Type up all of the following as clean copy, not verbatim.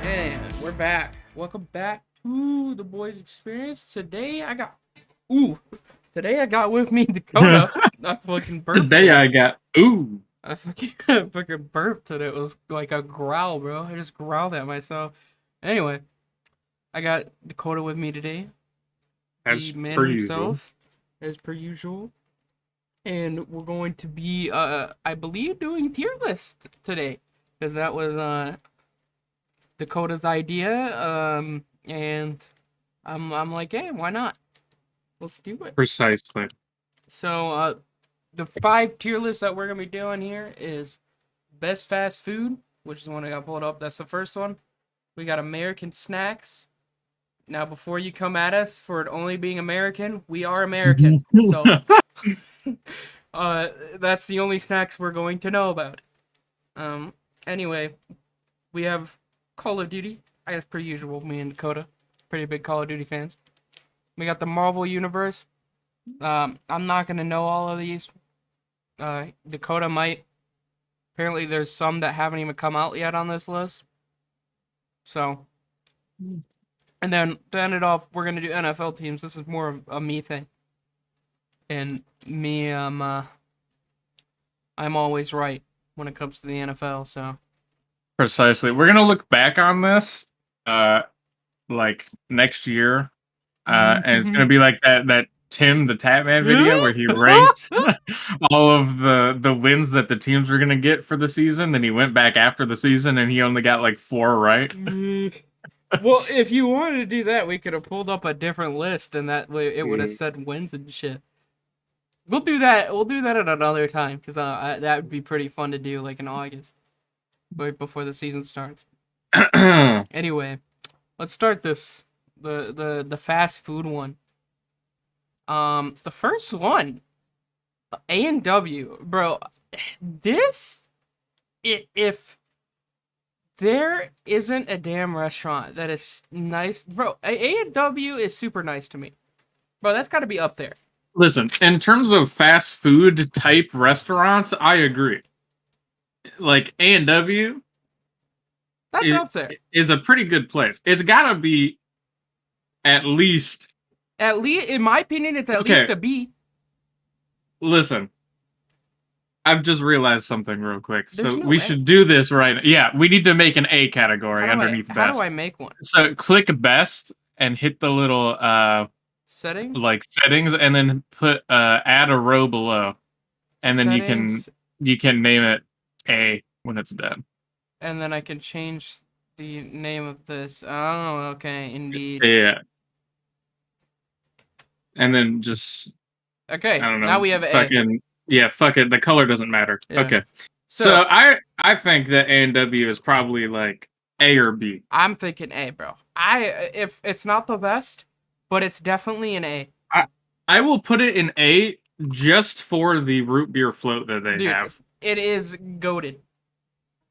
And we're back. Welcome back to the Boys Experience. Today I got with me Dakota. I fucking burped. Today I got I fucking burped and it was like a growl, bro. I just growled at myself. Anyway, I got Dakota with me today. as The man per usual. himself, as per usual. And we're going to be I believe doing tier list today. Because that was Dakota's idea. And I'm like, hey, why not? Let's do it. Precisely. So, the 5 tier lists that we're gonna be doing here is best fast food, which is the one I got pulled up. That's the first one. We got American snacks. Now, before you come at us for it only being American, we are American. So, that's the only snacks we're going to know about. Anyway, we have Call of Duty, as per usual. Me and Dakota, pretty big Call of Duty fans. We got the Marvel Universe. I'm not gonna know all of these. Dakota might. Apparently, there's some that haven't even come out yet on this list. So, and then to end it off, we're gonna do NFL teams. This is more of a me thing. And me, I'm always right when it comes to the NFL. So, Precisely. We're gonna look back on this, like next year, and it's gonna be like that Tim the Tatman video where he ranked all of the wins that the teams were gonna get for the season. Then he went back after the season and he only got like 4 right. Well, if you wanted to do that, we could have pulled up a different list, and that way it would have said wins and shit. We'll do that. We'll do that at another time, because that would be pretty fun to do, like in August, right before the season starts. Anyway, let's start this the fast food one. The first one, A&W, bro. This, if there isn't a damn restaurant that is nice, bro. A&W is super nice to me, bro. That's got to be up there. Listen, in terms of fast food type restaurants, I agree. Like A&W, That's up there. is a pretty good place. It's gotta be at least. In my opinion, it's at least a B. Listen, I've just realized something real quick. There's so no we A. should do this right. Yeah, we need to make an A category underneath best. How do I make one? So click best and hit the little Settings? like settings, and then put add a row below, and then Settings. you can name it A when it's done. And then I can change the name of this. Oh, okay, indeed. Yeah. And then just Okay. I don't know. Now we have fucking, A. Yeah, fuck it. The color doesn't matter. Yeah. Okay. So I think that A&W is probably like A or B. I'm thinking A, bro. If it's not the best, but it's definitely an A. I will put it in A just for the root beer float that they Dude, have. It is goated.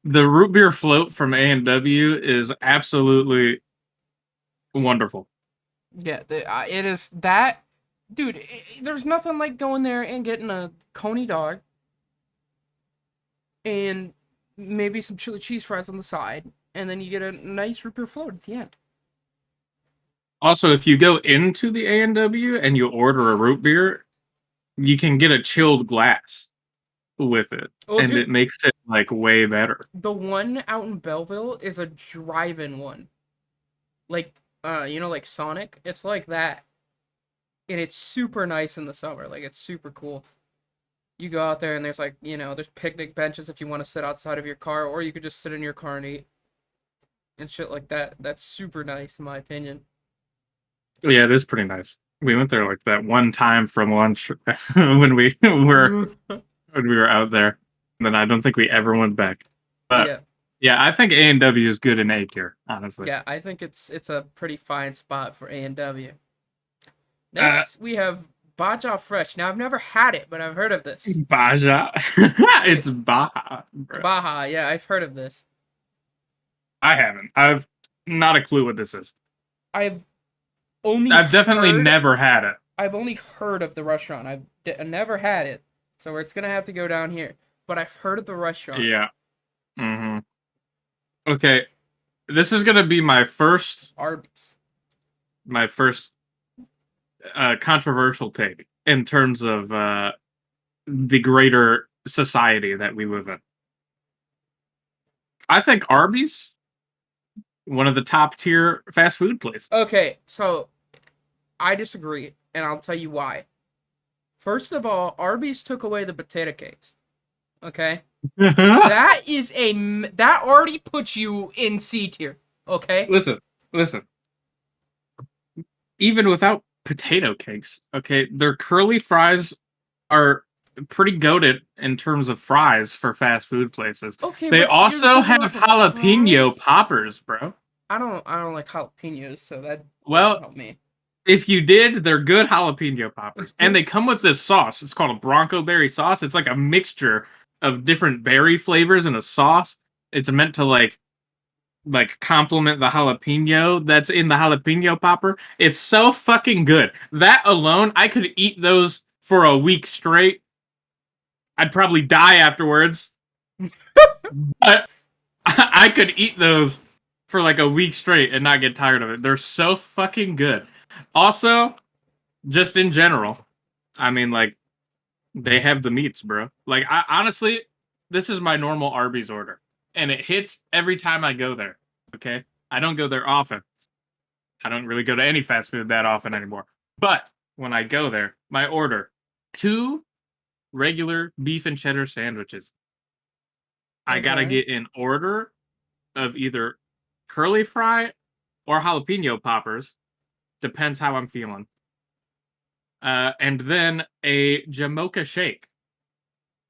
The root beer float from A&W is absolutely wonderful. Yeah, it is that. Dude, there's nothing like going there and getting a coney dog and maybe some chili cheese fries on the side, and then you get a nice root beer float at the end. Also, if you go into the A&W and you order a root beer, you can get a chilled glass with it, and dude, it makes it like way better. The one out in Belleville is a drive-in one, like like Sonic. It's like that, and it's super nice in the summer. Like, it's super cool. You go out there and there's like there's picnic benches if you want to sit outside of your car, or you could just sit in your car and eat and shit like that. That's super nice in my opinion. Yeah, it is pretty nice. We went there like that one time from lunch when we were out there, and then I don't think we ever went back. But yeah, I think A&W is good in A tier, honestly. Yeah, I think it's a pretty fine spot for A&W. Next, we have Baja Fresh. Now, I've never had it, but I've heard of this. Baja? It's Baja. Bro. Baja, yeah, I've heard of this. I haven't. I've not a clue what this is. I've definitely never had it. I've only heard of the restaurant. I never had it, so it's gonna have to go down here. But I've heard of the restaurant. Yeah. Hmm. Okay. This is gonna be Arby's. my first controversial take in terms of the greater society that we live in. I think Arby's one of the top tier fast food places. Okay, so I disagree, and I'll tell you why. First of all, Arby's took away the potato cakes. Okay, that already puts you in C tier. Okay. Listen, listen. Even without potato cakes, okay, their curly fries are pretty goated in terms of fries for fast food places. Okay, They but you're also going have off of jalapeno fries. poppers, bro. I don't like jalapenos, so that doesn't Well, help me. if you did, they're good jalapeno poppers. And they come with this sauce. It's called a Bronco berry sauce. It's like a mixture of different berry flavors in a sauce. It's meant to like complement the jalapeno that's in the jalapeno popper. It's so fucking good. That alone, I could eat those for a week straight. I'd probably die afterwards, but I could eat those for like a week straight and not get tired of it. They're so fucking good. Also, just in general, I mean, like, they have the meats, bro. Like, I honestly, this is my normal Arby's order, and it hits every time I go there. Okay, I don't go there often. I don't really go to any fast food that often anymore. But when I go there, my order: two regular beef and cheddar sandwiches. I gotta Okay. get an order of either curly fry or jalapeno poppers. Depends how I'm feeling. And then a Jamocha shake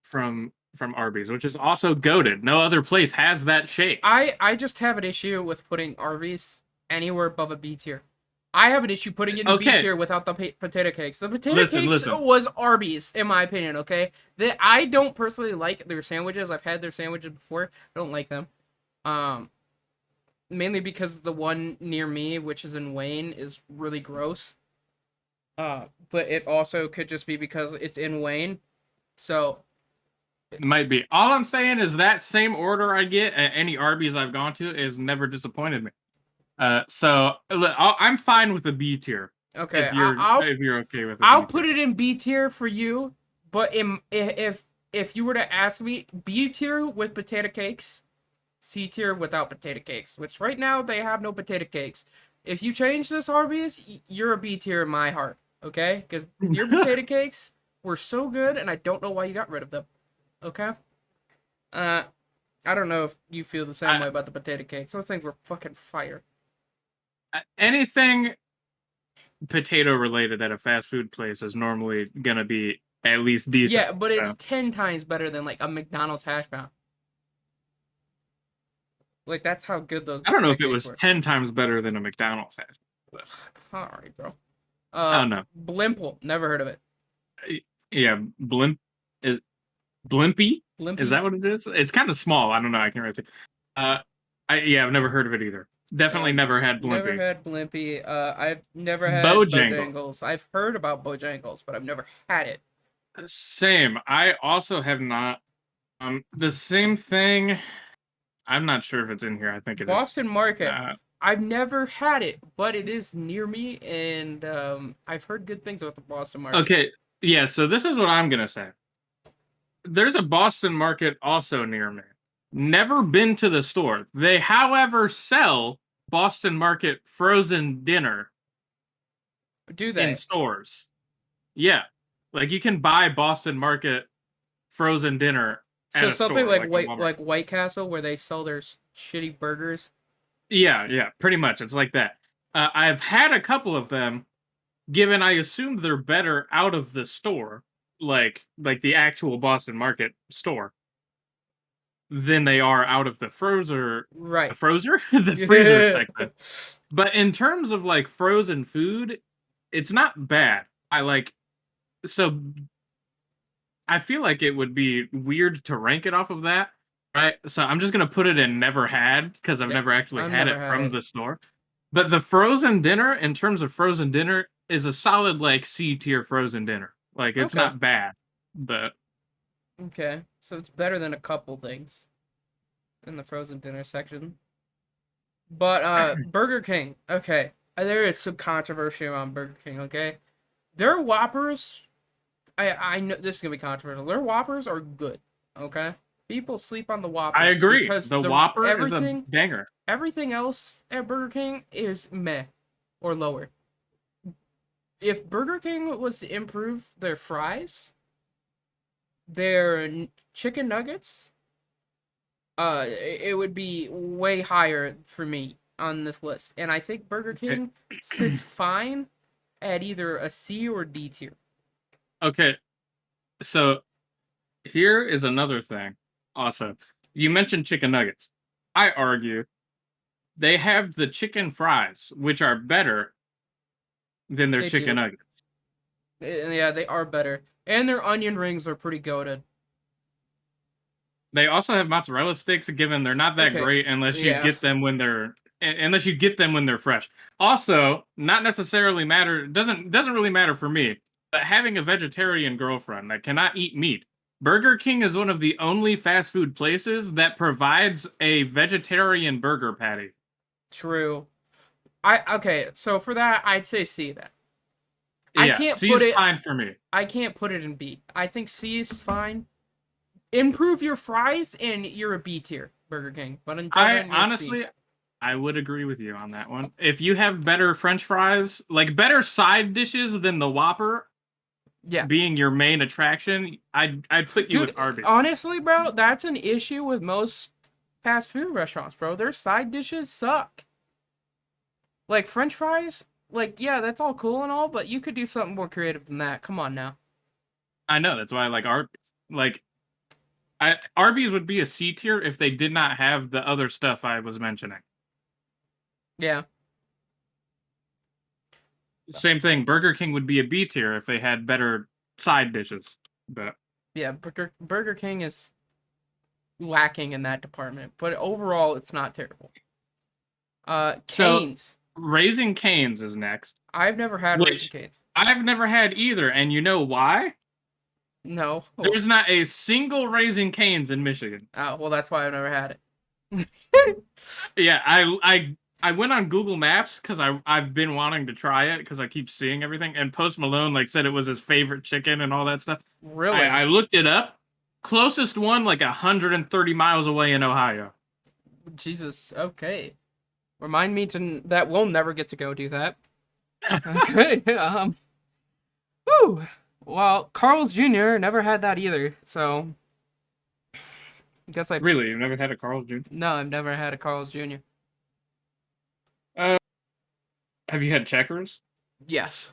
from Arby's, which is also goaded. No other place has that shake. I just have an issue with putting Arby's anywhere above a B tier. I have an issue putting it in B Okay, tier without the potato cakes. The potato listen, cakes listen. was Arby's, in my opinion. Okay, I don't personally like their sandwiches. I've had their sandwiches before. I don't like them. Um, Mainly because the one near me, which is in Wayne, is really gross. But it also could just be because it's in Wayne. So It might be. All I'm saying is that same order I get at any Arby's I've gone to is never disappointed me. I'm fine with a B tier okay, I'll if you're okay with a I'll B put tier. it in B tier for you, but if you were to ask me, B tier with potato cakes, C tier without potato cakes, which right now they have no potato cakes. If you change this, Arby's, you're a B tier in my heart, okay? Because your potato cakes were so good, and I don't know why you got rid of them, okay? Uh, I don't know if you feel the same I, way about the potato cakes. Those things were fucking fire. Anything potato related at a fast food place is normally gonna be at least decent. Yeah, but it's So 10 times better than like a McDonald's hash brown. Like that's how good those I don't know potato if it cakes was were. 10 times better than a McDonald's has. But All right, bro. I don't know. Blimple. Never heard of it. Yeah, is Blimpy. Is Blimpy. that what it is? It's kind of small. I don't know. I can't really say. Uh, I've never heard of it either. Definitely never had Never Blimpy. had Blimpy. I've never had Bojangles. Bojangles. I've heard about Bojangles, but I've never had it. Same. I also have not. The same thing. I'm not sure if it's in here. I think it is. Boston Market. Uh, I've never had it, but it is near me, and I've heard good things about the Boston Market. okay. Yeah. So this is what I'm gonna say. There's a Boston Market also near me. Never been to the store. They, however, sell Boston Market frozen dinner Do in they? stores. Yeah. Like you can buy Boston Market frozen dinner at So a something store, like like a Walmart. White Castle, where they sell their shitty burgers. Yeah, yeah, pretty much. It's like that. I've had a couple of them, given I assumed they're better out of the store, like the actual Boston Market store, than they are out of the Right. the freezer section. But in terms of like frozen food, it's not bad. So I feel like it would be weird to rank it off of that, right? So I'm just gonna put it in never had because I've Yeah, never actually I've had never it had from it. the store. But the frozen dinner, in terms of frozen dinner, is a solid like C tier frozen dinner. Like it's Okay. not bad, but Okay. So it's better than a couple things in the frozen dinner section. But Burger King. Okay. There is some controversy around Burger King, okay? Their Whoppers, I know this is gonna be controversial. Their Whoppers are good, okay? People sleep on the I Whoppers agree. because The the Whopper is a banger. everything else at Burger King is meh or lower. If Burger King was to improve their fries, their chicken nuggets, it would be way higher for me on this list. And I think Burger King sits fine at either a C or D tier. Okay, so here is another thing. Also, you mentioned chicken nuggets. I argue they have the chicken fries, which are better than their They chicken do. nuggets. Yeah, they are better. And their onion rings are pretty goated. They also have mozzarella sticks, given they're not that Okay. great unless you Yeah. get them when they're fresh. Also, not necessarily matter doesn't really matter for me, but having a vegetarian girlfriend that cannot eat meat. Burger King is one of the only fast food places that provides a vegetarian burger patty. True. Okay, so for that I'd say C then. I Yeah, can't C put is it fine for me. I can't put it in B. I think C is fine. Improve your fries and you're a B tier Burger King. But until I then you're honestly C. I would agree with you on that one. If you have better French fries, like better side dishes than the Whopper, Yeah. being your main attraction, I'd put you with Dude, Arby's. honestly, bro, that's an issue with most fast food restaurants, bro. Their side dishes suck. Like French fries, like yeah, that's all cool and all, but you could do something more creative than that. Come on now. I know that's why I like Arby's. Like Arby's would be a C tier if they did not have the other stuff I was mentioning. Yeah. Same thing. Burger King would be a B tier if they had better side dishes. But Yeah, Burger King is lacking in that department, but overall it's not terrible. so Canes. Raising Cane's is next, I've never had Raising which Canes. I've never had either, and you know why? No. There's not a single Raising Cane's in Michigan. Oh, well, that's why I've never had it. Yeah, I went on Google Maps because I've been wanting to try it because I keep seeing everything. And Post Malone like said it was his favorite chicken and all that stuff. Really? I looked it up. Closest one like 130 miles away in Ohio. Jesus. Okay. Remind me that we'll never get to go do that. Okay. Whew. Well, Carl's Jr. never had that either, so I guess I Really, you've never had a Carl's Jr.? no, I've never had a Carl's Jr. Have you had Checkers? Yes.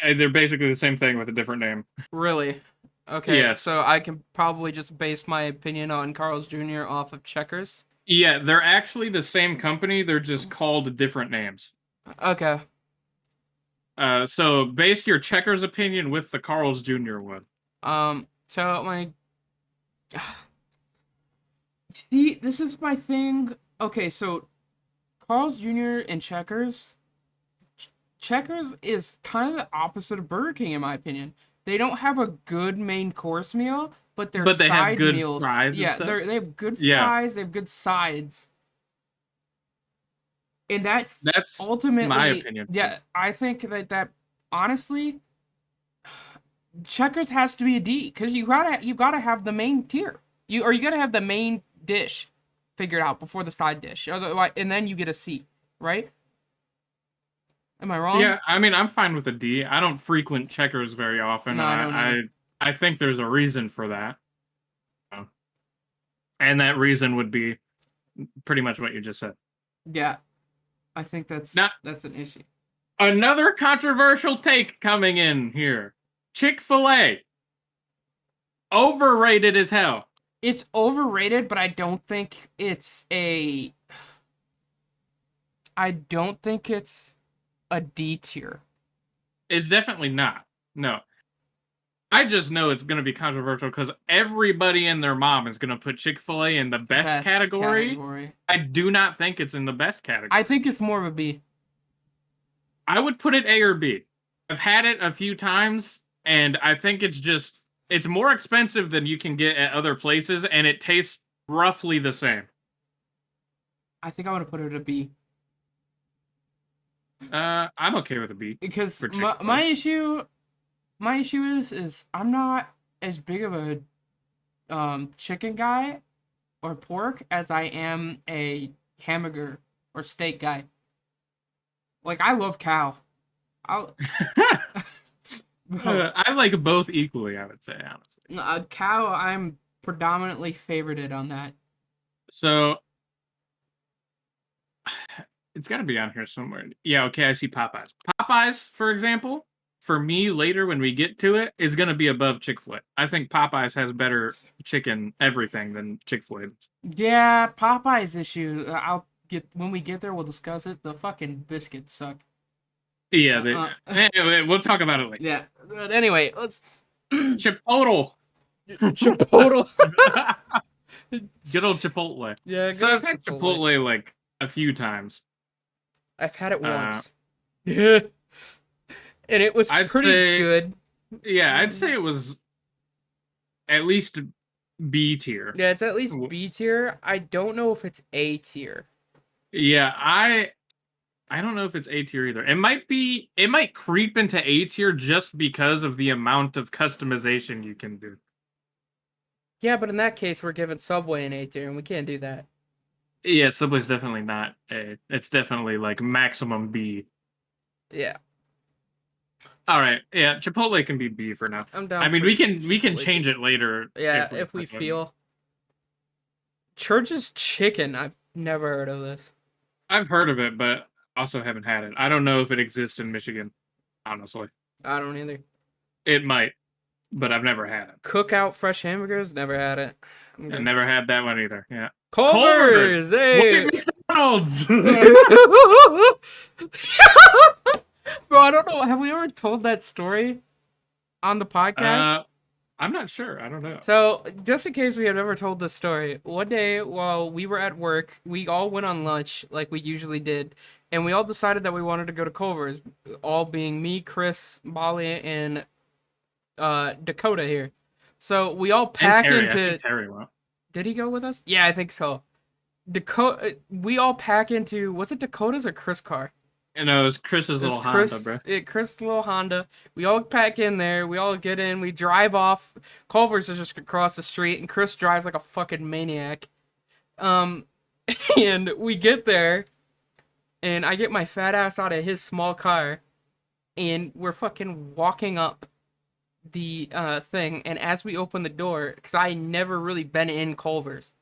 They're basically the same thing with a different name. Really? Okay, Yes. so I can probably just base my opinion on Carl's Jr. off of Checkers. Yeah, they're actually the same company. They're just called different names. Okay. So base your Checkers opinion with the Carl's Jr. one. So my see, this is my thing. Okay, so Carl's Jr. and Checkers. Checkers is kind of the opposite of Burger King in my opinion. They don't have a good main course meal, but their But they have side good meals, fries and yeah, stuff? they have good Yeah. fries, they have good sides, and that's That's ultimately my opinion. Yeah, I think that honestly, Checkers has to be a D because you gotta have the main tier. You gotta have the main dish figured out before the side dish, otherwise, and then you get a C, right? Am I wrong? Yeah, I mean, I'm fine with a D. I don't frequent Checkers very often. No, I don't either. I think there's a reason for that. And that reason would be pretty much what you just said. Yeah, I think Now, that's an issue. another controversial take coming in here. Chick-fil-A. Overrated as hell. It's overrated, but I don't think it's a D tier. It's definitely not. No. I just know it's going to be controversial because everybody and their mom is going to put Chick-fil-A in the best category. I do not think it's in the best category. I think it's more of a B. I would put it A or B. I've had it a few times, and I think it's more expensive than you can get at other places, and it tastes roughly the same. I think I want to put it a B. I'm okay with a B Because for my, Chick-fil-A. my issue my issue is I'm not as big of a chicken guy or pork as I am a hamburger or steak guy. Like I love cow. I'll bro, I like both equally, I would say, honestly. cow I'm predominantly favorited on that. So it's got to be on here somewhere. Yeah, okay, I see Popeyes. Popeyes, for example, for me later when we get to it, is going to be above Chick-fil-A. I think Popeyes has better chicken everything than Chick-fil-A. Yeah, Popeye's issue. I'll get when we get there. We'll discuss it. The fucking biscuits suck. Yeah, we'll talk about it later. Yeah, but anyway, let's Chipotle. Chipotle. Good old Chipotle. Yeah, So good I've had Chipotle like a few times. I've had it once. Yeah, and it was I'd pretty say, good. Yeah, I'd say it was at least B tier. Yeah, it's at least B tier. I don't know if it's A tier. Yeah, I don't know if it's A tier either. It might creep into A tier just because of the amount of customization you can do. Yeah, but in that case, we're giving Subway an A tier, and we can't do that. Yeah, Subway's definitely not A. It's definitely like maximum B. Yeah. All right. Yeah, Chipotle can be B for now. I'm down. I mean, we can change it later. Yeah, if we feel. Church's Chicken. I've never heard of this. I've heard of it, but also haven't had it. I don't know if it exists in Michigan, honestly. I don't either. It might, but I've never had it. Cookout Fresh Hamburgers. Never had it. I never had that one either. Yeah. Culver's. Hey. McDonald's. Bro, I don't know. Have we ever told that story on the podcast? I'm not sure. I don't know. So, just in case we have never told this story, one day while we were at work, we all went on lunch like we usually did, and we all decided that we wanted to go to Culver's, all being me, Chris, Molly, and Dakota here. So we all pack Terry, into. I think Terry went. Did he go with us? Yeah, I think so. Dakota. We all pack into. Was it Dakota's or Chris' car? And it was Chris's little Honda, bro. Chris' little Honda. We all pack in there. We all get in. We drive off. Culver's is just across the street, and Chris drives like a fucking maniac. And we get there, and I get my fat ass out of his small car, and we're fucking walking up the thing. And as we open the door, because I never really been in Culver's,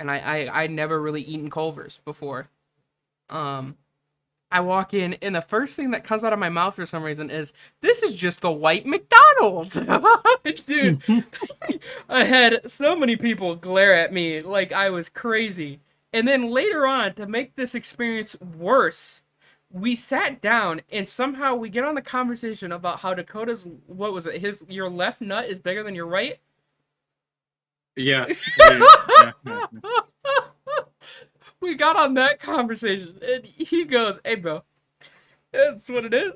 and I never really eaten Culver's before. I walk in, and the first thing that comes out of my mouth for some reason is, "This is just the white McDonald's." Dude, I had so many people glare at me like I was crazy. And then later on, to make this experience worse, we sat down, and somehow we get on the conversation about how Dakota's, what was it, your left nut is bigger than your right? Yeah. We got on that conversation, and he goes, "Hey, bro, that's what it is."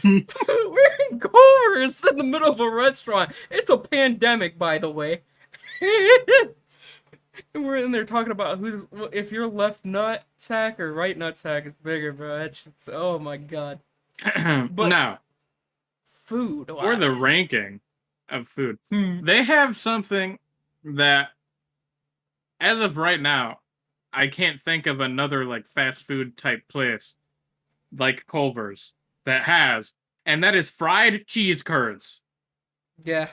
We're in Culver's in the middle of a restaurant. It's a pandemic, by the way. And we're in there talking about if your left nut sack or right nut sack is bigger, bro. That's just, oh my god. But now, food for the ranking of food, they have something that, as of right now, I can't think of another like fast food type place like Culver's that has, and that is fried cheese curds. Yeah.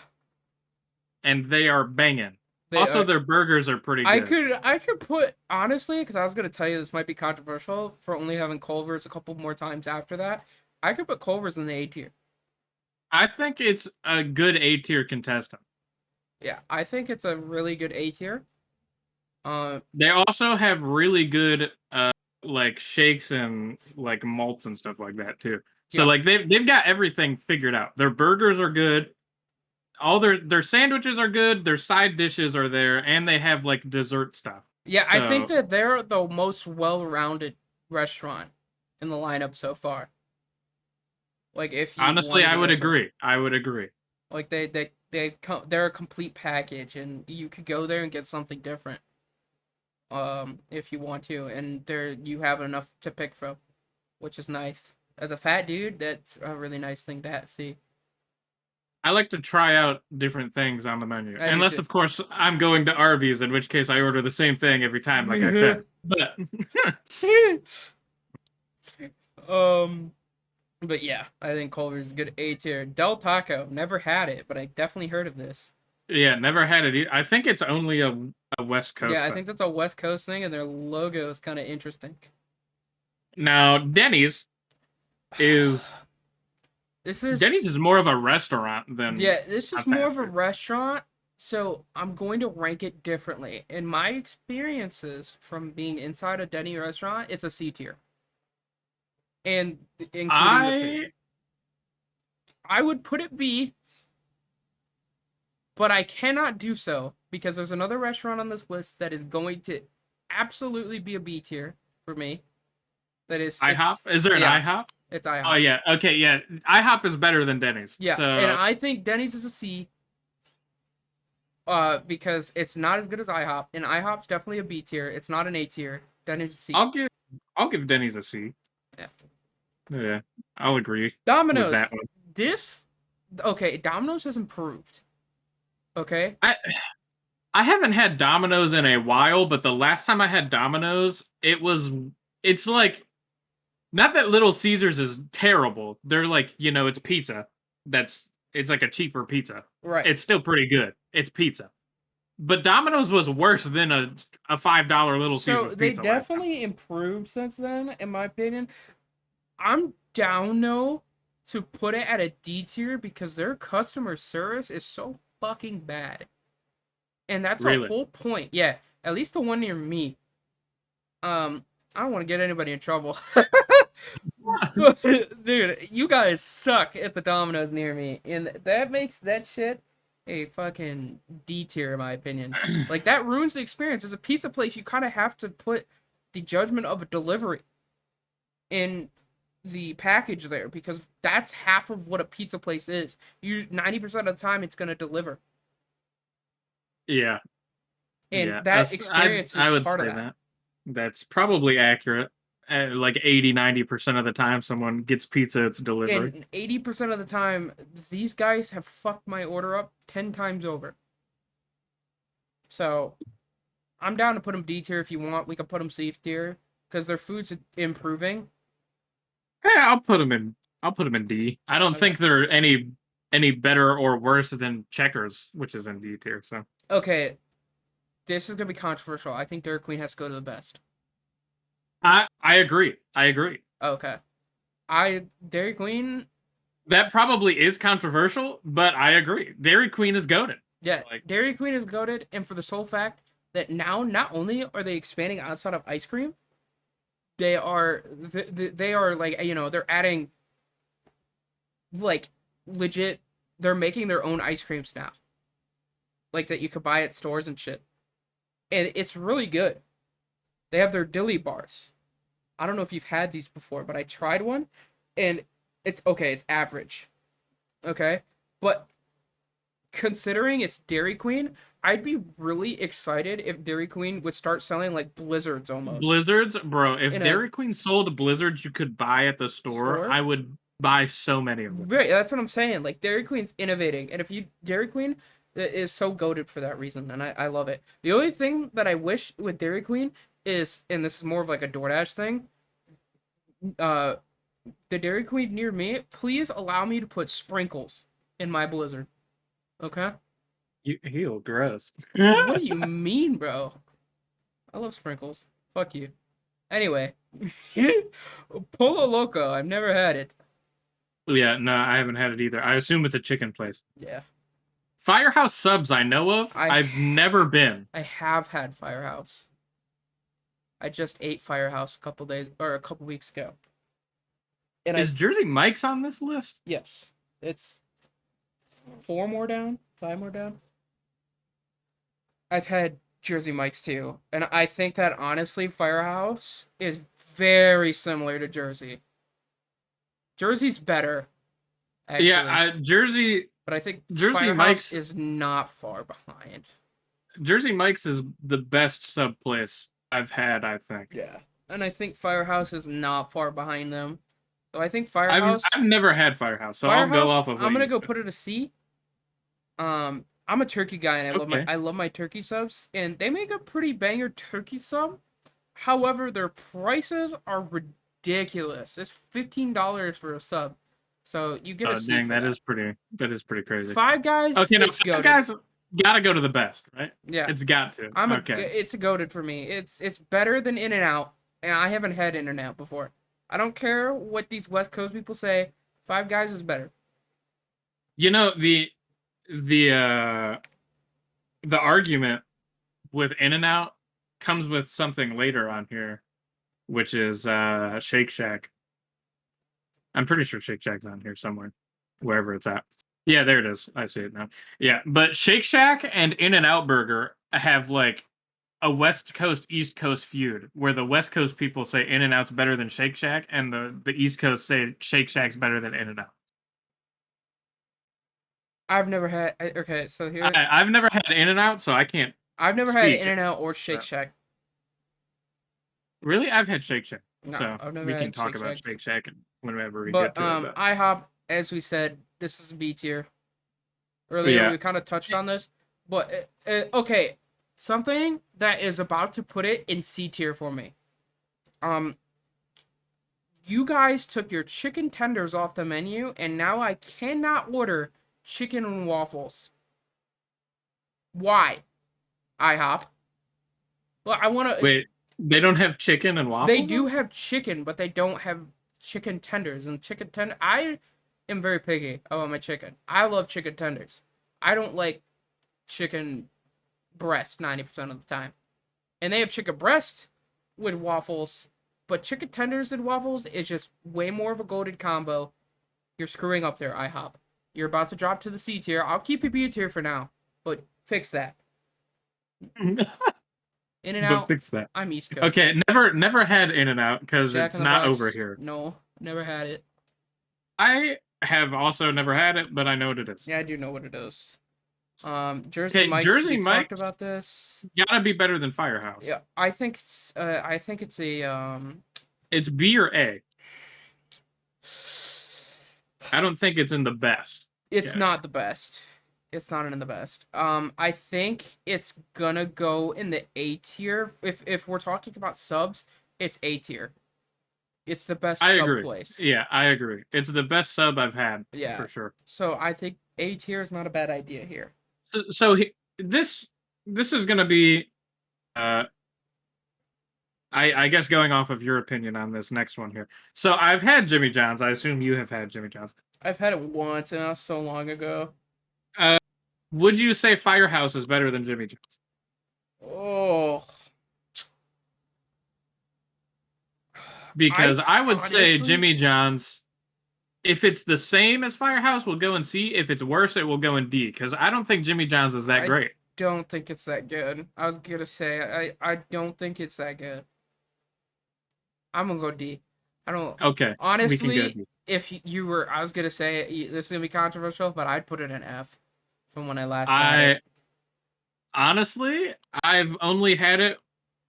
And they are banging. Their burgers are pretty good. I could put, honestly, because I was going to tell you this might be controversial for only having Culver's a couple more times after that. I could put Culver's in the A tier. I think it's a good A tier contestant. Yeah, I think it's a really good A tier. They also have really good like shakes and like malts and stuff like that too. So like they've got everything figured out. Their burgers are good. All their sandwiches are good. Their side dishes are there, and they have like dessert stuff. Yeah, so, I think that they're the most well-rounded restaurant in the lineup so far. Like if you Honestly, wanted I to would go some, agree. I would agree. like they're a complete package, and you could go there and get something different. If you want to, and there you have enough to pick from, which is nice. As a fat dude, that's a really nice thing to see. I like to try out different things on the menu. I do Unless, too. of course, I'm going to Arby's, in which case I order the same thing every time, like I said. But um, but yeah, I think Culver's a good A tier. Del Taco, never had it, but I definitely heard of this. yeah, never had it. I think it's only a West Yeah, Coast I thing. think that's a West Coast thing, and their logo is kind of interesting. Now, Denny's is This Denny's is is more of a restaurant than Yeah, this a is more of fast a food. restaurant, so I'm going to rank it differently. In my experiences from being inside a Denny restaurant, it's a C tier, and including the food. I I would put it B, but I cannot do so because there's another restaurant on this list that is going to absolutely be a B tier for me. That is, IHOP. it's Is there an yeah, IHOP? it's Oh IHOP. yeah. Okay, yeah. IHOP is better than Denny's. Yeah, and So I think Denny's is a C. Because it's not as good as IHOP, and IHOP's definitely a B tier. It's not an A tier. Denny's a C. I'll give Denny's a C. Yeah. Yeah, I'll agree with Domino's. that one. This okay. Domino's has improved. Okay. I haven't had Domino's in a while, but the last time I had Domino's, it's like not that Little Caesars is terrible. They're like, it's pizza. It's like a cheaper pizza. Right. It's still pretty good. It's pizza. But Domino's was worse than a $5 Little So Caesars they pizza last time. definitely improved since then, in my opinion. I'm down though to put it at a D tier because their customer service is so fucking bad. And that's a Really? whole point. Yeah, at least the one near me. I don't want to get anybody in trouble. Dude, you guys suck at the Domino's near me, and that makes that shit a fucking D tier in my opinion. Like that ruins the experience. As a pizza place, you kind of have to put the judgment of a delivery in the package there because that's half of what a pizza place is. You 90% of the time it's gonna deliver, Yeah. and Yeah. that experience I is would part of say that. that. That's probably accurate. Like 80-90% of the time someone gets pizza, it's delivered. And 80% of the time, these guys have fucked my order up 10 times over. So I'm down to put them D tier if you want. We can put them C tier because their food's improving. Yeah, I'll put them in D. I don't Okay. think they're any better or worse than Checkers, which is in D tier. So Okay, this is gonna be controversial. I think Dairy Queen has to go to the best. I agree. I agree. Okay, Dairy Queen. That probably is controversial, but I agree. Dairy Queen is goaded. Yeah, Like Dairy Queen is goaded, and for the sole fact that now not only are they expanding outside of ice cream, they are like they're adding like legit. They're making their own ice creams now, like that you could buy at stores and shit, and it's really good. They have their dilly bars. I don't know if you've had these before, but I tried one, and it's okay. It's average, okay, but considering it's Dairy Queen, I'd be really excited if Dairy Queen would start selling like blizzards almost Blizzards, bro. If in a Dairy Queen sold Blizzards you could buy at the store, store. I would buy so many of them. Right, that's what I'm saying. Like Dairy Queen's innovating, and if you Dairy Queen is so goaded for that reason, and I love it. The only thing that I wish with Dairy Queen is, and this is more of like a DoorDash thing, uh, the Dairy Queen near me, please allow me to put sprinkles in my Blizzard. Okay? You heal gross. What do you mean, bro? I love sprinkles. Fuck you. Anyway, Polo Loco. I've never had it. Yeah, no, I haven't had it either. I assume it's a chicken place. Yeah, Firehouse Subs I know of. I've never been. I have had Firehouse. I just ate Firehouse a couple weeks ago. And Is Jersey Mike's on this list? Yes, it's 4 more down, 5 more down. I've had Jersey Mike's too, and I think that honestly, Firehouse is very similar to Jersey. Jersey's better, actually. Yeah, but I think Jersey Firehouse Mike's is not far behind. Jersey Mike's is the best sub place I've had, I think. Yeah. And I think Firehouse is not far behind them. So I think I've never had Firehouse, so I'll go off of what I'm gonna you go said. put it a C. I'm a turkey guy and Okay. I love my turkey subs, and they make a pretty banger turkey sub. However, their prices are ridiculous. It's $15 for a sub, so you get a Oh C dang, for that. that is pretty crazy. Five Guys, Okay, no, it's Five goated. Guys gotta go to the best, right? Yeah, It's got to. Okay. It's a goated for me. It's better than In and Out, and I haven't had In and Out before. I don't care what these West Coast people say. Five Guys is better. You know, the argument with In and Out comes with something later on here, which is Shake Shack. I'm pretty sure Shake Shack's on here somewhere, wherever it's at. Yeah, there it is. I see it now. Yeah, but Shake Shack and In and Out Burger have like a West Coast East Coast feud, where the West Coast people say In and Out's better than Shake Shack, and the East Coast say Shake Shack's better than In and Out. I've never had. Okay, so here I've never had In and Out, so I can't. I've never had speak. In and Out or Shake Shack. Really, I've had Shake Shack, No, so I've never we can had talk Shake about Shacks. Shake Shack whenever we But get to it. IHOP, as we said, this is B tier. Earlier Yeah. we kind of touched on this, but okay, something that is about to put it in C tier for me. You guys took your chicken tenders off the menu, and now I cannot order chicken and waffles. Why? IHOP. Well, I want to. Wait, they don't have chicken and waffles? They do have chicken, but they don't have chicken tenders. And chicken tender, I am very picky about my chicken. I love chicken tenders. I don't like chicken breast 90% of the time. And they have chicken breast with waffles, but chicken tenders and waffles is just way more of a goated combo. You're screwing up there, IHOP. You're about to drop to the C tier. I'll keep it B tier for now, but fix that. In and Out. Fix that. I'm East Coast. Okay, never had In and Out because Jack it's in the not Box, over here. No, never had it. I have also never had it, but I know what it is. Yeah, I do know what it is. Jersey Mike's. Jersey we Mike's talked about this. Gotta be better than Firehouse. Yeah, I think it's a It's B or A. I don't think it's in the best. It's not the best. It's not in the best. I think it's gonna go in the A tier. If we're talking about subs, it's A tier. It's the best I sub agree. place. Yeah, I agree. It's the best sub I've had. Yeah, for sure. So I think A tier is not a bad idea here. This is gonna be, I guess going off of your opinion on this next one here. So I've had Jimmy John's. I assume you have had Jimmy John's. I've had it once, and that was so long ago. Would you say Firehouse is better than Jimmy John's? Oh. Because I would say Jimmy John's, if it's the same as Firehouse, will go in C. If it's worse, it will go in D. Because I don't think Jimmy John's is that great. Don't think it's that good. I was gonna say I don't think it's that good. I'm gonna go D. I don't. Okay. Honestly, if you were, I was gonna say this is gonna be controversial, but I'd put it in F from when I last got it. Honestly, I've only had it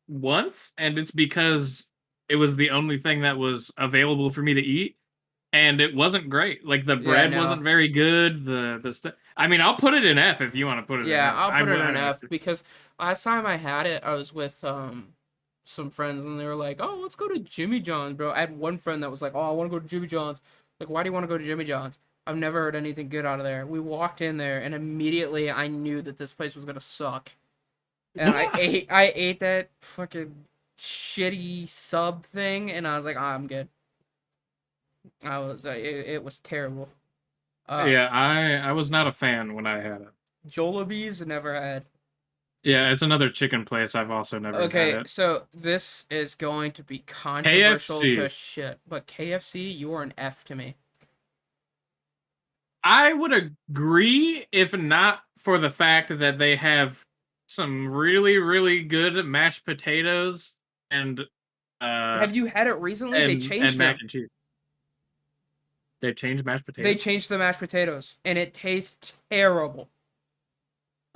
once, and it's because it was the only thing that was available for me to eat, and it wasn't great. Like the bread wasn't very good. The stuff. I mean, I'll put it in F if you want to put it. Yeah, in F. I'll put it in F because last time I had it, I was with some friends, and they were like, "Oh, let's go to Jimmy John's, bro." I had one friend that was like, "Oh, I want to go to Jimmy John's." Like, why do you want to go to Jimmy John's? I've never heard anything good out of there. We walked in there, and immediately I knew that this place was gonna suck. And I ate that fucking shitty sub thing, and I was like, oh, I'm good. I was it was terrible. Yeah, I was not a fan when I had it. Jollibee's never had. Yeah, it's another chicken place I've also never had it. Okay, so this is going to be controversial to shit, but KFC, you are an F to me. I would agree if not for the fact that they have some really, really good mashed potatoes and Have you had it recently? They and changed mac them. and cheese. They changed mashed They potatoes. changed the mashed potatoes, and it tastes terrible.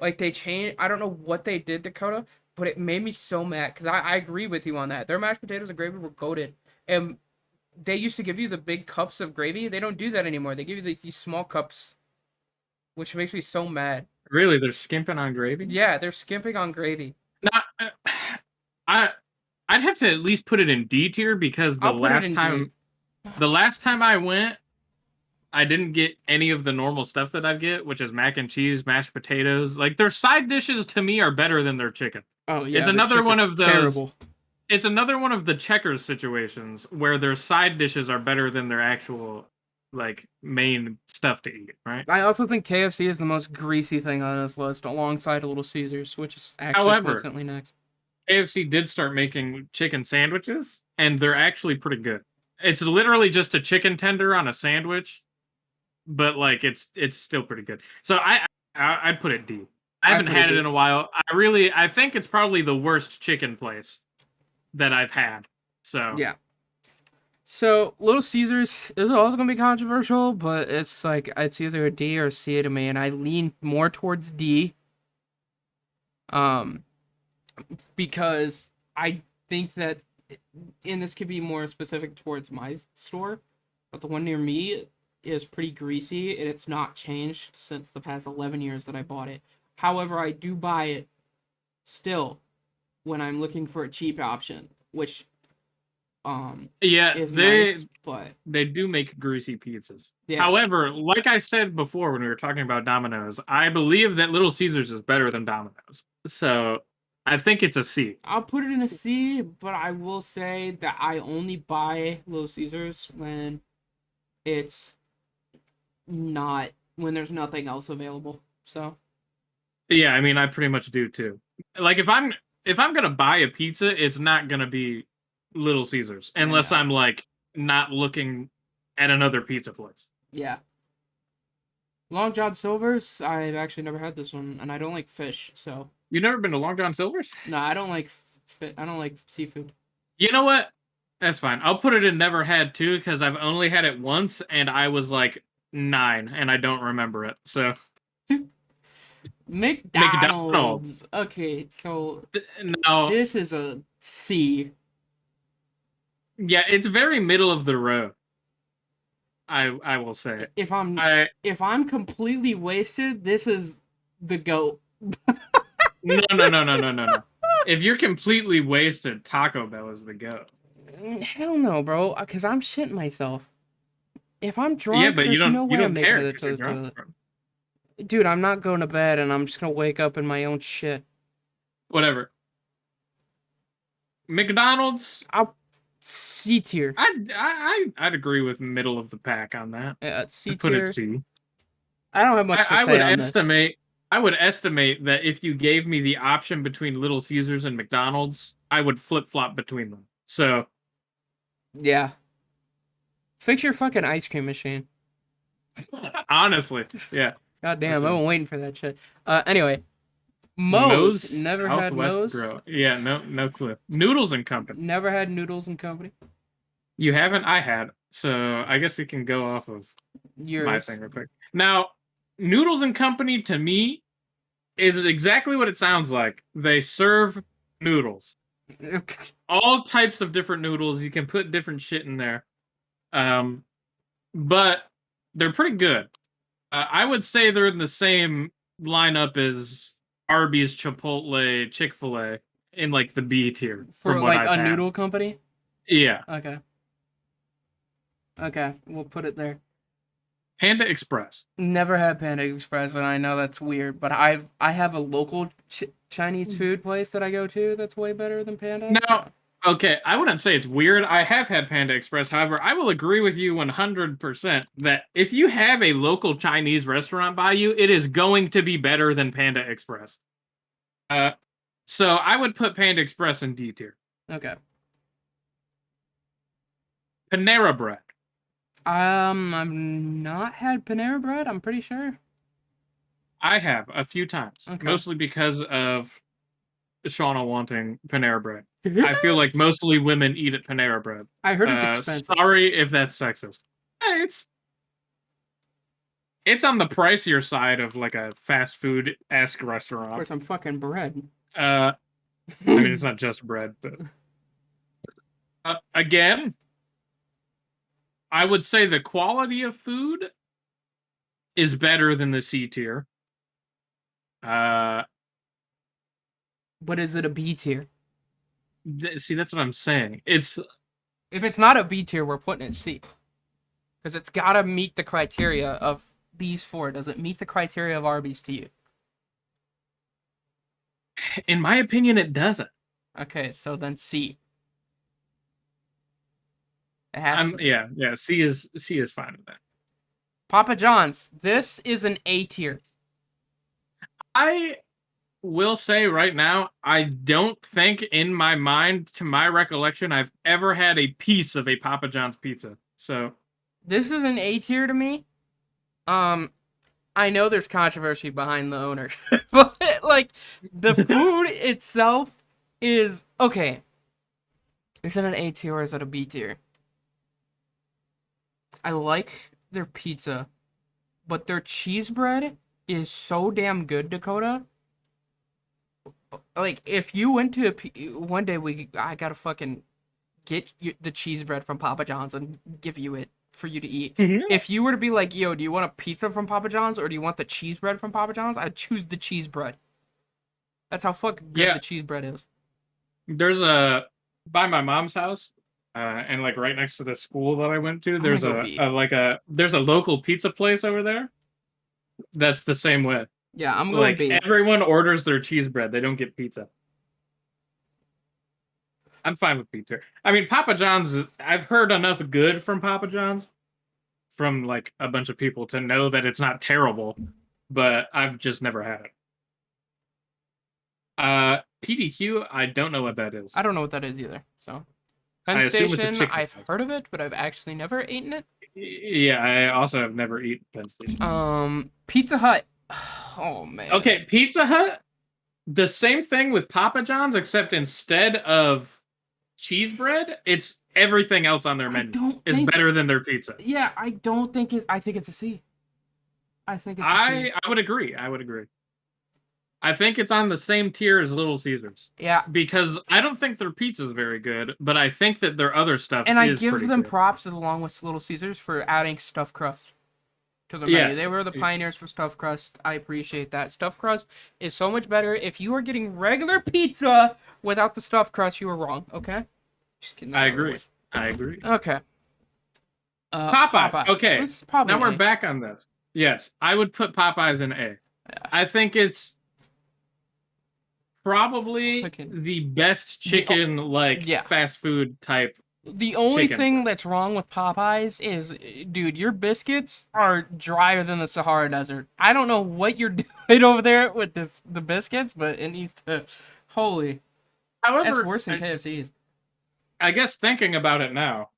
Like they changed. I don't know what they did, Dakota, but it made me so mad because I agree with you on that. Their mashed potatoes and gravy were goated, and they used to give you the big cups of gravy. They don't do that anymore. They give you these small cups, which makes me so mad. Really, they're skimping on gravy. Yeah, they're skimping on gravy. Not, I I'd have to at least put it in D tier because I'll put it in D. the last time I went, I didn't get any of the normal stuff that I'd get, which is mac and cheese, mashed potatoes. Like their side dishes to me are better than their chicken. Oh It's yeah, the another one chicken's of those. terrible. It's another one of the checkers situations where their side dishes are better than their actual like main stuff to eat, right? I also think KFC is the most greasy thing on this list, alongside Little Caesars, which is actually However, coincidentally next. AFC did start making chicken sandwiches, and they're actually pretty good. It's literally just a chicken tender on a sandwich, but like it's still pretty good. So I'd put it D. I I haven't put it had it D. in a while. I think it's probably the worst chicken place that I've had. So Yeah. So Little Caesars is also gonna be controversial, but it's like it's either a D or a C to me, and I lean more towards D. Um, because I think that, and this could be more specific towards my store, but the one near me is pretty greasy and it's not changed since the past 11 years that I bought it. However, I do buy it still when I'm looking for a cheap option, which yeah, is nice, but they do make greasy pizzas. yeah, However, like I said before when we were talking about Domino's, I believe that Little Caesars is better than Domino's. So I think it's a C. I'll put it in a C, but I will say that I only buy Little Caesars it's when there's nothing else available. So Yeah, I mean, I pretty much do too. Like if I'm gonna buy a pizza, it's not gonna be Little Caesars I unless know. I'm like not looking at another pizza place. Yeah. Long John Silver's, I've actually never had this one, and I don't like fish, so You've never been to Long John Silver's? no, I don't like I don't like seafood. You know what? That's fine. I'll put it in never had too because I've only had it once and I was like 9 and I don't remember it. So McDonald's. McDonald's. Okay, so No, this is a C. yeah, it's very middle of the road. I will say. If I'm I if I'm completely wasted, this is the goat. no. If you're completely wasted, Taco Bell is the go. Hell no, bro, because I'm shitting myself. If I'm Yeah, drunk, but there's no way I'm making care it because to you're the drunk. toilet. Dude, I'm not going to bed, and I'm just gonna wake up in my own shit. Whatever. McDonald's. I'll C tier. I'd agree with middle of the pack on that. Yeah, C I'd put it tier. C. I don't have much to say on this. I would estimate that if you gave me the option between Little Caesars and McDonald's, I would flip flop between them. So Yeah. Fix your fucking ice cream machine. honestly, yeah. God damn, I've been waiting for that shit. Anyway. Moe's Never had Southwest Moe's. Grill. Yeah, no clue. Noodles and Company. Never had Noodles and Company. You haven't? I had. So I guess we can go off of my thing real quick. Now, Noodles and Company to me is exactly what it sounds like. They serve noodles. All types of different noodles. You can put different shit in there. But they're pretty good. I would say they're in the same lineup as Arby's, Chipotle, Chick-fil-A in like the B tier. For like a noodle company? Yeah. Okay. Okay, we'll put it there. Panda Express. Never had Panda Express, and I know that's weird, but I have a local Chinese food place that I go to that's way better than Panda. Now, okay, I wouldn't say it's weird. I have had Panda Express. However, I will agree with you 100% that if you have a local Chinese restaurant by you, it is going to be better than Panda Express. So I would put Panda Express in D tier. Okay. Panera Bread. I've not had Panera Bread, I'm pretty sure. I have a few times, mostly because of Shauna wanting Panera Bread. I feel like mostly women eat at Panera Bread. I heard it's expensive. Sorry if that's sexist. It's on the pricier side of like a fast food-esque For restaurant. some fucking bread. I mean, it's not just bread, but again, I would say the quality of food is better than the C tier. But is it a B tier? See, that's what I'm saying. It's If it's not a B tier, we're putting it C. Because it's gotta meet the criteria of these four. Does it meet the criteria of Arby's to you? in my opinion, it doesn't. Okay, so then C. It has to. Yeah. C is fine with that. Papa John's. This is an A tier. I will say right now, I don't think in my mind, to my recollection, I've ever had a piece of a Papa John's pizza. So This is an A tier to me. I know there's controversy behind the owner, but like the food itself is okay. Is it an A tier or is it a B tier? I like their pizza, but their cheese bread is so damn good, Dakota. Like if you went to one day, I gotta fucking get the cheese bread from Papa John's and give you it for you to eat. If you were to be like, yo, do you want a pizza from Papa John's or do you want the cheese bread from Papa John's? I'd choose the cheese bread. That's how fucking good the cheese bread is. There's by my mom's house, and like right next to the school that I went to, there's there's a local pizza place over there. That's the same way. Yeah, I'm going like B. Everyone orders their cheese bread. They don't get pizza. I'm fine with pizza. I mean, Papa John's. I've heard enough good from Papa John's, from like a bunch of people to know that it's not terrible, but I've just never had it. PDQ. I don't know what that is. I don't know what that is either. So, Penn Station. I've heard of it, but I've actually never eaten it. Yeah, I also have never eaten Penn Station. Pizza Hut. Oh man. Okay, Pizza Hut. The same thing with Papa John's, except instead of cheese bread, it's everything else on their menu is better than their pizza. Yeah, I don't think it. I think it's a C. I think it's a C. I would agree. I think it's on the same tier as Little Caesars. Yeah. Because I don't think their pizza's very good, but I think that their other stuff and is I give them good. props along with Little Caesars for adding stuffed crust to the menu. They were the pioneers for stuffed crust. I appreciate that. Stuffed crust is so much better. If you are getting regular pizza without the stuffed crust, you are wrong, okay? Just kidding. I agree. Okay. Popeyes. Okay. Now we're back on this. Yes, I would put Popeyes in A. Yeah. I think it's probably the best chicken fast food type. The only thing that's wrong with Popeyes is, dude, your biscuits are drier than the Sahara Desert. I don't know what you're doing over there with the biscuits, but it needs to. Holy. However, that's worse than KFC's. I guess thinking about it now,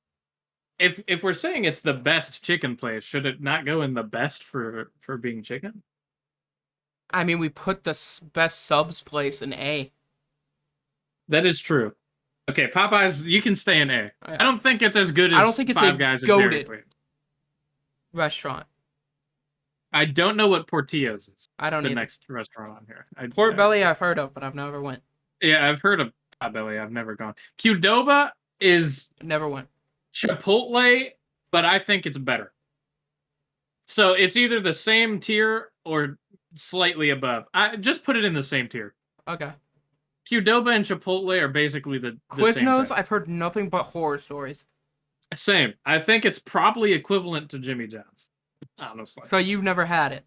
if we're saying it's the best chicken place, should it not go in the best for being chicken? I mean, we put the best subs place in A. That is true. Okay, Popeyes, you can stay in A. I don't think it's as good as I don't think it's Five Guys and Dairy Queen restaurant. I don't know what Portillo's is. I don't know. The next restaurant on here. Port Belly I've heard of, but I've never went. Yeah, I've heard of Pot Belly. I've never gone. Qdoba is... Never went. Chipotle, but I think it's better. So it's either the same tier or slightly above. I just put it in the same tier. Okay. Qdoba and Chipotle are basically the Quiznos, same thing. I've heard nothing but horror stories. Same. I think it's probably equivalent to Jimmy John's, honestly. So you've never had it?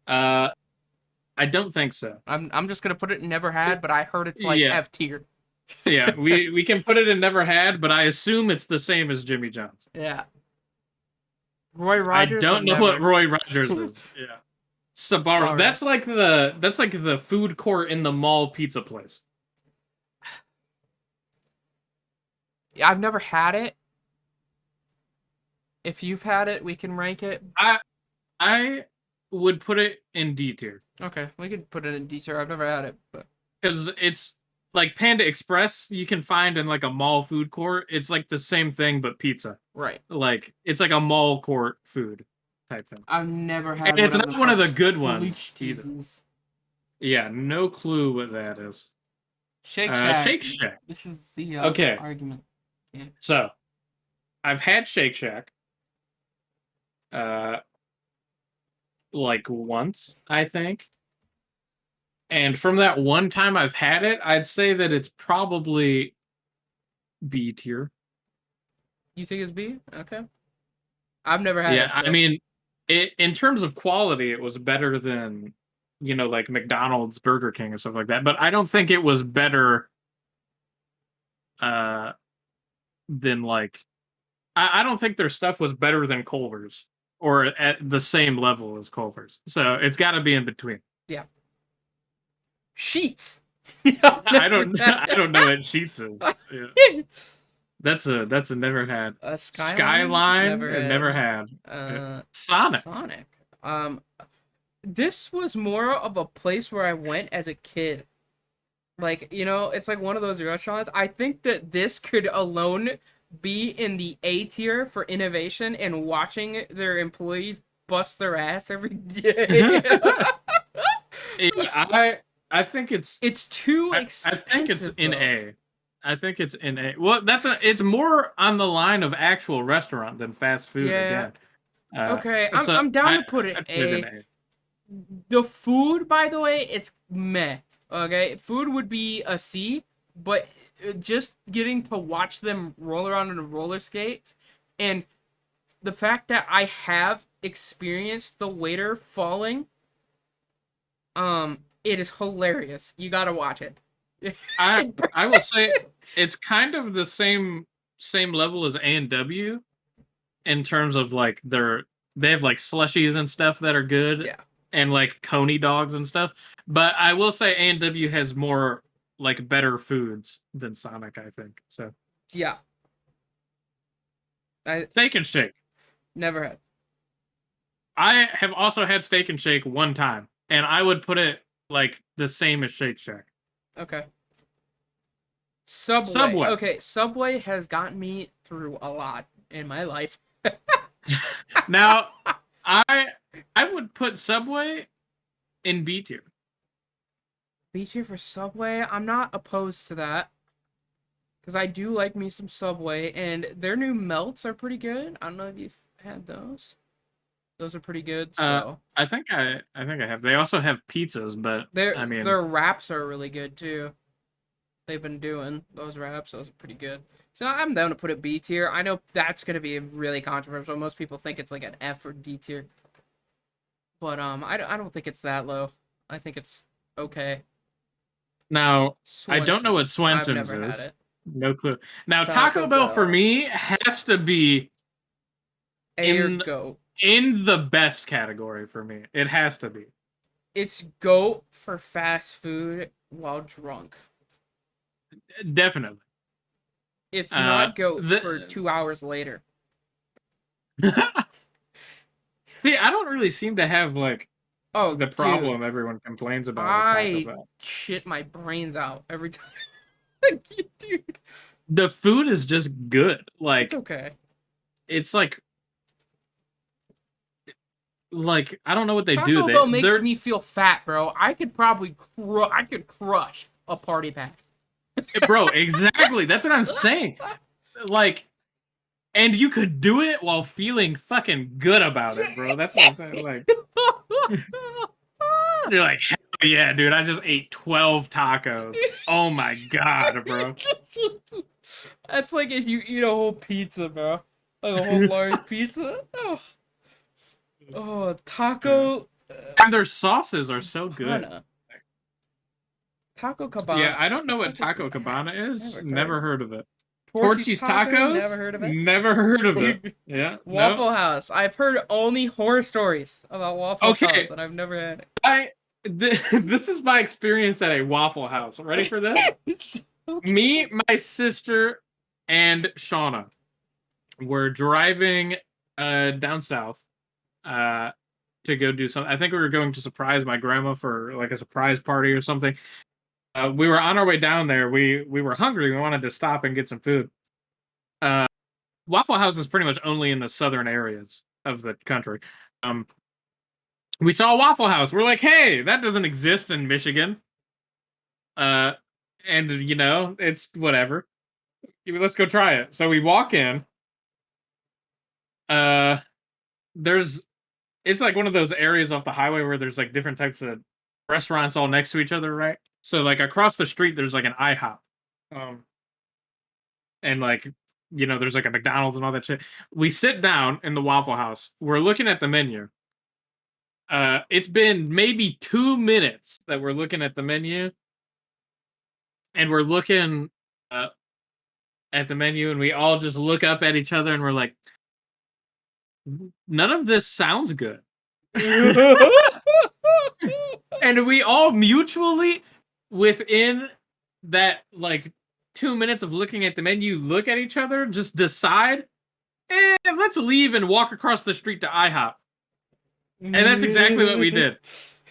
I don't think so. I'm just gonna put it in never had, but I heard it's like F tier. Yeah, we can put it in never had, but I assume it's the same as Jimmy John's. Yeah. Roy Rogers. I don't know what Roy Rogers is. Yeah. Sbarro. That's like the food court in the mall pizza place. I've never had it. If you've had it, we can rank it. I would put it in D tier. Okay, we could put it in D tier. I've never had it, but because it's like Panda Express, you can find in like a mall food court. It's like the same thing but pizza. Right. Like it's like a mall court food type thing. I've never And had it's whatever the not one of fuck the good ones bleach cheese either. is. Yeah, no clue what that is. Shake Shack. Shake Shack. This is the Okay, argument. Yeah. so I've had Shake Shack uh like once, I think. And from that one time I've had it, I'd say that it's probably B tier. You think it's B? Okay. I've never had Yeah, it, I so mean, in terms of quality, it was better than, like McDonald's, Burger King, and stuff like that. But I don't think it was better uh than like I don't think their stuff was better than Culver's or at the same level as Culver's. So it's got to be in between. yeah. Sheets. I don't I don't know what Sheets is. Yeah. That's a never had. A Skyline? Skyline Never and had. never had. Sonic. Sonic. This was more of a place where I went as a kid. Like, it's like one of those restaurants. I think that this could alone be in the A tier for innovation and watching their employees bust their ass every day. I think It's too I think it's expensive, in though. A. I think it's in A. Well, it's more on the line of actual restaurant than fast food Yeah. again. Okay, So I'm down to put it I'd put it in A. A. The food, by the way, it's meh. Okay, food would be a C, but just getting to watch them roll around on a roller skate, and the fact that I have experienced the waiter falling, it is hilarious. You gotta watch it. I will say it's kind of the same level as A&W in terms of like they have like slushies and stuff that are good Yeah. and like coney dogs and stuff. But I will say A&W has more like better foods than Sonic, I think. So Yeah. I Steak and Shake. never had. I have also had Steak and Shake one time, and I would put it like the same as Shake Shack. Okay. Subway. Subway. Okay, Subway has gotten me through a lot in my life. Now, I would put Subway in B tier. B tier for Subway. I'm not opposed to that because I do like me some Subway, and their new melts are pretty good. I don't know if you've had those. Those are pretty good. So I think I have. They also have pizzas, but I mean, their wraps are really good too. They've been doing those wraps. Those are pretty good. So I'm down to put it B tier. I know that's gonna be really controversial. Most people think it's like an F or D tier, but I don't think it's that low. I think it's okay. now I don't know what Swenson's. Swenson's I've never is. had it. No clue. Now Taco Taco Bell for Bell. me has to be A or in go. in the best category for me. It has to be. It's goat for fast food while drunk. Definitely. It's not goat the for 2 hours later. See, I don't really seem to have like Oh, the problem everyone complains about with Taco I Bell. shit my brains out every time. Dude, The food is just good. Like it's okay. it's like I don't know what they do. Taco Bell makes They're me feel fat, bro. I could probably I could crush a party pack. bro, exactly. That's what I'm saying. Like, and you could do it while feeling fucking good about it, bro. That's what I'm saying. Like, you're like, hell yeah, dude. I just ate 12 tacos. Oh my god, bro. That's like if you eat a whole pizza, bro. Like a whole large pizza. Oh, taco. And their sauces are so good. Cabana. Taco Cabana. Yeah, I don't know what What the fuck Taco is that? Cabana is. Never Never heard. heard of it. Torchy's Torchy's Tacos? Never heard of it. Never heard of it. Yeah. Waffle No. House. I've heard only horror stories about Waffle Okay. House, and I've never had This is my experience at a Waffle House. Ready for this? it. Me, my sister, and Shauna were driving down south to go do something. I think we were going to surprise my grandma for like a surprise party or something. We were on our way down there. We were hungry. We wanted to stop and get some food. Uh, Waffle House is pretty much only in the southern areas of the country. Um, we saw a Waffle House. We're like, hey, that doesn't exist in Michigan. Uh, and it's whatever. Let's go try it. So we walk in. Uh, there's it's like one of those areas off the highway where there's like different types of restaurants all next to each other, right? So like across the street, there's like an IHOP, um, and like there's like a McDonald's and all that shit. We sit down in the Waffle House. We're looking at the menu. It's been maybe 2 minutes that we're looking at the menu, and we're looking uh, at the menu, and we all just look up at each other, and we're like, none of this sounds good. And we all mutually, within that like 2 minutes of looking at the menu, look at each other, just decide, let's leave and walk across the street to IHOP. And that's exactly what we did.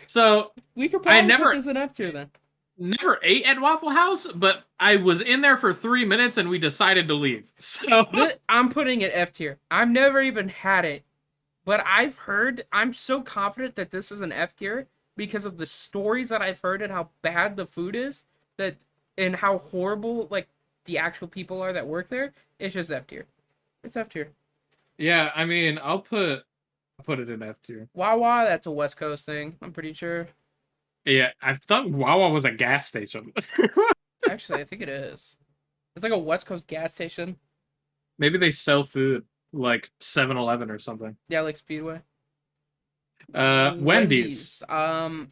So we could probably put this in F tier then. Never ate at Waffle House, but I was in there for 3 minutes and we decided to leave. So I'm putting it F tier. I've never even had it, but I'm so confident that this is an F tier because of the stories that I've heard and how bad the food is, and how horrible like the actual people are that work there. It's just F tier. It's F tier. Yeah, I mean, I'll put it in F tier. Wawa, that's a West Coast thing. I'm pretty sure. Yeah, I thought Wawa was a gas station. Actually, I think it is. It's like a West Coast gas station. Maybe they sell food like 7-Eleven or something. Yeah, like Speedway. Wendy's. I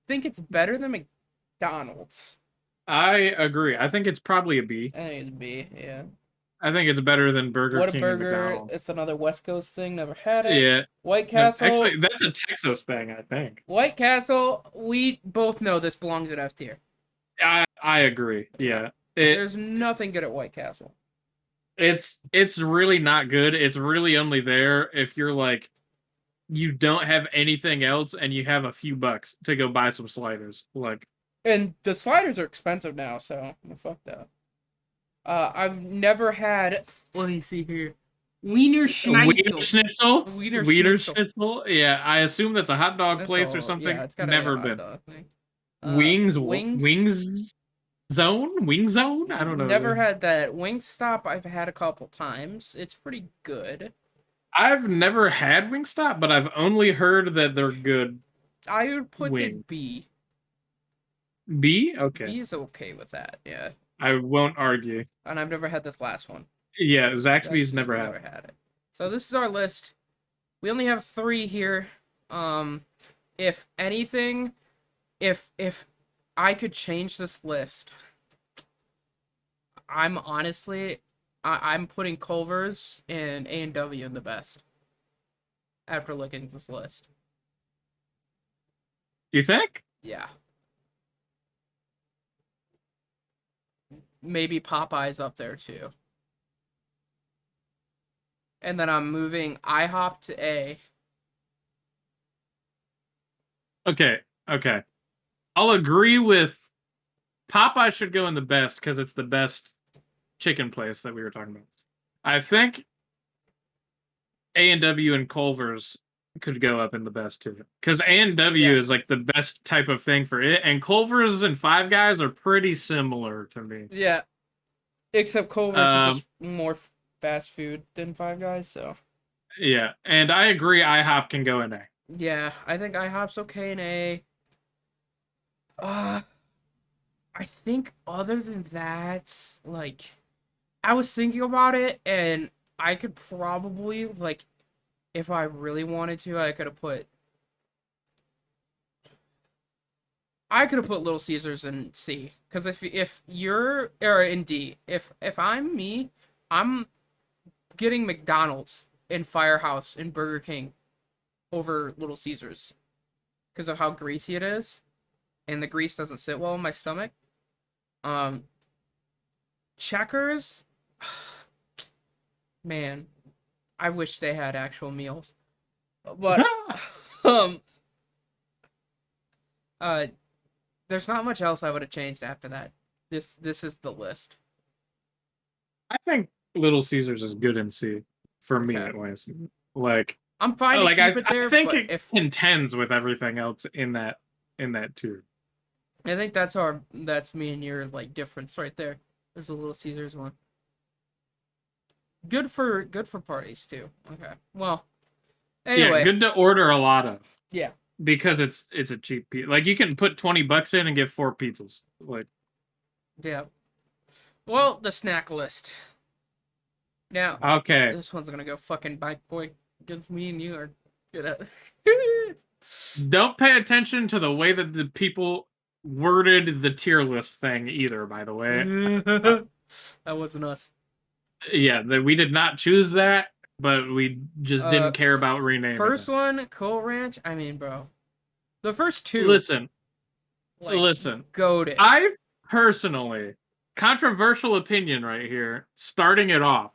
think it's better than McDonald's. I agree. I think it's probably a B. I think it's B, yeah. I think it's better than Burger What King a burger. and McDonald's. It's another West Coast thing. Never had it. Yeah. White Castle. No, actually, that's a Texas thing, I think. White Castle, we both know this belongs in F tier. I agree. Yeah. There's nothing good at White Castle. It's really not good. It's really only there if you're like, you don't have anything else and you have a few bucks to go buy some sliders. Like, and the sliders are expensive now, so fuck that. I've never had. Let me see here. Wiener Schnitzel. Wiener Schnitzel. Yeah, I assume that's a hot dog place or something. Yeah, it's never been. Wings Zone. I don't know. Never had that. Wingstop. I've had a couple times. It's pretty good. I've never had Wingstop, but I've only heard that they're good. I would put it B. B? Okay. B is okay with that. Yeah. I won't argue. And I've never had this last one. Yeah, Zaxby's never had it. So this is our list. We only have 3 here. If anything, if I could change this list, I'm honestly, I'm putting Culver's and A&W in the best. After looking at this list. You think? Yeah. Maybe Popeye's up there too. And then I'm moving IHOP to A. Okay. I'll agree with Popeye should go in the best because it's the best chicken place that we were talking about. I think A&W and Culver's could go up in the best too. Because A&W is like the best type of thing for it, and Culver's and Five Guys are pretty similar to me. Yeah. Except Culver's is just more fast food than Five Guys, so. Yeah, and I agree IHOP can go in A. Yeah, I think IHOP's okay in A. I think other than that, like, I was thinking about it, and I could probably, like, if I really wanted to, I could have put Little Caesars in C, because if you're or in D, if I'm me, I'm getting McDonald's and Firehouse and Burger King over Little Caesars because of how greasy it is, and the grease doesn't sit well in my stomach. Checkers, man, I wish they had actual meals, but There's not much else I would have changed after that. This is the list. I think Little Caesars is good in C for me Okay. at least. Like, I'm fine to keep it I there, think but it if contends with everything else in that tier. I think that's me and your like difference right there. There's a Little Caesars one. Good for parties too. Okay. Well, Yeah, anyway, good to order a lot of yeah. because it's a cheap pizza. Like you can put $20 in and get 4 pizzas. Like, Yeah. Well, the snack list. Now, okay, this one's gonna go fucking bike boy against me and you are good at. don't pay attention to the way that the people worded the tier list thing either. By the way, That wasn't us. yeah, that we did not choose that, but we just didn't care about renaming First it. one, Coal Ranch. I mean, bro, the first two, Listen, like, listen. goated. I personally, controversial opinion right here, starting it off,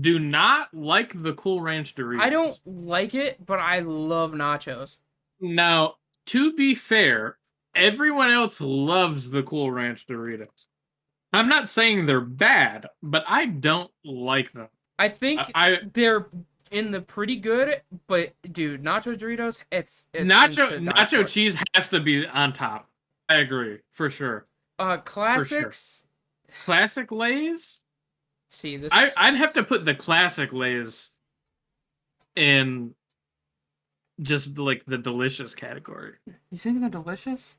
do not like the Cool Ranch Doritos. I don't like it, but I love nachos. Now, to be fair, everyone else loves the Cool Ranch Doritos. I'm not saying they're bad, but I don't like them. I think they're in the pretty good, but dude, nacho Doritos, it's nacho cheese has to be on top. I agree for sure. Classics. For sure. Classic Lay's. See this. I'd have to put the classic Lay's in just like the delicious category. You think they're delicious?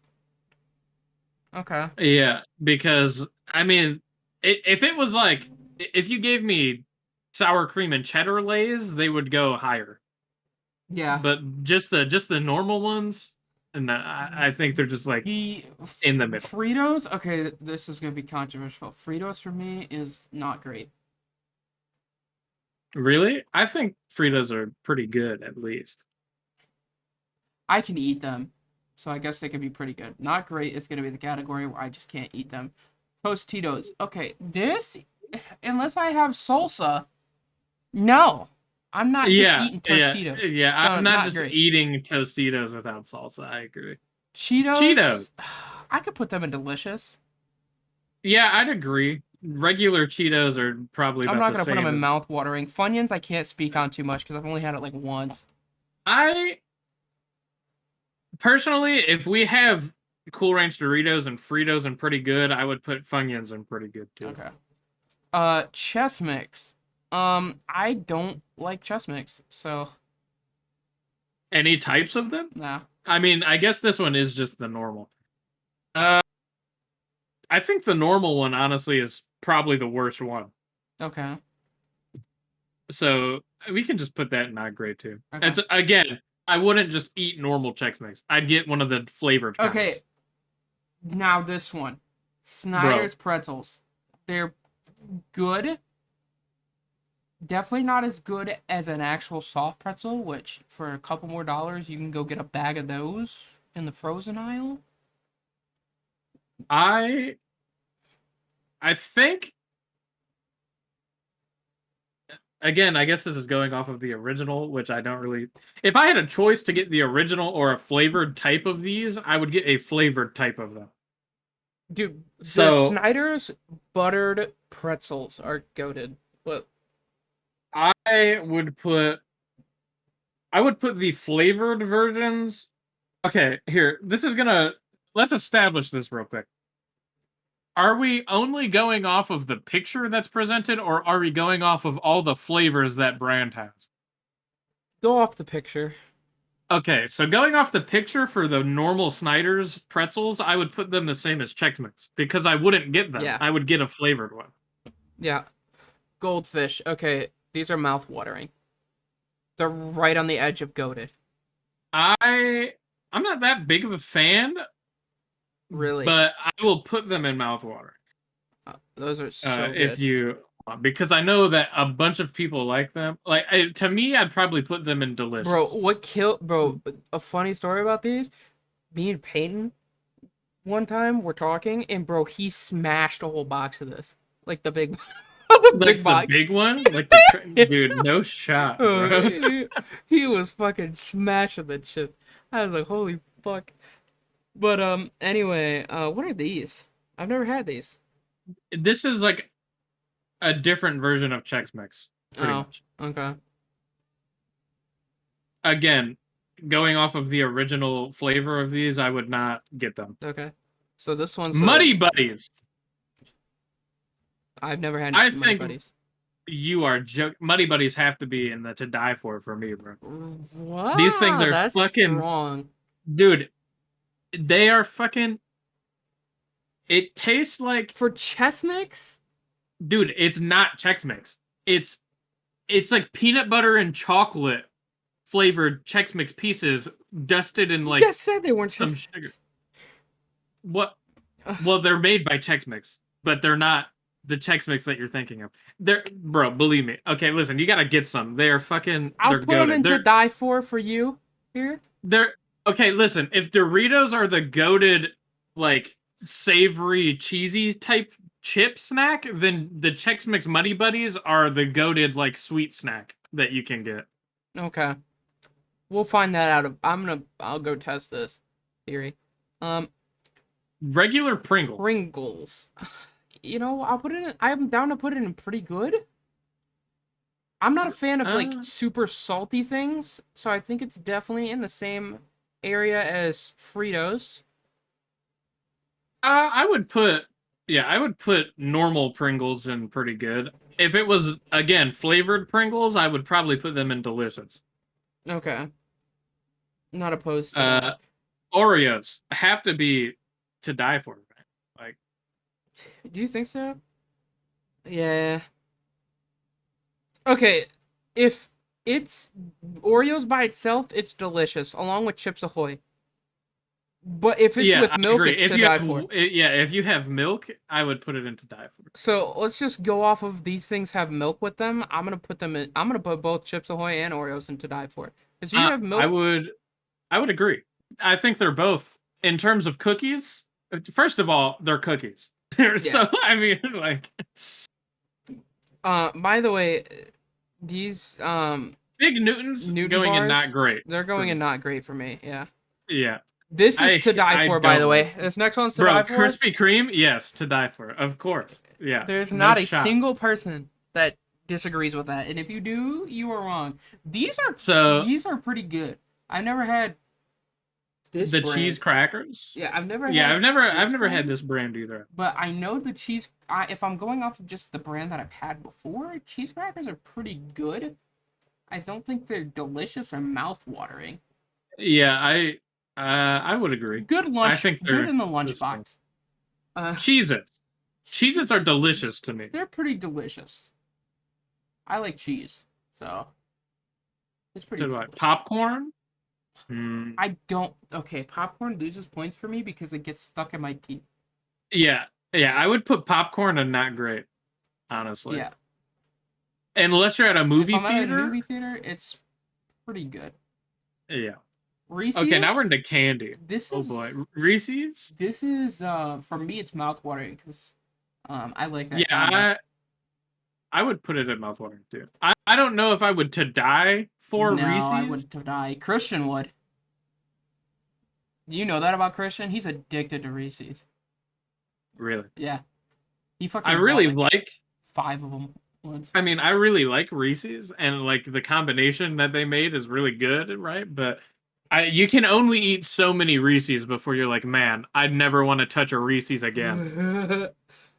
Okay. Yeah, because I mean, if it was like if you gave me sour cream and cheddar Lay's, they would go higher. Yeah. But just the normal ones, and I think they're just like in the middle. Fritos. Okay, this is gonna be controversial. Fritos for me is not great. Really? I think Fritos are pretty good, at least. I can eat them, so I guess they could be pretty good. Not great is gonna be the category where I just can't eat them. Tostitos. Okay, this, unless I have salsa, no, I'm not just eating Tostitos. Yeah. So I'm not just great. eating Tostitos without salsa. I agree. Cheetos. I could put them in delicious. Yeah, I'd agree. Regular Cheetos are probably. I'm not gonna put them in mouth-watering. Funyuns I can't speak on too much because I've only had it like once. I personally, if we have Cool Ranch Doritos and Fritos and pretty good, I would put Funyuns in pretty good too. Okay. Chess Mix. I don't like Chess Mix, so. Any types of them? Nah. I mean, I guess this one is just the normal. I think the normal one, honestly, is probably the worst one. Okay. So we can just put that in not great too. Okay. It's again, I wouldn't just eat normal Chex Mix. I'd get one of the flavored kinds. Okay. Now this one, Snyder's pretzels. They're good. Definitely not as good as an actual soft pretzel, which for a couple more dollars you can go get a bag of those in the frozen aisle. I think, again, I guess this is going off of the original, which I don't really. If I had a choice to get the original or a flavored type of these, I would get a flavored type of them. Dude, the Snyder's buttered pretzels are goated. But I would put the flavored versions. Okay, here. Let's establish this real quick. Are we only going off of the picture that's presented, or are we going off of all the flavors that brand has? Go off the picture. Okay, so going off the picture for the normal Snyder's pretzels, I would put them the same as Chex Mix because I wouldn't get them. Yeah. I would get a flavored one. Yeah. Goldfish. Okay, these are mouth-watering. They're right on the edge of goated. I'm not that big of a fan. Really? But I will put them in mouthwater. Those are so good. If you, because I know that a bunch of people like them. Like to me, I'd probably put them in delicious. Bro, a funny story about these. Me and Peyton, one time we're talking, and bro, he smashed a whole box of this, like the big, big box. The big one, like dude, no shot. Bro. He was fucking smashing that shit. I was like, holy fuck. But anyway, what are these? I've never had these. This is like a different version of Chex Mix, pretty Oh, much. okay. Again, going off of the original flavor of these, I would not get them. Okay. So this one's Muddy Buddies. I've never had I Muddy think Buddies. you are Muddy Buddies have to be in the to die for me, bro. These things Wow, are that's fucking strong. dude. They are fucking. It tastes like For chess mix? dude. It's not Chex Mix. It's like peanut butter and chocolate flavored Chex Mix pieces dusted in You like just said they weren't some chess sugar. mix. What? Well, they're made by Chex Mix, but they're not the Chex Mix that you're thinking of. They're bro, believe me. Okay, listen, you gotta get some. They are fucking. I'll They're put them goated. into die for you here. They're okay. Listen, if Doritos are the goated like savory cheesy type chip snack, then the Chex Mix Muddy Buddies are the goated like sweet snack that you can get. Okay. We'll find that out. I'll go test this theory. Um, Regular Pringles. Pringles. You know, I'm down to put it in pretty good. I'm not a fan of like super salty things, so I think it's definitely in the same area as Fritos. I would put I would put normal Pringles in pretty good. If it was again flavored Pringles, I would probably put them in delicious. Okay. Not opposed to that. Oreos have to be to die for, right? Like, Do you think so? Yeah. Okay, if it's Oreos by itself, it's delicious, along with Chips Ahoy. But if it's with I milk, agree. it's If to you die have, for. if you have milk, I would put it in to die for. So let's just go off of these things have milk with them. I'm gonna put both Chips Ahoy and Oreos in to die for. Because you have milk. I would agree. I think they're both in terms of cookies. First of all, they're cookies. So I mean, like. By the way, these Big Newtons Newton going bars, in not great. They're going in not great for me. Yeah. Yeah. This is to die for, by the way. This next one's to die for. Krispy Kreme, yes, to die for, of course. Yeah. There's not a single person that disagrees with that, and if you do, you are wrong. These are pretty good. I never had this the brand. Cheese crackers. Yeah, I've never. Yeah, I've never had this brand either. But I know the cheese. If I'm going off of just the brand that I've had before, cheese crackers are pretty good. I don't think they're delicious or mouth-watering. Yeah, I would agree. Good lunch. I think they're good in the lunchbox. Cheez-Its. Cheez-Its are delicious to me. They're pretty delicious. I like cheese, so it's pretty. So what? Popcorn? I don't. Okay, popcorn loses points for me because it gets stuck in my teeth. Yeah, I would put popcorn and not great, honestly. Yeah. Unless you're at a movie theater. At a movie theater, it's pretty good. Yeah. Reese's. Okay, now we're into candy. Oh boy, Reese's. This is for me. It's mouthwatering because I like that. Yeah, I would put it in mouthwatering too. I don't know if I would to die for Reese's. No, I would to die. Christian would. You know that about Christian? He's addicted to Reese's. Really? Yeah. He fucking. I really like 5 of them once. I mean, I really like Reese's, and like the combination that they made is really good, right? But you can only eat so many Reese's before you're like, man, I'd never want to touch a Reese's again.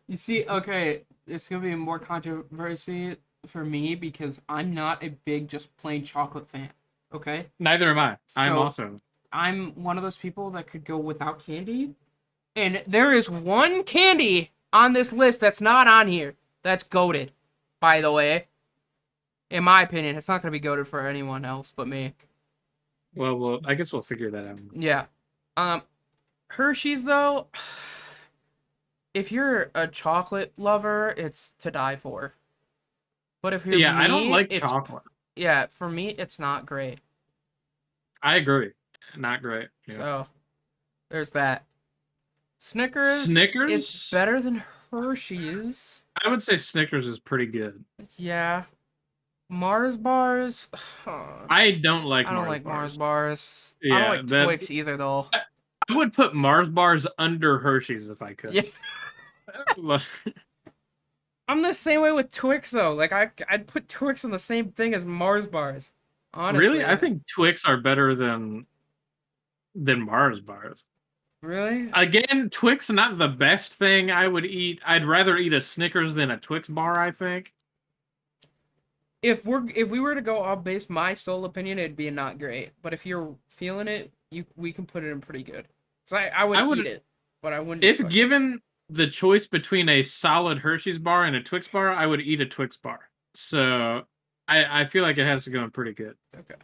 You see, okay, it's gonna be more controversy for me because I'm not a big just plain chocolate fan. Okay. Neither am I. So, I'm one of those people that could go without candy, and there is one candy on this list that's not on here. That's goated, by the way. In my opinion, it's not gonna be goated for anyone else but me. Well, I guess we'll figure that out. Yeah. Hershey's though, if you're a chocolate lover, it's to die for. But if you're I don't like chocolate. Yeah, for me, it's not great. I agree. Not great. Yeah. So, there's that. Snickers. It's better than Hershey's. I would say Snickers is pretty good. Yeah. Mars bars. I don't like. I don't like Mars bars. Yeah, I don't like Twix either, though. I would put Mars bars under Hershey's if I Yeah, could. I'm the same way with Twix though. Like I'd put Twix on the same thing as Mars bars. Really, I Honestly, think Twix are better than Mars bars. really. Again, Twix not the best thing I would eat. I'd rather eat a Snickers than a Twix bar, I think. If we were to go off base my sole opinion, it'd be not great. But if you're feeling it, we can put it in pretty good. So I would I eat would, it, but I wouldn't if fucking. given the choice between a solid Hershey's bar and a Twix bar, I would eat a Twix bar. So I feel like it has to go in pretty good. Okay.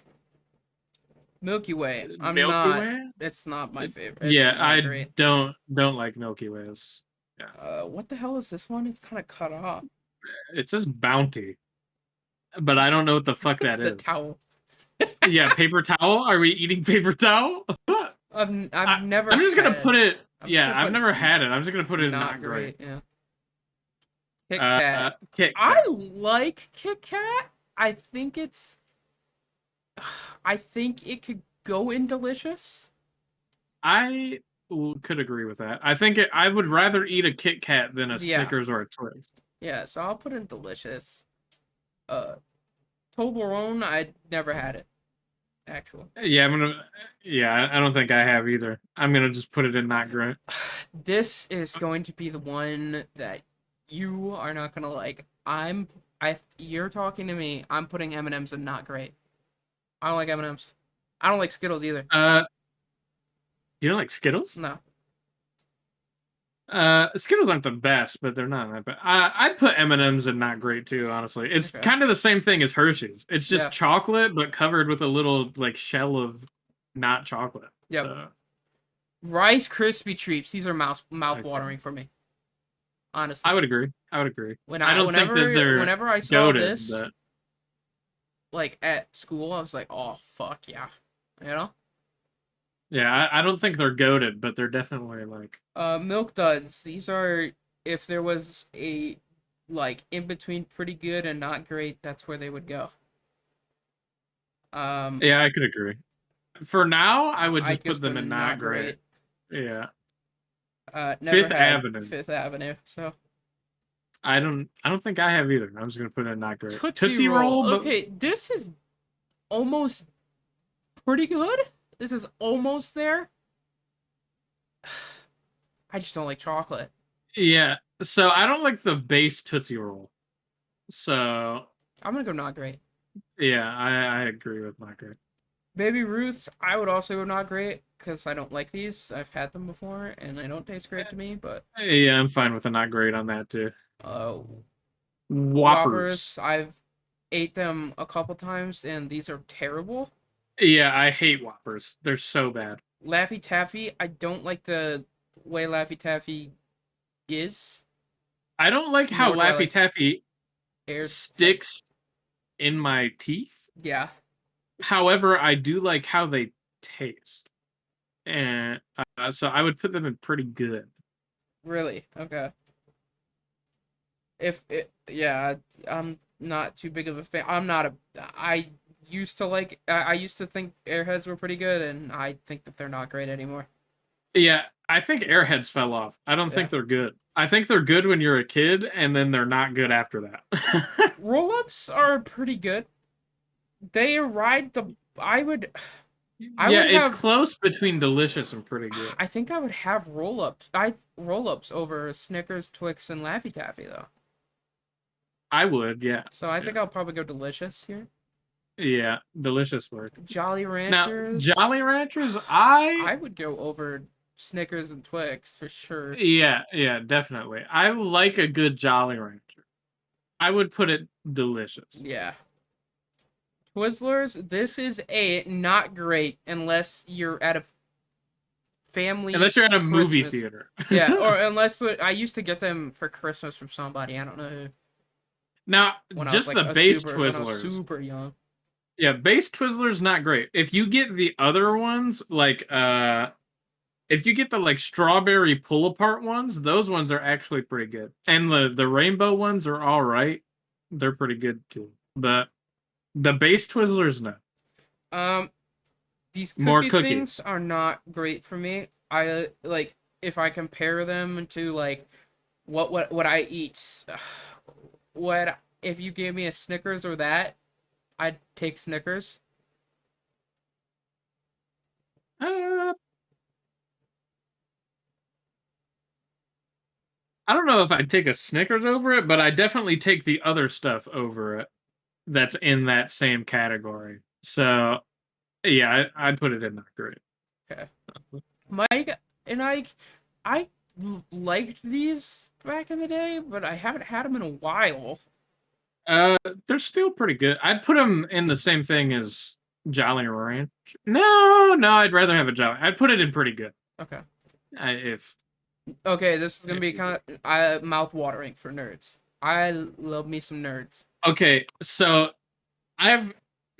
Milky Way. I'm Milky not. Way? It's not my favorite. It's Yeah, not I great. don't like Milky Ways. Yeah. What the hell is this one? It's kind of cut off. It says Bounty, but I don't know what the fuck that The is. towel. Yeah, paper towel. Are we eating paper towel? I've never. I'm just gonna put it. I'm just Yeah, gonna I've put never had it. I'm just gonna put it in not not great. Yeah. Kit Kat. Kit I Kat. like Kit Kat. I think it's. I think it could go in delicious. I could agree with that. I think I would rather eat a Kit Kat than a Yeah. Snickers or a Twix. Yeah, so I'll put in delicious. Toblerone, I never had it. Actually. Yeah, I'm gonna. Yeah, I don't think I have either. I'm gonna just put it in not great. This is going to be the one that you are not gonna like. You're talking to me. I'm putting M&Ms in not great. I don't like M&Ms. I don't like Skittles either. You don't like Skittles? No. Skittles aren't the best, but they're not that bad. I'd put M&Ms in not great too. Honestly, it's Okay. kind of the same thing as Hershey's. It's just Yeah. chocolate, but covered with a little like shell of not chocolate. Yep. So, Rice Krispie treats. These are mouth watering for me. Honestly. I would agree. I would agree. When I don't think that they're whenever I saw goated, this, but like at school, I was like, oh fuck yeah, you know. yeah, I don't think they're goated, but they're definitely like. Milk Duds. These are, if there was a like in between pretty good and not great, that's where they would go. Yeah, I could agree. For now, I would just put them put in not great. Yeah. Never Fifth had Avenue. Fifth Avenue, so I don't think I have either. I'm just gonna put it in not great. Tootsie Roll. but Okay, this is almost pretty good. This is almost there. I just don't like chocolate. yeah. So I don't like the base Tootsie Roll. So I'm gonna go not great. yeah, I agree with not great. Baby Ruth's, I would also go not great because I don't like these. I've had them before and they don't taste great to me. But Yeah, I'm fine with a not great on that too. Whoppers, I've ate them a couple times and these are terrible. Yeah, I hate Whoppers. They're so bad. Laffy Taffy, I don't like the way Laffy Taffy is. I don't like how Nor do I Laffy like Taffy Air sticks in my teeth. Yeah. However, I do like how they taste. And so I would put them in pretty good. Really? Okay. Yeah, I'm not too big of a fan. I used to like. I used to think Airheads were pretty good, and I think that they're not great anymore. Yeah, I think Airheads fell off. I don't think they're good. I think they're good when you're a kid, and then they're not good after that. Roll-ups are pretty good. They ride the. I would it's close between delicious and pretty good. I think I would have roll-ups over Snickers, Twix, and Laffy Taffy though. I would, yeah. So I think I'll probably go delicious here. Yeah, delicious work. Jolly Ranchers. Now, Jolly Ranchers, I would go over Snickers and Twix for sure. Yeah, definitely. I like a good Jolly Rancher. I would put it delicious. Yeah. Twizzlers, this is a not great unless you're at a family. Unless you're at a Christmas. movie theater. Yeah, or unless I used to get them for Christmas from somebody. I don't know who. Now, When just I was the base when I was Twizzlers. super young. Yeah, base Twizzlers not great. If you get the other ones, like if you get the like strawberry pull apart ones, those ones are actually pretty good. And the rainbow ones are all right. They're pretty good too. But the base Twizzlers, no. These More cookie cookies. things are not great for me. I like if I compare them to like what I eat. What if you gave me a Snickers or that? I'd take Snickers. Uh, I don't know if I'd take a Snickers over it, but I definitely take the other stuff over it that's in that same category. So yeah, I'd put it in not great. Okay. Mike and I liked these back in the day, but I haven't had them in a while. Uh, they're still pretty good. I'd put them in the same thing as Jolly Ranch. No, no, I'd rather have a Jolly. I'd put it in pretty good. Okay. If Okay, this is gonna if be you did. kind of mouth watering for nerds. I love me some nerds. Okay, so I've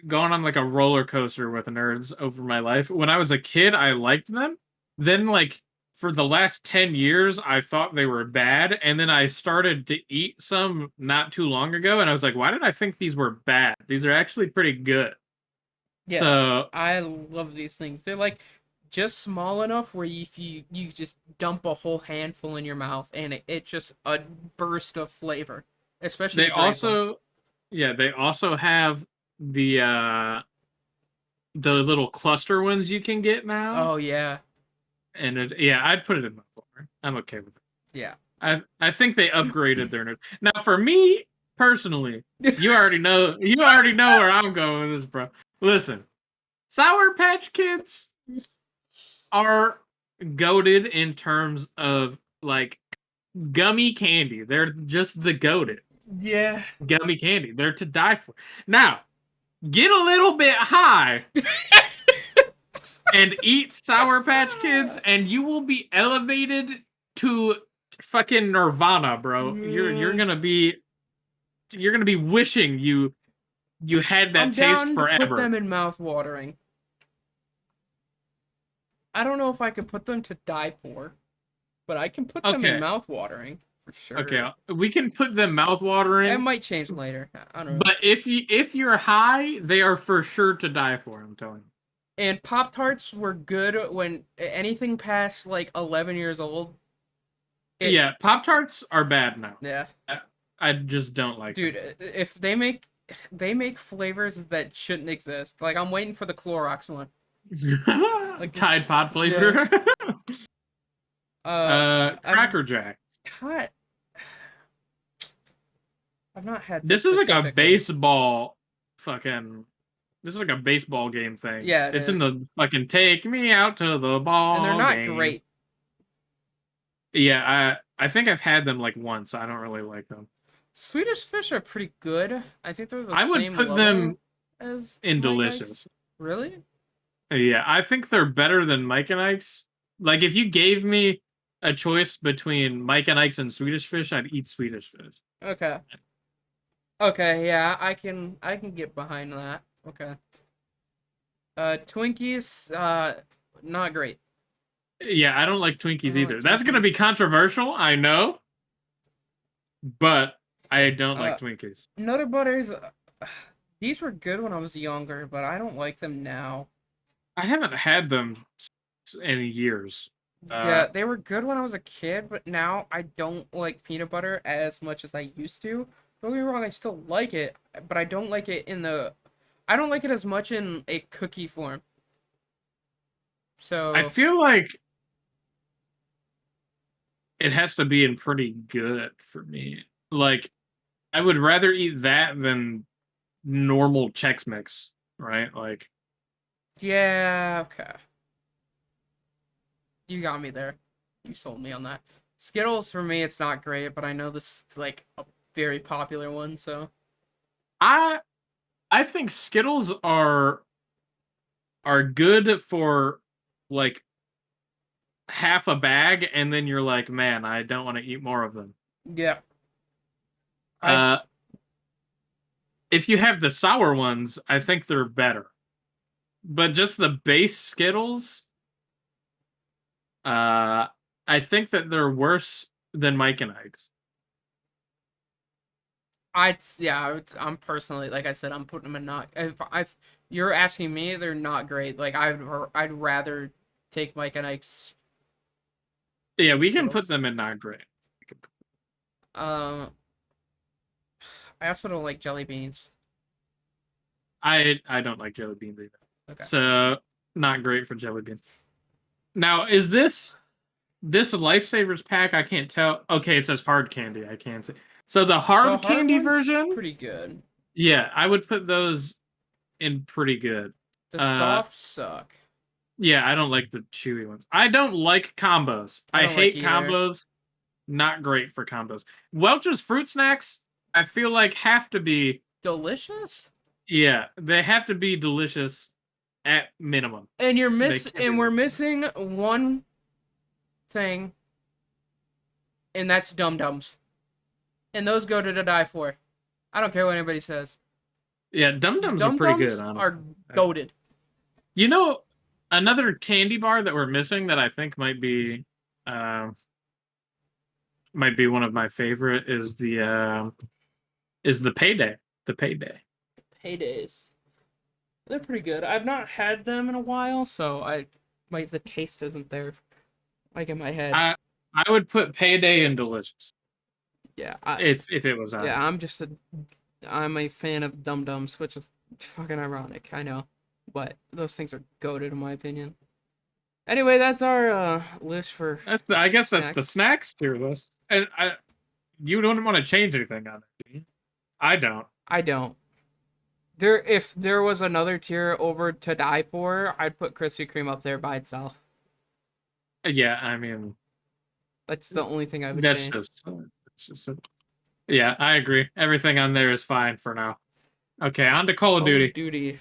gone on like a roller coaster with nerds over my life. When I was a kid, I liked them. Then, like, for the last 10 years, I thought they were bad. And then I started to eat some not too long ago. And I was like, why did I think these were bad? These are actually pretty good. Yeah, So, I love these things. They're like just small enough where if you just dump a whole handful in your mouth and it's just a burst of flavor, especially they the grape ones. also, yeah, they also have the little cluster ones you can get now. Oh yeah, And yeah, I'd put it in my folder. I'm okay with it. yeah. I think they upgraded their nerds. Now for me personally, you already know where I'm going with this, bro. Listen, Sour Patch Kids are goaded in terms of like gummy candy. They're just the goaded Yeah. gummy candy. They're to die for. Now, get a little bit high and eat Sour Patch Kids, and you will be elevated to fucking nirvana, bro. You're gonna be wishing you had that I'm taste down to put forever. them in mouth watering. I don't know if I could put them to die for, but I can put them in Okay, mouth watering for okay, sure. we can put them mouth It watering, might change later. I don't know. but if you're high, they are for sure to die for. I'm telling you. And Pop Tarts were good when anything past like 11 years old. It Yeah, Pop Tarts are bad now. yeah, I just don't like them. dude. If they make flavors that shouldn't exist. Like I'm waiting for the Clorox one. Like Tide this. Pod Yeah. flavor. Uh, Cracker I've Jack. not. I've not had this This is like a specifically. baseball fucking. This is like a baseball game thing. Yeah, it It's in is. the fucking take me out to the And they're ball not game. great. Yeah, I think I've had them like once. I don't really like them. Swedish fish are pretty good. I think they're the I would same put level them as in Mike Ike's. delicious. Really? Yeah, I think they're better than Mike and Ike's. Like if you gave me a choice between Mike and Ike's and Swedish Fish, I'd eat Swedish Fish. Okay. Okay, yeah, I can get behind that. Okay. Twinkies, not great. Yeah, I don't like I Twinkies don't like either. That's gonna be Twinkies. controversial, I know, but I don't Uh, like Twinkies. Nutter Butters, these were good when I was younger, but I don't like them now. I haven't had them in years. Uh, Yeah, they were good when I was a kid, but now I don't like peanut butter as much as I used to. Don't get me wrong, I still like it, but I don't like it I don't like it as much in a cookie form. I So, feel like it has to be in pretty good for me. Like I would rather eat that than normal Chex Mix, right? Like yeah, okay. You got me there. You sold me on that. Skittles for me, it's not great, but I know this is like a very popular one, so I I think Skittles are good for like half a bag and then you're like, "Man, I don't want to eat more of them." yeah. I Uh just if you have the sour ones, I think they're better. But just the base Skittles, uh I think that they're worse than Mike and Ike's. yeah, I'm personally like I said, I'm putting them in not. If you're asking me, they're not great. Like I'd rather take Mike and Ike's Yeah, we can put Skittles. them in not great. Um, I also don't like jelly beans. I don't like jelly beans either. Okay. So not great for jelly beans. Now, is this Lifesavers pack? I can't tell. Okay, it says hard candy. I can't see. So the The hard hard candy one's version, pretty good. yeah, I would put those in pretty good. The Uh, soft suck. yeah, I don't like the chewy ones. I don't like combos. I I don't like hate either. combos. Not great for combos. Welch's fruit snacks, I feel like have to be, Delicious? yeah, they have to be delicious at minimum. And They can't be we're like, missing one thing, and that's dum dums. And those go to die for. I don't care what anybody says. yeah, Dum Dums are Dum pretty good, dums honestly. are goaded. You know, another candy bar that we're missing that I think uh, might be one of my favorite is the Payday. The Payday. Paydays. They're pretty good. I've not had them in a while, so the taste isn't there like in my head. I would put Payday in delicious Yeah, if it was on. yeah, I'm a fan of Dum Dums, which is fucking ironic, I know. But those things are goated in my opinion. Anyway, that's our list for I guess that's the snacks. snacks tier list. And you don't want to change anything on it, do you? I don't. I don't. If there was another tier over to die for, I'd put Krispy Kreme up there by itself. Yeah, I mean, That's the only thing I would that's change. just yeah, I agree. Everything on there is fine for now. Okay, on to Call of Call Duty. of Duty.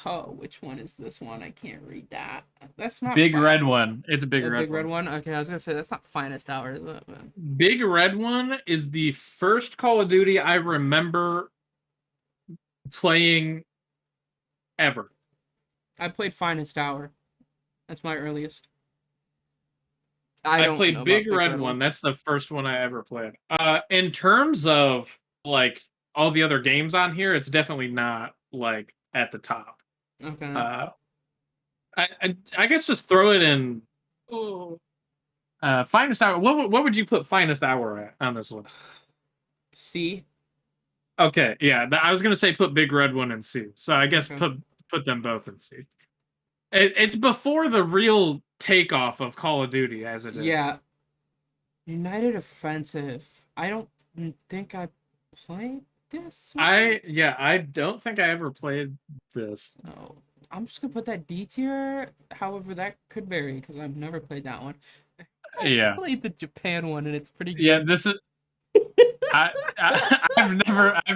Oh, which one is this one? I can't read that. That's not Big red one. It's a big A red big red one. one. Okay, I was gonna say that's not finest hour, is it? Man? Big red one is the first Call of Duty I remember playing ever. I played finest hour. That's my earliest. I don't know played about Big Red one. That's the first one I ever played. In terms of like all the other games on here, it's definitely not like at the top. Okay. I guess just throw it in. Oh, finest hour. What would you put finest hour at on this list? C. Okay, yeah, I was gonna say put Big Red one in C. So I guess Okay. put them both in C. It's before the real takeoff of Call of Duty as it is. Yeah. United Offensive. I don't think I played this one. I don't think I ever played this. No. I'm just gonna put that D tier. However, that could vary because I've never played that one. Yeah. I played the Japan one and it's pretty good. Yeah, this is I've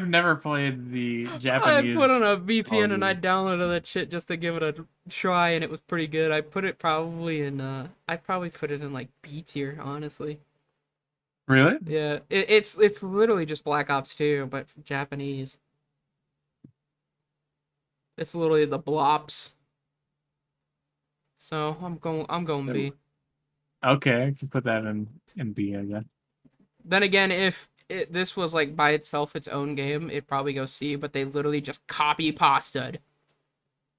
never played the Japanese. I put on a VPN and I volume. downloaded that shit just to give it a try, and it was pretty good. I put it probably in I probably put it in like B tier, honestly. Really? Yeah, it's literally just Black Ops 2, but Japanese. It's literally the blops. So I'm going B. Okay, I can put that in B, I guess. Then again, if this was like by itself its own game, it'd probably go C, but they literally just copy pasted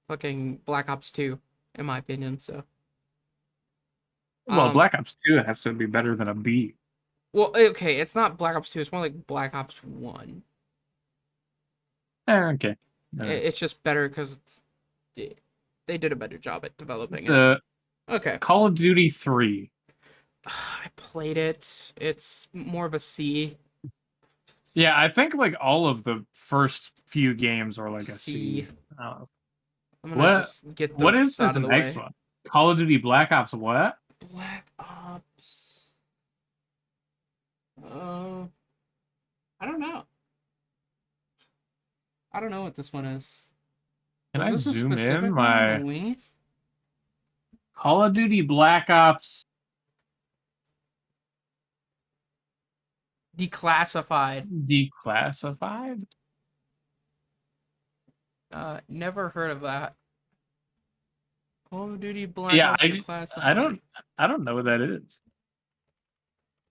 fucking Black Ops 2, in my opinion, so. Well, Black Ops 2 has to be better than a B. Well, okay, it's not Black Ops 2, it's more like Black Ops 1. Okay. It's just better because they did a better job at developing it. Okay. Call of Duty 3. I played it. It's more of a C. Yeah, I think like all of the first few games are like a C. C. Oh. I'm gonna just get what is this next one? Call of Duty Black Ops what? Black Ops. I don't know. I don't know what this one is. Can I zoom in my my Call of Duty Black Ops Declassified. Declassified? Never heard of that. Call of Duty Black Ops Declassified. I don't know what that is.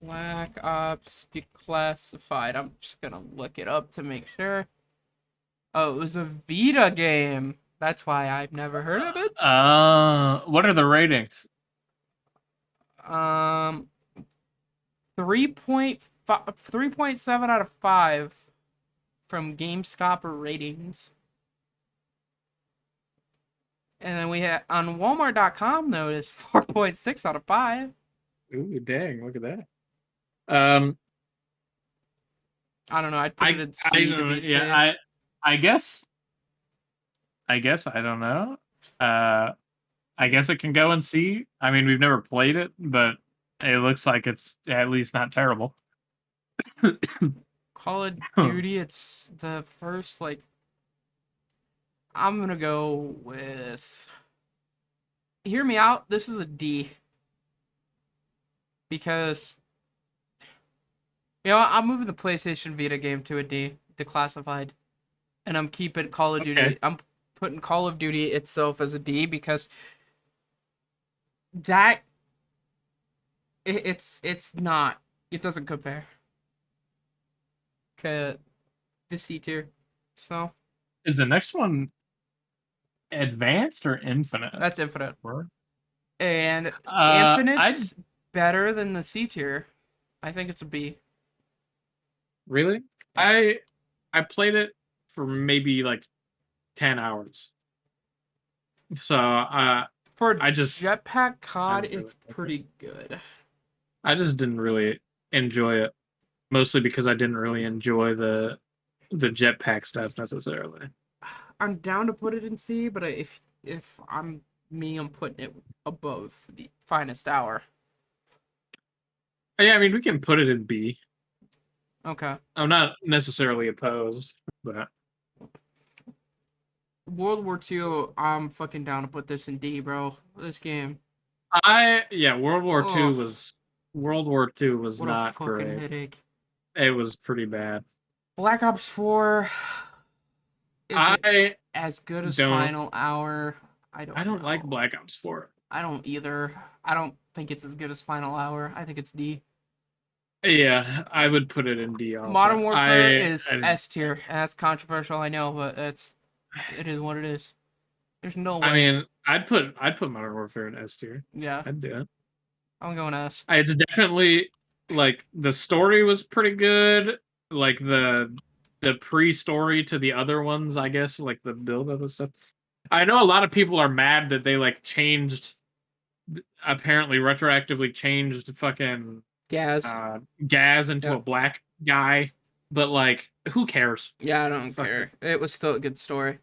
Black Ops Declassified. I'm just gonna look it up to make sure. Oh, it was a Vita game. That's why I've never heard of it. What are the ratings? 3.7 out of 5 from GameStop ratings. And then we had on Walmart.com though it's 4.6 out of 5. Ooh, dang! Look at that. Um, I don't know. I'd put it in I C to don't. be Yeah, safe. I guess. I guess I don't know. I guess it can go in C. I mean, we've never played it, but it looks like it's at least not terrible. Call of Duty, it's the first like. I'm gonna go with. Hear me out. This is a D because I'll move the PlayStation Vita game to a D, declassified, and I'm keeping Call of Okay. Duty. I'm putting Call of Duty itself as a D because that it's not. It doesn't compare to the C tier. So Is the next one advanced or infinite? that's Infinite, Or- and I Infinite's better than the C tier. I think it's a B. really, Yeah. I played it for maybe like 10 hours. So For I just Jetpack I COD, didn't really it's like it. pretty good. I just didn't really enjoy it, mostly because I didn't really enjoy the jetpack stuff necessarily. I'm down to put it in C, but if I'm me, I'm putting it above the Finest Hour. Yeah, I mean we can put it in B. Okay. I'm not necessarily opposed, but World War II, I'm fucking down to put this in D, bro. This game. World War II Oh, was what a not fucking great. headache. It was pretty bad. Black Ops 4, is it I as good as don't Final Hour? I I don't don't like know. Black Ops 4. I don't either. I don't think it's as good as Final Hour. I think it's D. Yeah, I would put it in D also. Modern Warfare is I didn't S tier. And that's controversial, I know, but it is what it is. There's no I way. mean, I'd put Modern Warfare in S tier. Yeah, I'd do it. I'm going S. It's definitely like the story was pretty good. Like the pre-story to the other ones, I guess, like the build up and stuff. I know a lot of people are mad that they like changed, apparently retroactively changed fucking Gaz. Gaz into a Yep. black guy, but like who cares? Yeah, I don't Fuck it. care. It was still a good story.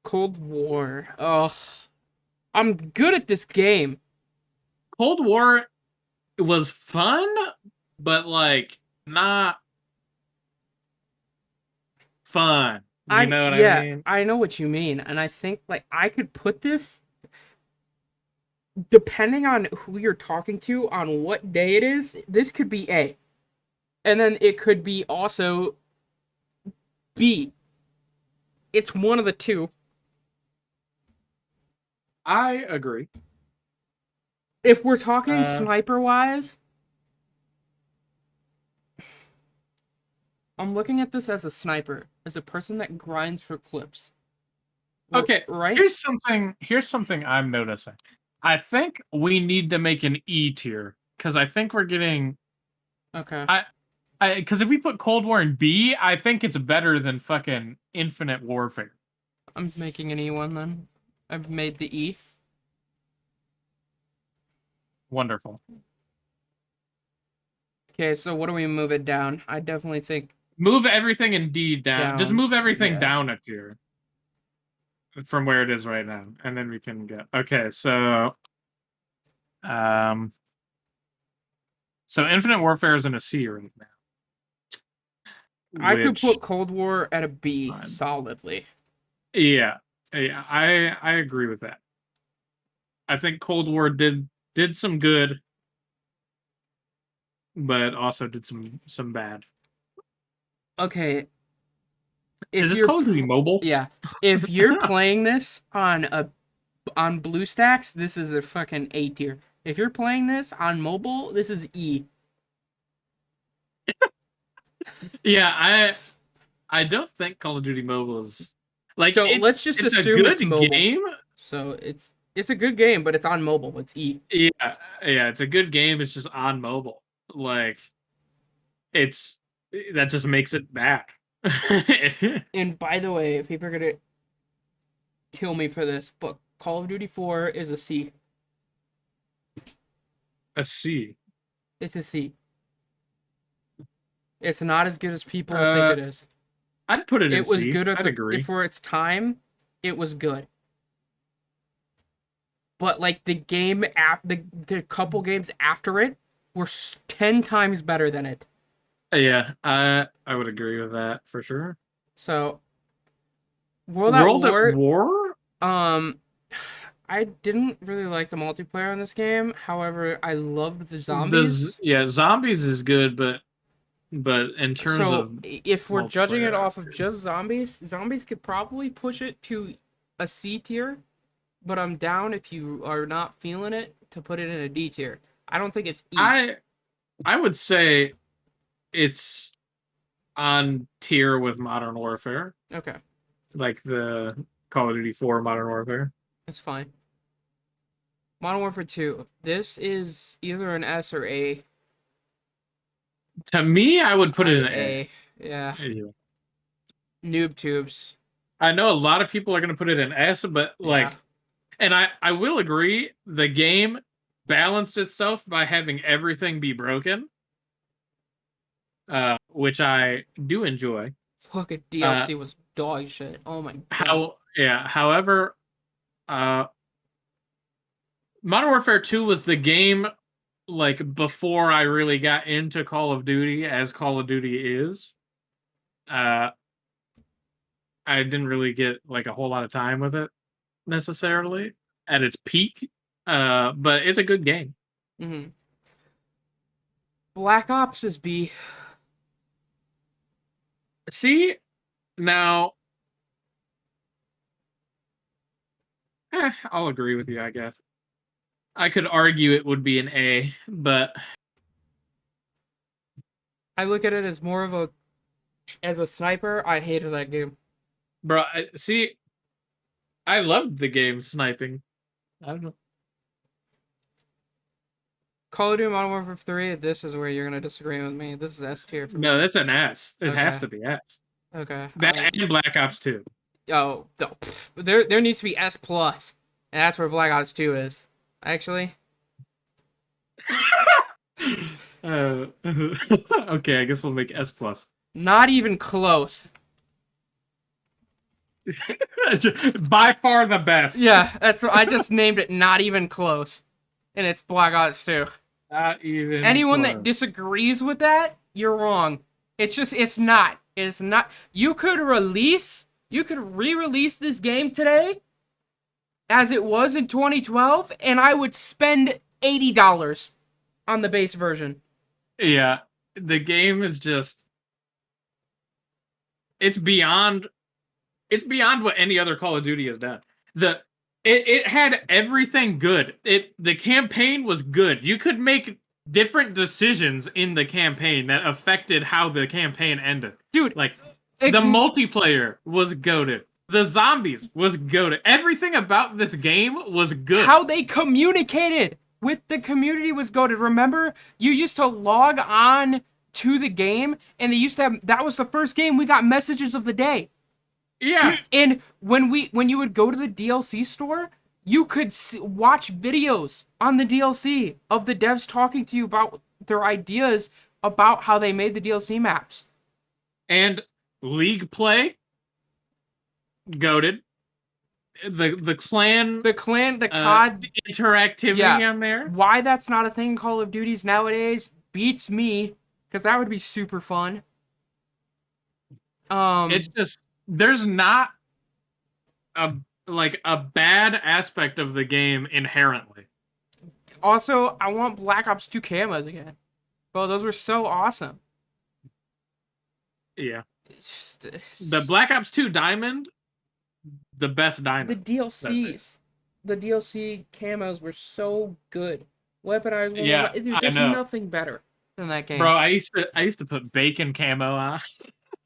Cold War. Ugh. I'm good at this game. Cold War was fun, but like not fun. You know what I Yeah, mean? I know what you mean, and I think like I could put this depending on who you're talking to on what day it is. This could be A, and then it could be also B. It's one of the two. I agree. If we're talking Uh, sniper wise, I'm looking at this as a sniper, as a person that grinds for clips. okay, Right? here's something I'm noticing. I think we need to make an E tier because I think we're getting Okay. I because if we put Cold War in B, I think it's better than fucking Infinite Warfare. I'm making an E1 then. I've made the E. Wonderful. Okay, so what do we move it down? I definitely think Move everything in D down. Just down. move everything Yeah. down a tier from where it is right now, and then we can go. Okay, so um, so Infinite Warfare is in a C right now, I could which put Cold War at a B fine. solidly. Yeah, yeah, I agree with that. I think Cold War did some good, but also did some bad. Okay, Is if this you're Call of Duty Mobile? yeah, if you're playing this on BlueStacks, this is a fucking A tier. If you're playing this on mobile, this is E. Yeah, I don't think Call of Duty Mobile is like So let's just it's a assume it's good mobile. game. So it's a good game, but it's on mobile. It's E. Yeah, yeah, it's a good game. It's just on mobile. like it's that just makes it bad. And by the way, people are gonna kill me for this, but Call of Duty 4 is a C. Let's see. It's a C. It's not as good as people think Uh, it is. I'd put it in It was C. good at I'd agree. for its time. It was good. But like the game the couple games after it were 10 times better than it. Yeah, I would agree with that for sure. So World at World at War, War? um, I didn't really like the multiplayer on this game. However, I loved the zombies. Yeah, zombies is good, but in terms So of if we're judging it multiplayer, off of just zombies, zombies could probably push it to a C tier. But I'm down if you are not feeling it to put it in a D tier. I don't think it's E. I would say it's on tier with Modern Warfare, Okay, like the Call of Duty 4 Modern Warfare. that's fine. Modern Warfare 2. This is either an S or A. To me, I would put it in A. A. Yeah. Yeah. Noob tubes. I know a lot of people are going to put it in S, but Yeah. like, and I will agree, the game balanced itself by having everything be broken, which I do enjoy. Fucking Uh, DLC was dog shit. Oh my god. However, uh, Modern Warfare 2 was the game like before I really got into Call of Duty as Call of Duty is. Uh, I didn't really get like a whole lot of time with it necessarily at its peak. But it's a good game. Mm-hmm. Black Ops is B. See, now I'll agree with you, I guess. I could argue it would be an A, but I look at it as more of a as a sniper. I hated that game. bro, see, I loved the game sniping. I don't know. Call of Duty Modern Warfare 3. This is where you're gonna disagree with me. This is S tier for me. No, that's an S. It has Okay. to be S. Okay. That and Black Ops 2. Oh, no, there needs to be S plus, and that's where Black Ops 2 is. Actually, Okay, I guess we'll make S plus. not even close. By far the best. Yeah, that's what I just named it. Not even close, and it's Black Ops 2. Not even Anyone close. that disagrees with that, you're wrong. It's not. It's not. You could re-release this game today, as it was in 2012, and I would spend $80 on the base version. Yeah, the game is just it's beyond what any other Call of Duty has done. It had everything good. The campaign was good. You could make different decisions in the campaign that affected how the campaign ended. Dude, like the multiplayer was goated. The zombies was goated. Everything about this game was good. How they communicated with the community was goated. Remember, you used to log on to the game, and they used to have, that was the first game we got messages of the day. Yeah. And when you would go to the DLC store, you could watch videos on the DLC of the devs talking to you about their ideas about how they made the DLC maps. And League play, goated. The clan, the COD interactivity on there. Why that's not a thing in Call of Duties nowadays beats me, because that would be super fun. It's just there's not a bad aspect of the game inherently. Also, I want Black Ops 2 camos again. Bro, those were so awesome. Yeah. The Black Ops 2 Diamond, the best diamond. The DLCs. The DLC camos were so good. Weaponized. Yeah, dude, there's nothing better than that game. Bro, I used to put bacon camo on.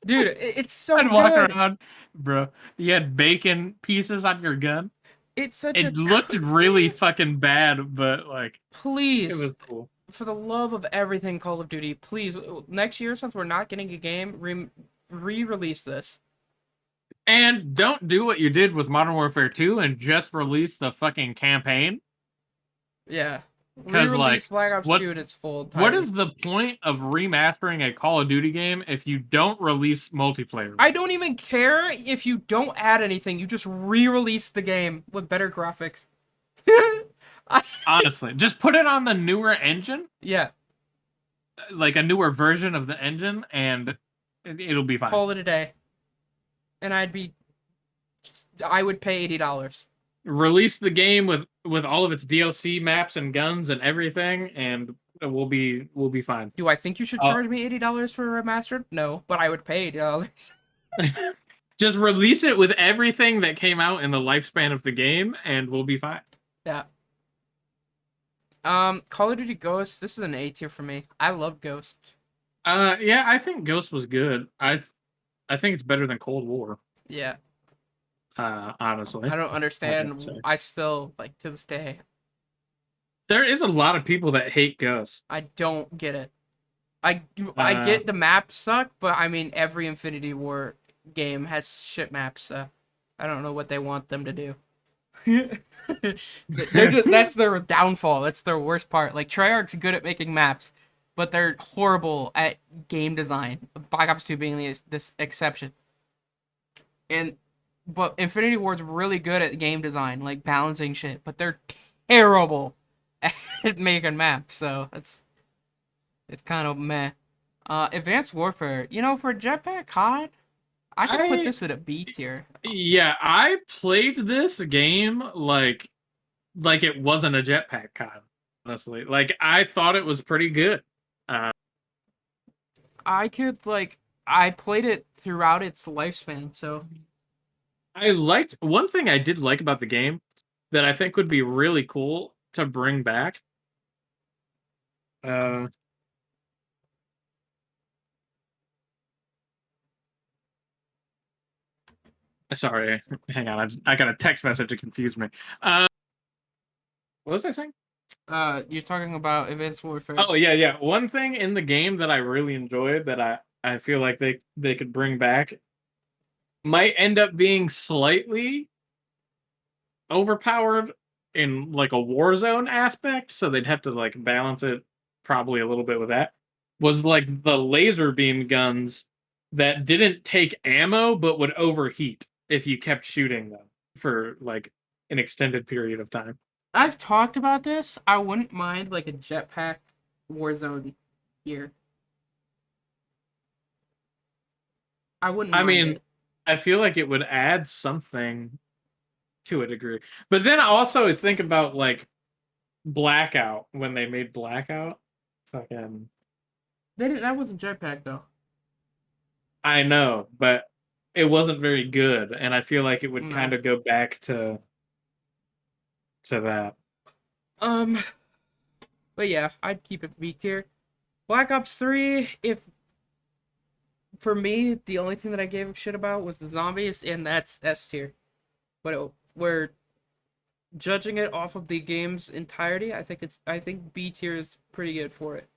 Dude, it's so I'd good. walk around, bro. You had bacon pieces on your gun. It's such it looked really fucking bad, but like, please, it was cool. for the love of everything Call of Duty, please, next year, since we're not getting a game, re-release this. And don't do what you did with Modern Warfare 2 and just release the fucking campaign. Yeah. Because, Re-release like, Black Ops what's 2 in its full what entirety. is the point of remastering a Call of Duty game if you don't release multiplayer? I don't even care if you don't add anything. You just re-release the game with better graphics. I, Honestly, just put it on the newer engine, yeah. like a newer version of the engine, and it'll be fine. Call it a day. And I would pay $80. Release the game with all of its DLC maps and guns and everything, and we'll be fine. Do I think you should charge me $80 for a remastered? No, but I would pay $80. Just release it with everything that came out in the lifespan of the game, and we'll be fine. Yeah. Call of Duty Ghost. This is an A tier for me. I love Ghost. Yeah, I think Ghost was good. I think it's better than Cold War. Yeah. Honestly, I don't understand. I still like to this day. There is a lot of people that hate Ghost. I don't get it. I get the maps suck, but I mean every Infinity War game has shit maps. So I don't know what they want them to do. That's their downfall. That's their worst part. Like Treyarch's good at making maps, but they're horrible at game design. Black Ops 2 being this exception. But Infinity Ward's really good at game design, like balancing shit, but they're terrible at making maps. So it's kind of meh. Advanced Warfare, for Jetpack COD, I could put this at a B tier. Yeah, I played this game like it wasn't a Jetpack COD, honestly. Like, I thought it was pretty good. I played it throughout its lifespan, so. One thing I did like about the game that I think would be really cool to bring back. Sorry, hang on. I got a text message that confused me. What was I saying? You're talking about Advanced Warfare. Oh yeah. One thing in the game that I really enjoyed that I feel like they could bring back might end up being slightly overpowered in like a Warzone aspect, so they'd have to like balance it probably a little bit with that. Was like the laser beam guns that didn't take ammo but would overheat if you kept shooting them for like an extended period of time. I've talked about this. I wouldn't mind like a Jetpack Warzone here. I wouldn't mind it. I feel like it would add something to a degree. But then I also think about like Blackout when they made Blackout. Fucking. That wasn't Jetpack though. I know, but it wasn't very good, and I feel like it would kind of go back to that. But yeah, I'd keep it B tier. Black Ops 3, for me, the only thing that I gave a shit about was the zombies, and that's S tier. But we're judging it off of the game's entirety. I think B tier is pretty good for it.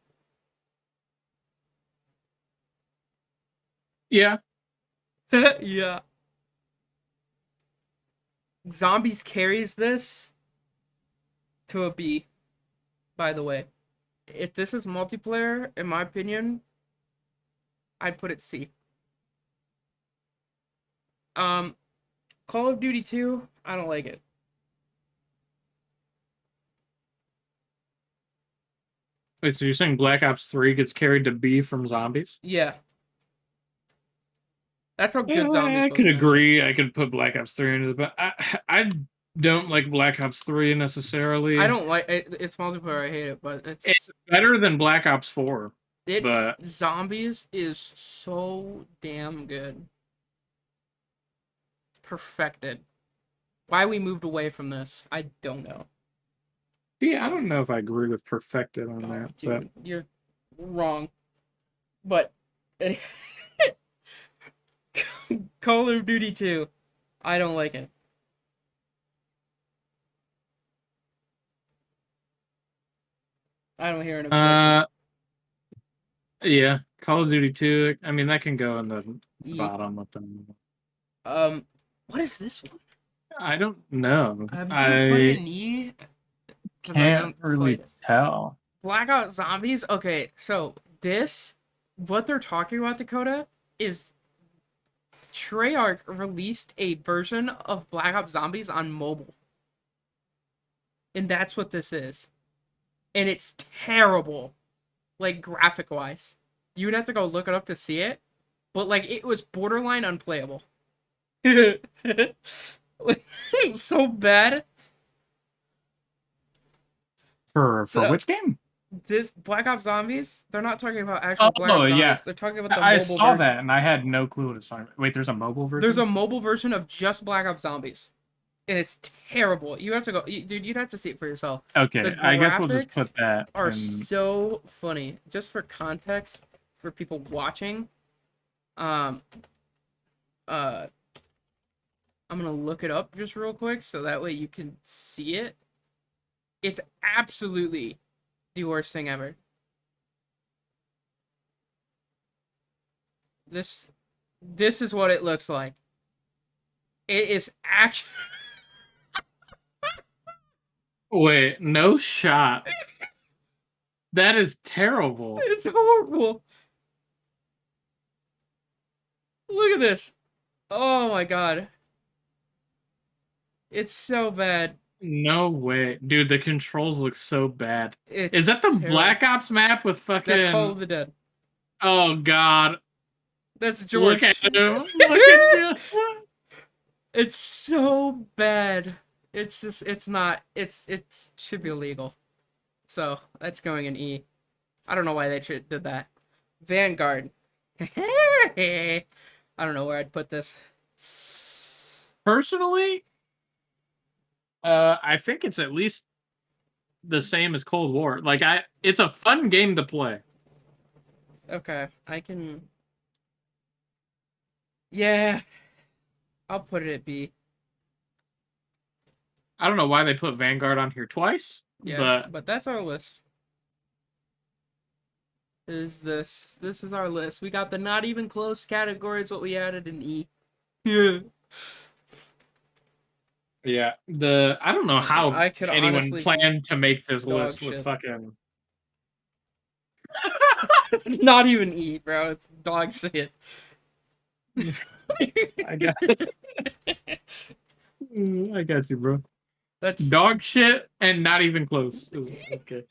Yeah. Yeah. Zombies carries this to a B, by the way. If this is multiplayer, in my opinion, I'd put it C. Call of Duty 2, I don't like it. Wait, so you're saying Black Ops 3 gets carried to B from zombies? Yeah. That's how good zombies I could agree. I could put Black Ops 3 into but I don't like Black Ops 3 necessarily. I don't like it. It's multiplayer. I hate it, but it's better than Black Ops 4. Zombies is so damn good. Perfected. Why we moved away from this, I don't know. Yeah, I don't know if I agree with perfected on that. Dude, you're wrong. But Call of Duty 2, I don't like it. I don't hear an objection. Yeah, Call of Duty 2. I mean, that can go in the E. bottom with them. What is this one? I don't know. I'm gonna put it I in E because I can't don't really played it. tell. Blackout Zombies. Okay, so this, what they're talking about, Dakota, is Treyarch released a version of Black Ops Zombies on mobile, and that's what this is, and it's terrible, like graphic wise. You would have to go look it up to see it, but like it was borderline unplayable. It was so bad. For So which game? this Black Ops Zombies, they're not talking about actual Black Oh, Ops yeah. Zombies. They're talking about the I mobile saw version. that and I had no clue what it's talking about. Wait, there's a mobile There's version? a mobile version of just Black Ops Zombies, and it's terrible. You have to go, dude. You'd have to see it for yourself. The Okay, I guess we'll just graphics put that are in. so funny. Just for context, for people watching, um, uh, I'm gonna look it up just real quick so that way you can see it. It's absolutely the worst thing ever. This this is what it looks like. It is actually Wait, no shot. That is terrible. it's horrible. Look at this. Oh my god. It's so bad. No way. Dude, the controls look so bad. Is that It's the terrible. Black Ops map with That's Call fucking... of the Dead. Oh, God. That's Look at George. him. Look at you. It's so bad. It's just it's not it should be illegal. So that's going in E. I don't know why they did that. Vanguard. I don't know where I'd put this. Personally, I think it's at least the same as Cold War. Like, it's a fun game to play. Okay, I can. Yeah, I'll put it at B. I don't know why they put Vanguard on here twice, Yeah, but but that's our list. Is this? This is our list. We got the not even close categories. What we added in E. Yeah. yeah, I don't know how I could anyone honestly planned to make this dog list with shit. fucking... Not even E, bro. It's dog shit. I got I got you, bro. That's Dog shit and not even close. Okay.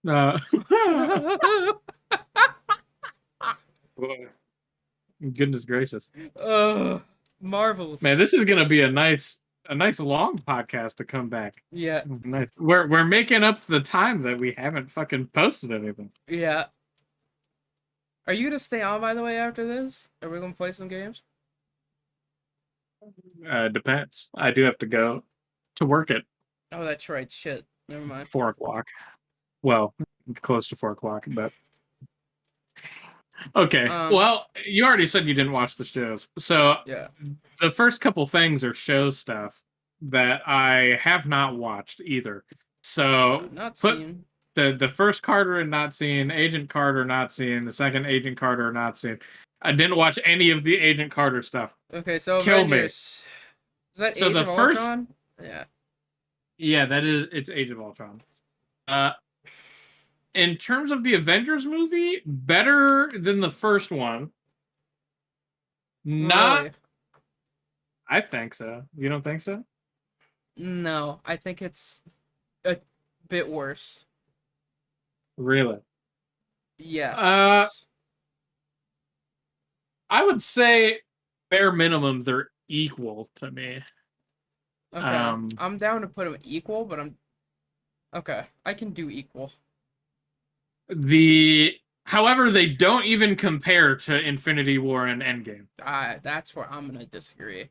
Uh, goodness gracious, marvelous. man! This is gonna be a nice long podcast to come back. Yeah, Nice. We're making up the time that we haven't fucking posted anything. yeah. Are you gonna stay on by the way after this? Are we gonna play some games? Depends. I do have to go to work at Oh, that's right. Shit. Never mind. 4 o'clock. Well, close to 4 o'clock, but okay. Um. Well, you already said you didn't watch the shows, so Yeah. the first couple things are show stuff that I have not watched either. So Not put seen. the first Carter and not seen, Agent Carter not seen, the second Agent Carter not seen. I didn't watch any of the Agent Carter stuff. Okay, so Kill me. Avengers. Is that So Age the of first, Ultron? Yeah. yeah, it's Age of Ultron. Uh, in terms of the Avengers movie, better than the first one. Not, Really? I think so. You don't think so? No, I think it's a bit worse. Really? Yes. I would say bare minimum they're equal to me. Okay. I'm down to put them equal, but I'm okay. I can do equal. However, they don't even compare to Infinity War and Endgame. That's where I'm gonna disagree.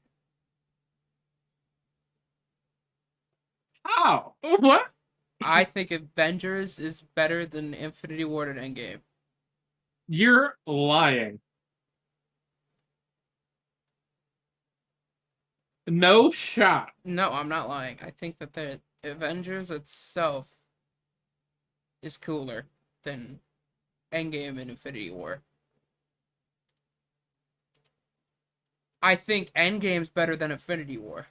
How? What? I think Avengers is better than Infinity War and Endgame. You're lying. No shot. No, I'm not lying. I think that Avengers itself is cooler than Endgame and Infinity War. I think Endgame's better than Infinity War.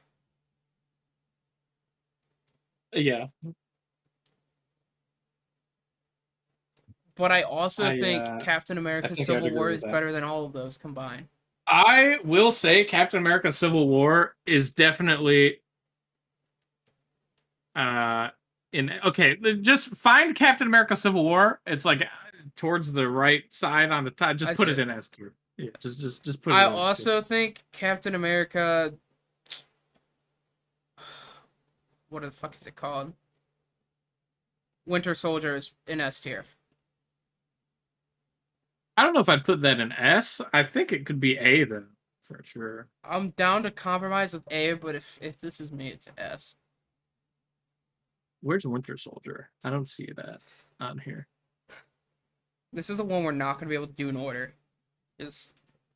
Yeah. But I also I think uh Captain I America think I'd Civil War agree with is that. better than all of those combined. I will say Captain America Civil War is definitely uh in okay, just find Captain America Civil War. It's like towards the right side on the top. Just I put see it it. in S tier. Yeah, just put I it in S tier. also think Captain America. What the fuck is it called? Winter Soldier is in S tier. I don't know if I'd put that in S. I think it could be A though, for sure. I'm down to compromise with A, but if this is me, it's S. Where's Winter Soldier? I don't see that on here. This is the one we're not going to be able to do in order. Is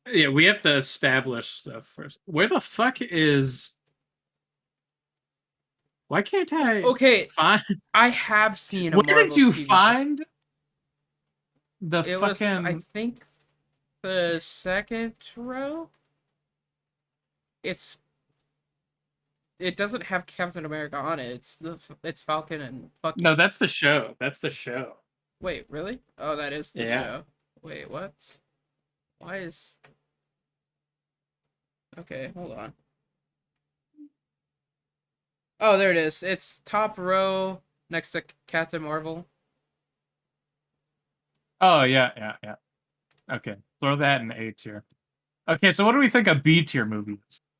Yeah, we have to establish stuff first. Where the fuck is? Why can't I okay. find? I have seen a Where did Marvel you TV show. find the It was, I fucking? think, the second row. It's it doesn't have Captain America on it. It's Falcon and Bucky. No, that's the show. That's the show. Wait, really? Oh, that is the Yeah. show. Wait, what? Why is? Okay, hold on. Oh, there it is. It's top row next to Captain Marvel. Oh yeah. Okay, throw that in A tier. Okay, so what do we think of B tier movies?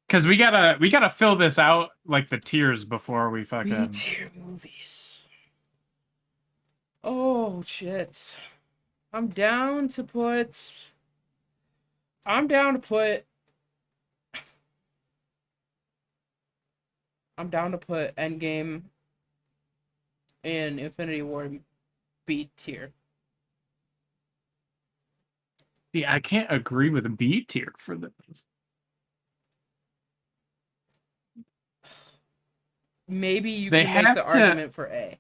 Because we gotta fill this out like the tiers before we B fucking. tier movies. Oh shit. I'm down to put. I'm down to put. I'm down to put Endgame and Infinity War in B tier. See, I can't agree with B tier for this. Maybe you They can make have the to. argument for A.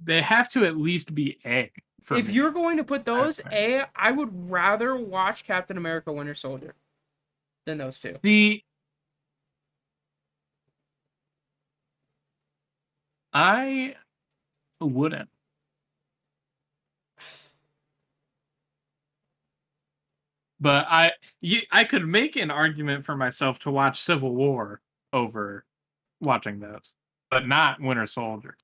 They have to at least be A for If me. you're going to put those Okay. A, I would rather watch Captain America Winter Soldier than those two. See, I wouldn't. But I could make an argument for myself to watch Civil War over watching those, but not Winter Soldier.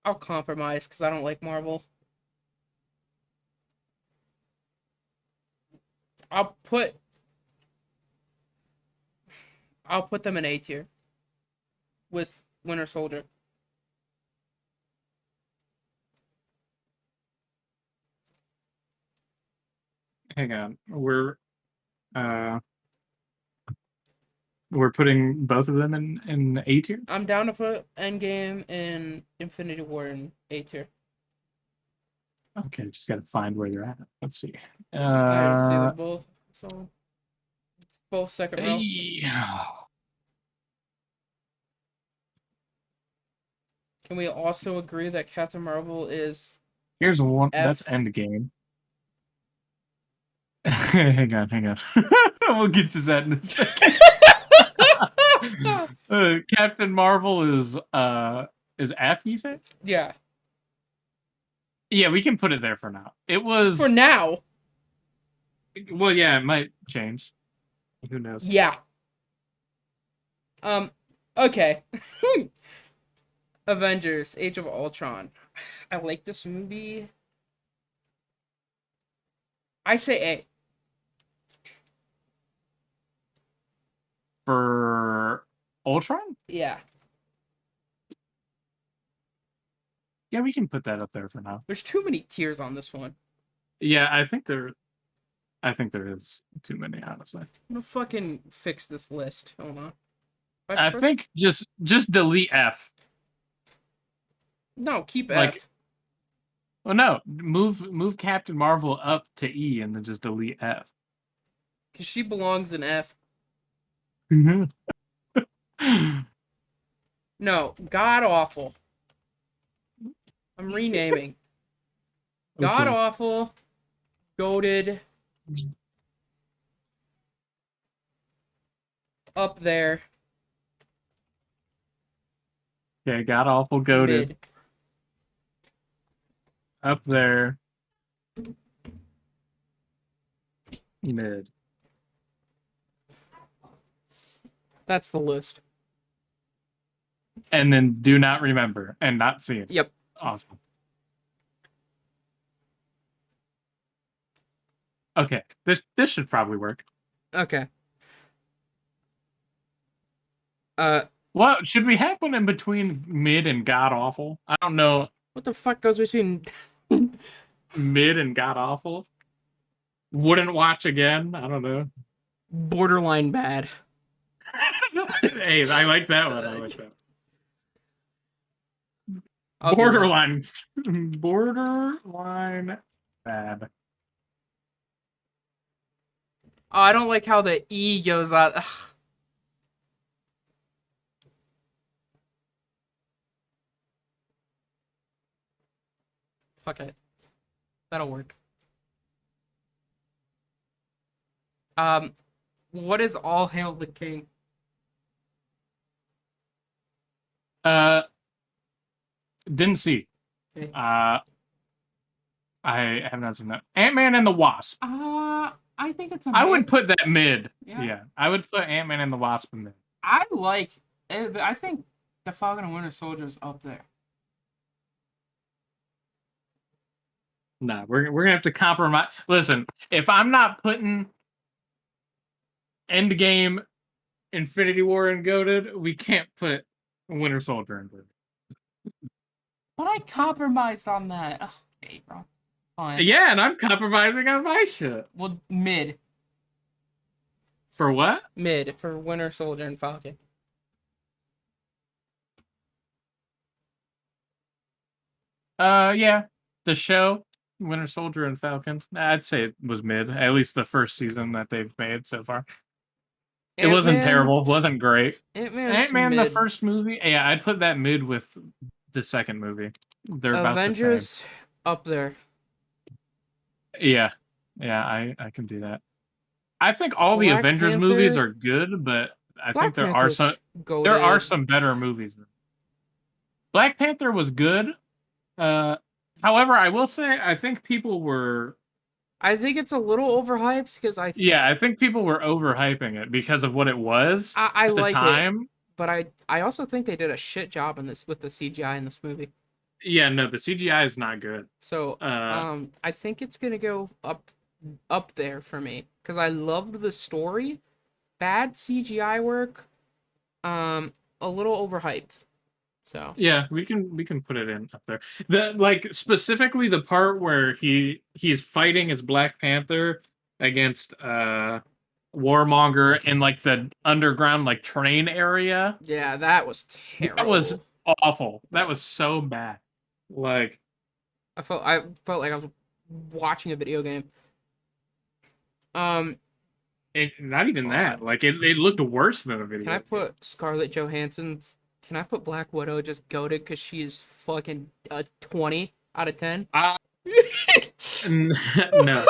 I'll compromise because I don't like Marvel. I'll put I'll put them in A tier with Winter Soldier. Hang on, uh we're putting both of them in A tier. I'm down to put Endgame and Infinity War in A tier. Okay, just gotta find where they're at. Let's see. I already see them both, so it's both second row. Yeah. Can we also agree that Captain Marvel is Here's one. That's F? Endgame. Hang on. We'll get to that in a second. Captain Marvel is F, you said? Yeah. Yeah, we can put it there for now. It For was now. well, yeah, it might change. Who knows? Yeah. Okay. Avengers: Age of Ultron. I like this movie. I say A. For Ultron? Yeah. Yeah, we can put that up there for now. There's too many tiers on this one. Yeah, I think there is too many, honestly. I'm gonna fucking fix this list. Hold on. I think just delete F. No, keep Like, F. well, no, move Captain Marvel up to E and then just delete F. Because she belongs in F. No, god awful. I'm renaming. God Okay. awful, goated, up there, Okay, god awful goated. mid. Up there. Mid. That's the list. And then do not remember and not see it. Yep. Awesome. Okay. This should probably work. Okay. Well, should we have one in between mid and god awful? I don't know. What the fuck goes between Mid and god awful? Wouldn't watch again? I don't know. borderline bad? Hey, I like that one. I like that. I'll do that. Borderline. Borderline bad. Oh, I don't like how the E goes out. Ugh. Fuck it. That'll work. What is All Hail the King? Uh, didn't see. Okay. I have not seen that. Ant-Man and the Wasp. I think it's a I mid. would put that mid. Yeah. Yeah, I would put Ant-Man and the Wasp in mid. I like. I think the Falcon and Winter Soldier is up there. No, we're gonna have to compromise. Listen, if I'm not putting Endgame, Infinity War, and Goated, we can't put Winter Soldier in Goated. But I compromised on that. Okay, bro. Fine. Yeah, and I'm compromising on my shit. Well, mid. For what? Mid for Winter Soldier and Falcon. Yeah, the show, Winter Soldier and Falcon. I'd say it was mid. At least the first season that they've made so far. It wasn't terrible. Wasn't great. Ant-Man, the first movie. Yeah, I'd put that mid with the second movie. They're Avengers about the same. up there. Yeah, I can do that. I think all the Black Avengers Panther? movies are good, but I Black think there Panther's are some better movies. Black Panther was good. However, I will say I think people were. I think it's a little overhyped because I think people were overhyping it because of what it was I at the like time. It, but I also think they did a shit job in this with the CGI in this movie. Yeah, no, the CGI is not good. So I think it's gonna go up there for me because I loved the story. Bad CGI work. A little overhyped. So yeah, we can put it in up there. The like specifically the part where he's fighting as Black Panther against Warmonger in like the underground like train area. Yeah, that was terrible. That was awful. That was so bad. Like I felt like I was watching a video game. not even that. Like it looked worse than a video. Can I put Scarlett Johansson's? Can I put Black Widow just goated because she is fucking 20 out of 10? No.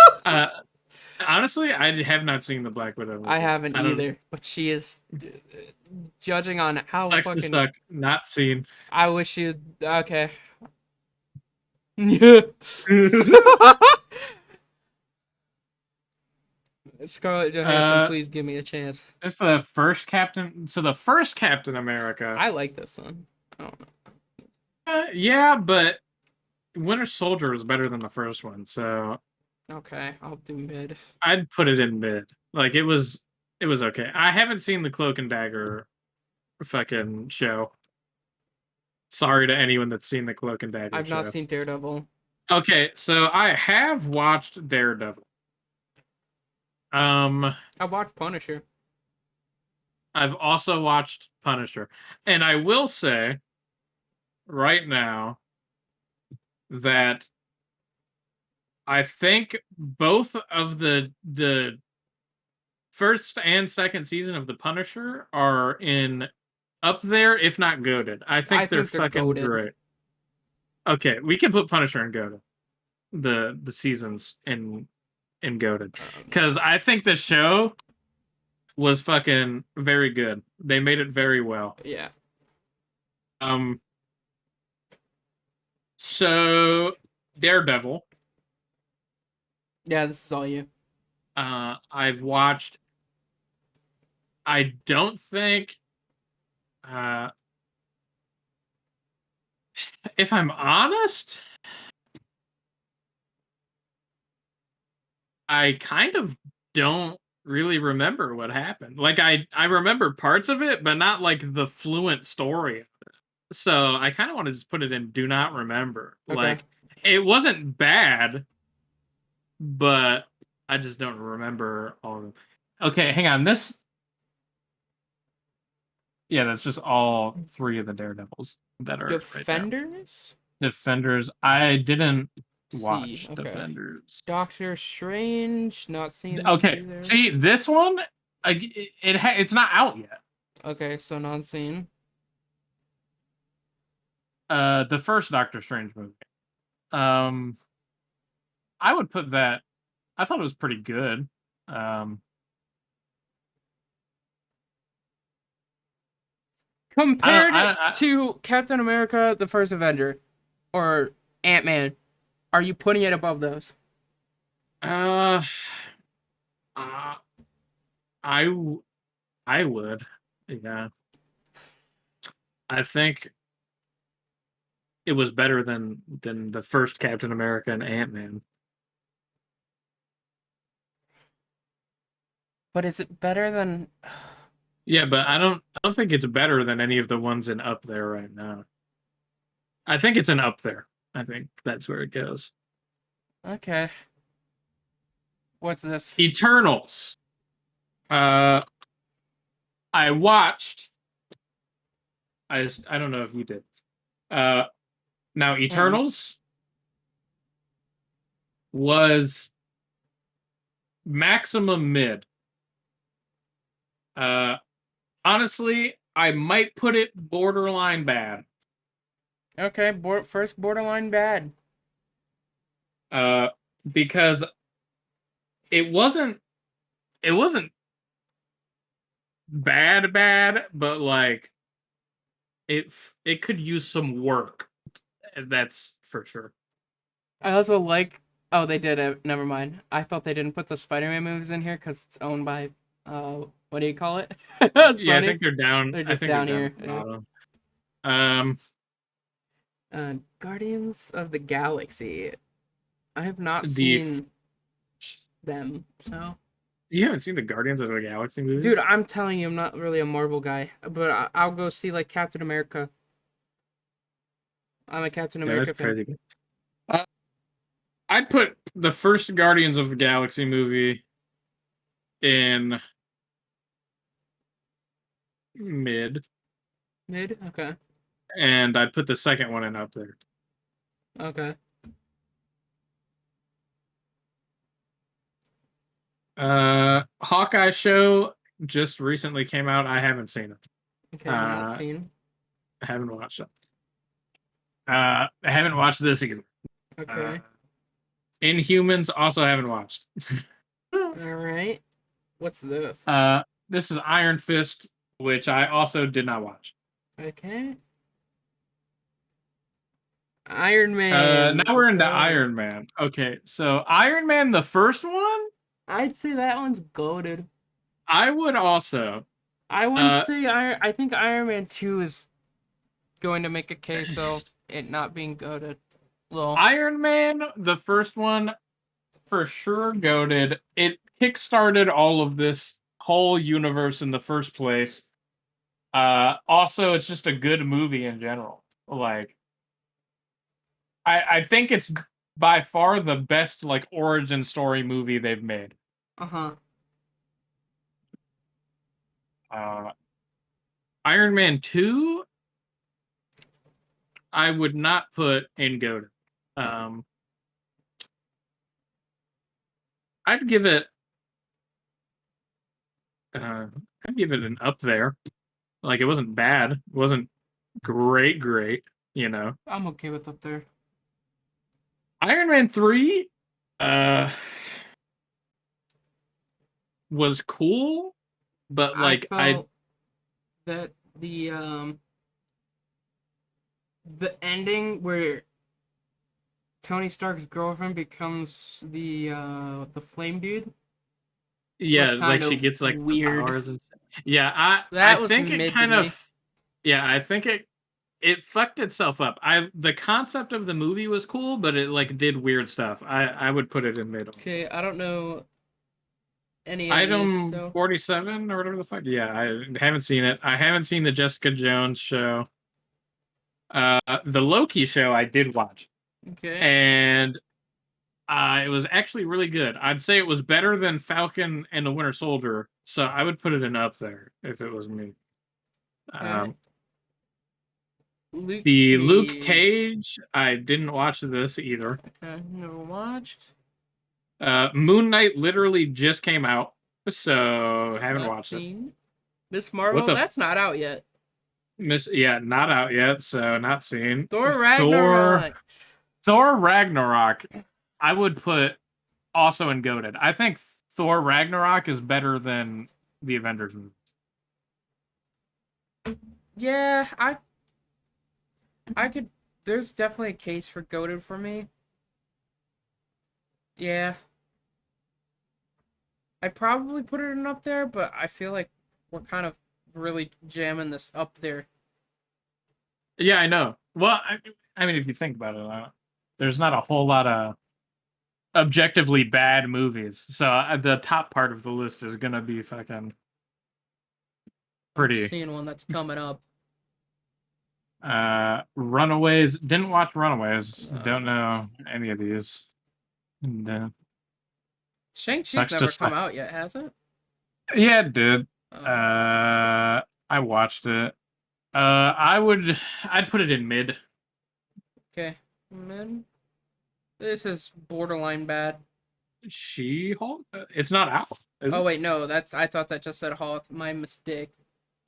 Honestly, I have not seen the Black Widow movie. I haven't either, but she is judging on how Sucks fucking. To suck. Not seen. I wish you. Okay. Yeah. Scarlett Johansson, please give me a chance. It's the first Captain. So the first Captain America. I like this one. I don't know. Yeah, but Winter Soldier is better than the first one. So. Okay, I'll do mid. I'd put it in mid. Like it was okay. I haven't seen the Cloak and Dagger fucking show. Sorry to anyone that's seen the Cloak and Dagger show. I've not seen Daredevil. Okay, so I have watched Daredevil. I've watched Punisher. I've also watched Punisher. And I will say right now that I think both of the first and second season of The Punisher are in up there, if not goated. I I think they're think they're fucking goated. great. Okay, we can put Punisher and goated. The seasons in goated because I think the show was fucking very good. They made it very well. Yeah. Um. So Daredevil. Yeah, this is all you. I've watched. I don't think. Uh, if I'm honest, I kind of don't really remember what happened. Like I remember parts of it, but not like the fluent story. So I kind of want to just put it in do not remember. Okay. Like it wasn't bad, but I just don't remember all of them. Okay, hang on. This yeah, that's just all three of the Daredevils that are right there. Defenders? Defenders. I didn't See, watch okay. Defenders. Doctor Strange, not seen those Okay, either. see this one. It's not out yet. Okay, so not seen. The first Doctor Strange movie. Um, I would put that. I thought it was pretty good. Compared I to Captain America, the First Avenger, or Ant-Man, are you putting it above those? uh, uh, I I would. Yeah. I think it was better than the first Captain America and Ant-Man. But is it better than? Yeah, but I don't think it's better than any of the ones in up there right now. I think it's an up there. I think that's where it goes. Okay. What's this? Eternals. Uh I watched I don't know if you did. Now Uh-uh. Eternals was maximum mid. Uh Honestly, I might put it borderline bad. Okay, first borderline bad. Uh because it wasn't bad, but like it could use some work. That's for sure. I also like. Oh, they did it. Never mind. I thought they didn't put the Spider-Man movies in here because it's owned by. What do you call it? Yeah, I Sony. think they're down. They're I just think they're down down here. at the bottom. Um, Guardians of the Galaxy. I have not the seen them, so. You haven't seen the Guardians of the Galaxy movie? Dude, I'm telling you, I'm not really a Marvel guy, but I'll go see like Captain America. I'm a Captain Yeah, that's America fan. crazy. Uh, I'd put the first Guardians of the Galaxy movie in mid, Mid? Okay. and I'd put the second one in up there. Okay. Hawkeye show just recently came out. I haven't seen it. Okay, not seen. I haven't watched it. I haven't watched this either. Okay. Inhumans also haven't watched. Alright. What's this? This is Iron Fist, which I also did not watch. Okay. Iron Man. Now we're into Iron Man. Okay, so Iron Man, the first one, I'd say that one's goated. I would also. I wouldn't say I think Iron Man 2 is going to make a case of it not being goated. Well, Iron Man, the first one, for sure goated. It kickstarted all of this whole universe in the first place. Also, it's just a good movie in general. Like, I think it's by far the best like origin story movie they've made. uh-huh. Iron Man 2, I would not put in goated. I'd give it I'd give it an up there. Like it wasn't bad. It wasn't great, you know. I'm okay with up there. Iron Man 3 uh was cool, but I like I felt that the ending where Tony Stark's girlfriend becomes the flame dude was yeah, kind like she of gets like the weird. powers and yeah, I That was think it mid to kind me. of yeah, I think it fucked itself up. I the concept of the movie was cool, but it like did weird stuff. I would put it in mid also. Okay, I don't know any of these, Item so 47 or whatever the fuck. Yeah, I haven't seen it. I haven't seen the Jessica Jones show. The Loki show I did watch, okay. and it was actually really good. I'd say it was better than Falcon and the Winter Soldier, so I would put it in up there if it was me. Okay. Um, Luke the Luke Cage. Cage, I didn't watch this either. Okay, never watched. Moon Knight literally just came out, so haven't Not watched it. seen. Miss What Marvel, the that's not out yet. miss? Yeah, not out yet, so not seen. Thor Thor, Ragnarok. Thor Ragnarok, I would put also in goated. I think Thor Ragnarok is better than the Avengers movie. Yeah, I could. There's definitely a case for goaded for me. Yeah, I'd probably put it in up there, but I feel like we're kind of really jamming this up there. Yeah, I know. Well, I mean, if you think about it, there's not a whole lot of objectively bad movies, so the top part of the list is gonna be fucking I'm pretty. seeing one that's coming up. Runaways. Didn't watch Runaways. Uh, Don't know any of these. And, Shang-Chi's sucks to never come suck. out yet, has it? Yeah, it did. Oh, I watched it. I'd put it in mid. okay. Man, this is borderline bad. She-Hulk. It's not out, is Oh it? wait, no, that's I thought that just said Hulk. My mistake.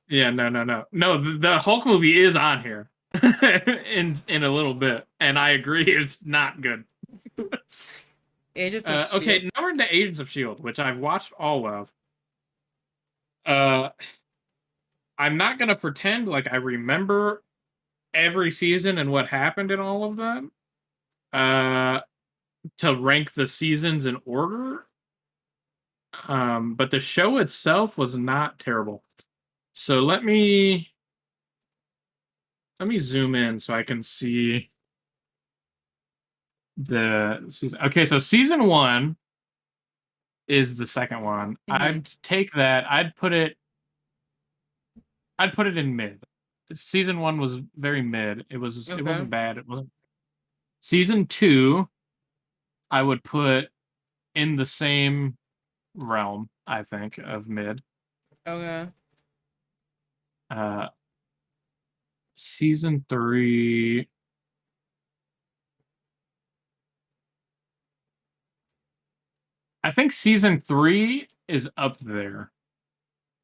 Yeah, no. The Hulk movie is on here in a little bit, and I agree it's not good. Agents of Okay, Shield. now we're into Agents of Shield, which I've watched all of. Uh, I'm not gonna pretend like I remember every season and what happened in all of them. Uh, to rank the seasons in order. But the show itself was not terrible. So let me zoom in so I can see the season. Okay, so season one is the second one. Mm-hmm. I'd take that. I'd put it in mid. Season one was very mid. It Okay. wasn't bad. It wasn't. Season two, I would put in the same realm, I think, of mid. Okay. Uh season three. I think season three is up there.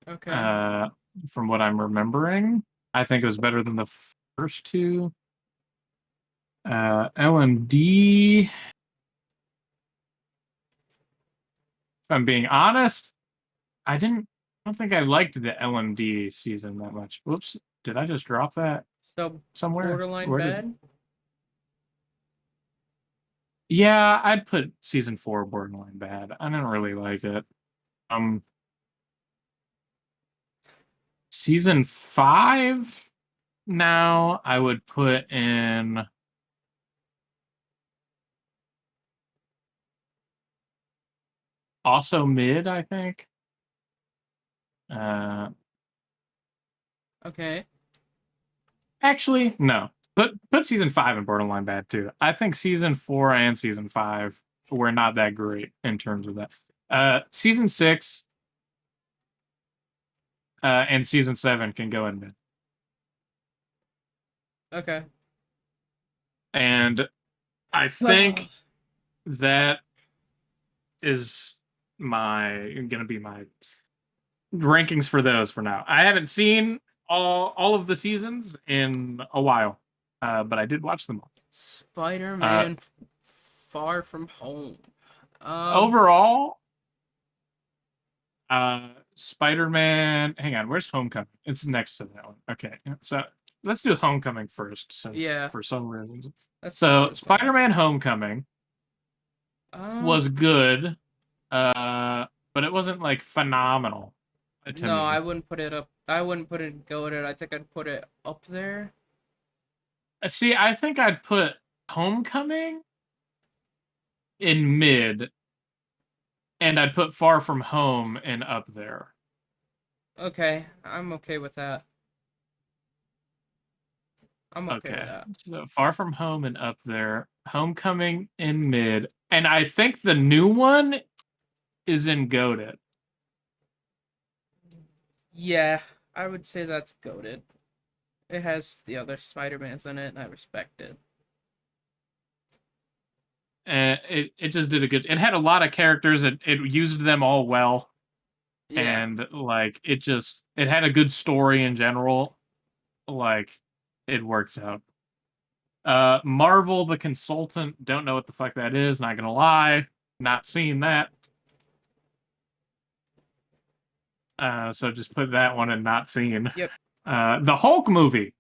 Okay. Uh, from what I'm remembering, I think it was better than the first two. LMD. If I'm being honest, I don't think I liked the LMD season that much. Whoops, did I just drop that So somewhere? borderline Where did? bad. Yeah, I'd put season four borderline bad. I didn't really like it. Um, season five now I would put in also mid, I think. Uh, Okay. actually, no. Put season five in borderline bad too. I think season four and season five were not that great in terms of that. Season six and season seven can go in mid. Okay. And I Oh, think that is my gonna be my rankings for those for now. I haven't seen all of the seasons in a while, but I did watch them all. Spider-Man Far From Home. Um, Overall, Spider-Man. Hang on, where's Homecoming? It's next to that one. Okay, so let's do Homecoming first, since yeah, for some reason. that's the So first one. Spider-Man Homecoming Um, was good, but it wasn't like phenomenal to no, I me. wouldn't put it up. I wouldn't put it goated. I think I'd put it up there. See, I think I'd put Homecoming in mid, and I'd put Far From Home in up there. Okay, I'm okay with that. I'm okay with Okay, that. so Far From Home and up there, Homecoming in mid, and I think the new one is in goated. Yeah, I would say that's goated. It has the other Spider-Mans in it, and I respect it. It just did a good. It had a lot of characters. It used them all well, Yeah. and like it had a good story in general. Like it works out. Marvel the Consultant, don't know what the fuck that is, not gonna lie. Not seen that. So just put that one in not seen. Yep. The Hulk movie.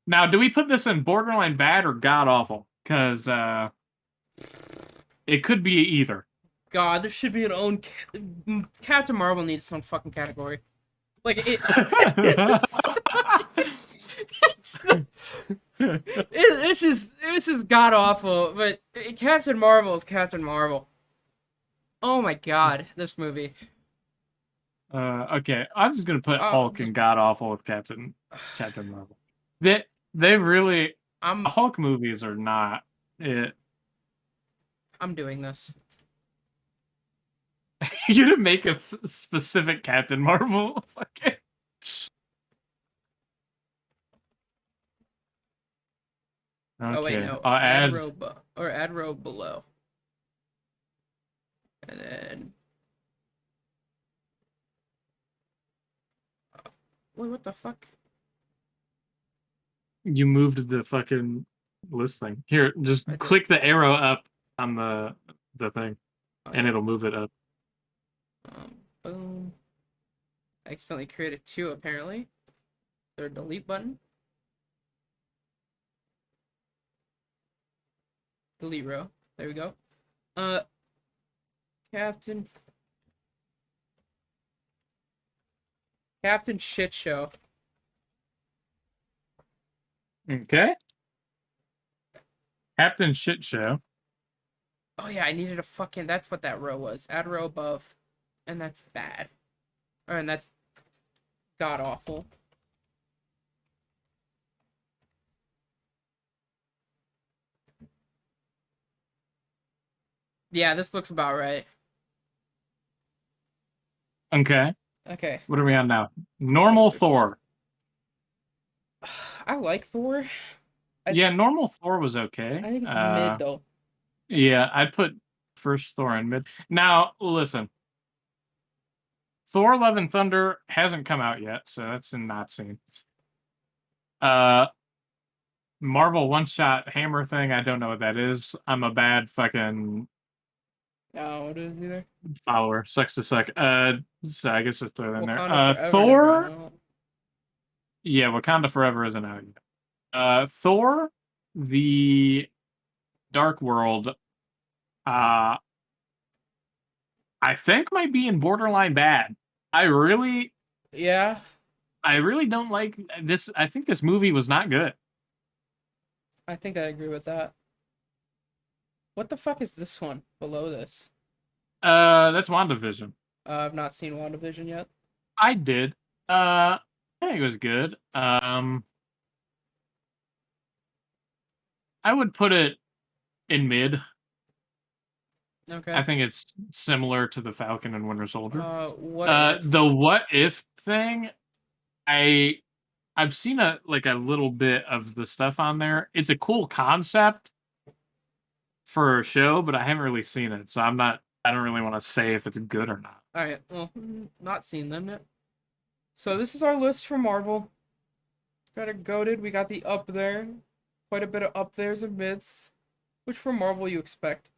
Now, do we put this in borderline bad or god awful? Because it could be either. God, there should be an own Captain Marvel needs its own fucking category. Like it. This is god awful, but Captain Marvel is Captain Marvel. Oh my god, this movie. Okay, I'm just gonna put Hulk Just and god awful with Captain Marvel. They really I'm Hulk movies are not it. I'm doing this. You didn't make a specific Captain Marvel. Okay. Oh wait, Okay, no. I'll Add add. row or add row below, and then wait, what the fuck? You moved the fucking list thing. Here, just I did. click the arrow up on the thing, Oh and yeah. it'll move it up. Boom. I accidentally created two apparently. Their delete button. Delete row. There we go. Uh, Captain. Captain Shit Show. Okay. Captain Shit Show. Oh yeah, I needed a fucking. That's what that row was. Add row above, and that's bad. And that's god awful. Yeah, this looks about right. Okay. Okay. What are we on now? Oh, Normal there's. Thor. I like Thor. I Yeah, normal Thor was okay. I think it's mid though. Yeah, I'd put first Thor in mid. Now, listen. Thor Love and Thunder hasn't come out yet, so that's in not seen. Uh Marvel one shot hammer thing, I don't know what that is. I'm a bad fucking Oh, what is either? follower. Sucks to suck. So I guess just throw that in there. Wakanda Forever never Thor. out. Yeah, Wakanda Forever isn't out yet. Thor, the Dark World. I think might be in borderline bad. I really, Yeah, I really don't like this. I think this movie was not good. I think I agree with that. What the fuck is this one below this? That's WandaVision. I've not seen WandaVision yet. I did. I think it was good. I would put it in mid. I Okay. think it's similar to the Falcon and Winter Soldier. What if? The what if thing, I I've seen a little bit of the stuff on there. It's a cool concept for a show, but I haven't really seen it, so I don't really want to say if it's good or not. All right. Well, not seen them yet. So this is our list for Marvel. Got a goated. We got the up there. Quite a bit of up there's and mids, which for Marvel you expect.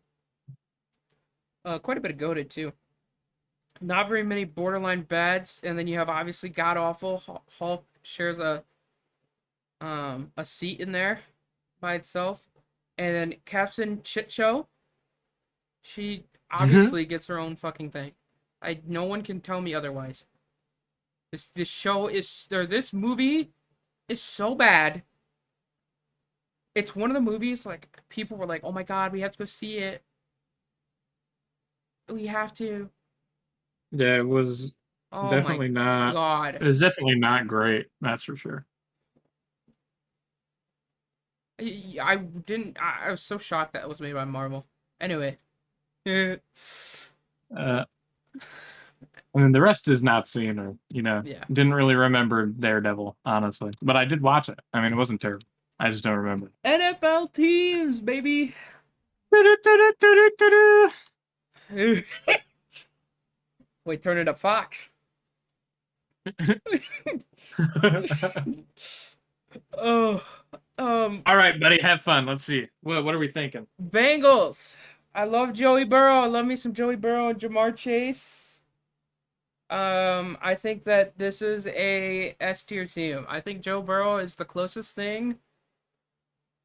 Quite a bit of goated too. Not very many borderline bads, and then you have obviously god awful. Hulk shares a seat in there by itself, and then Captain Shit Show. She obviously gets her own fucking thing. No one can tell me otherwise. This show is or this movie is so bad. It's one of the movies like people were like, "Oh my god, we have to go see it. We have to." Yeah, it was Oh my definitely not. god. It was definitely not great. That's for sure. I didn't. I was so shocked that it was made by Marvel. Anyway. Yeah. Uh, I mean, the rest is not seen or didn't really remember Daredevil, honestly. But I did watch it. I mean, it wasn't terrible. I just don't remember. NFL teams, baby. Wait, turn it up, Fox. Oh, All right, buddy, have fun. Let's see. What are we thinking? Bengals. I love Joey Burrow. I love me some Joey Burrow and Jamar Chase. I think that this is a S tier team. I think Joe Burrow is the closest thing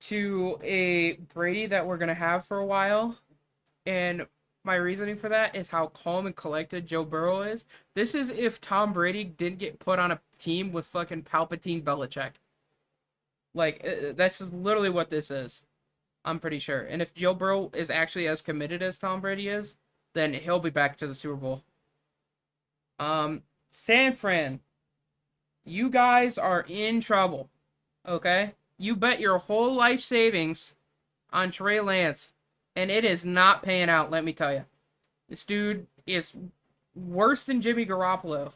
to a Brady that we're gonna have for a while, and my reasoning for that is how calm and collected Joe Burrow is. This is if Tom Brady didn't get put on a team with fucking Palpatine Belichick. Like, that's just literally what this is. I'm pretty sure. And if Joe Burrow is actually as committed as Tom Brady is, then he'll be back to the Super Bowl. San Fran, you guys are in trouble. Okay? You bet your whole life savings on Trey Lance, and it is not paying out, let me tell you. This dude is worse than Jimmy Garoppolo.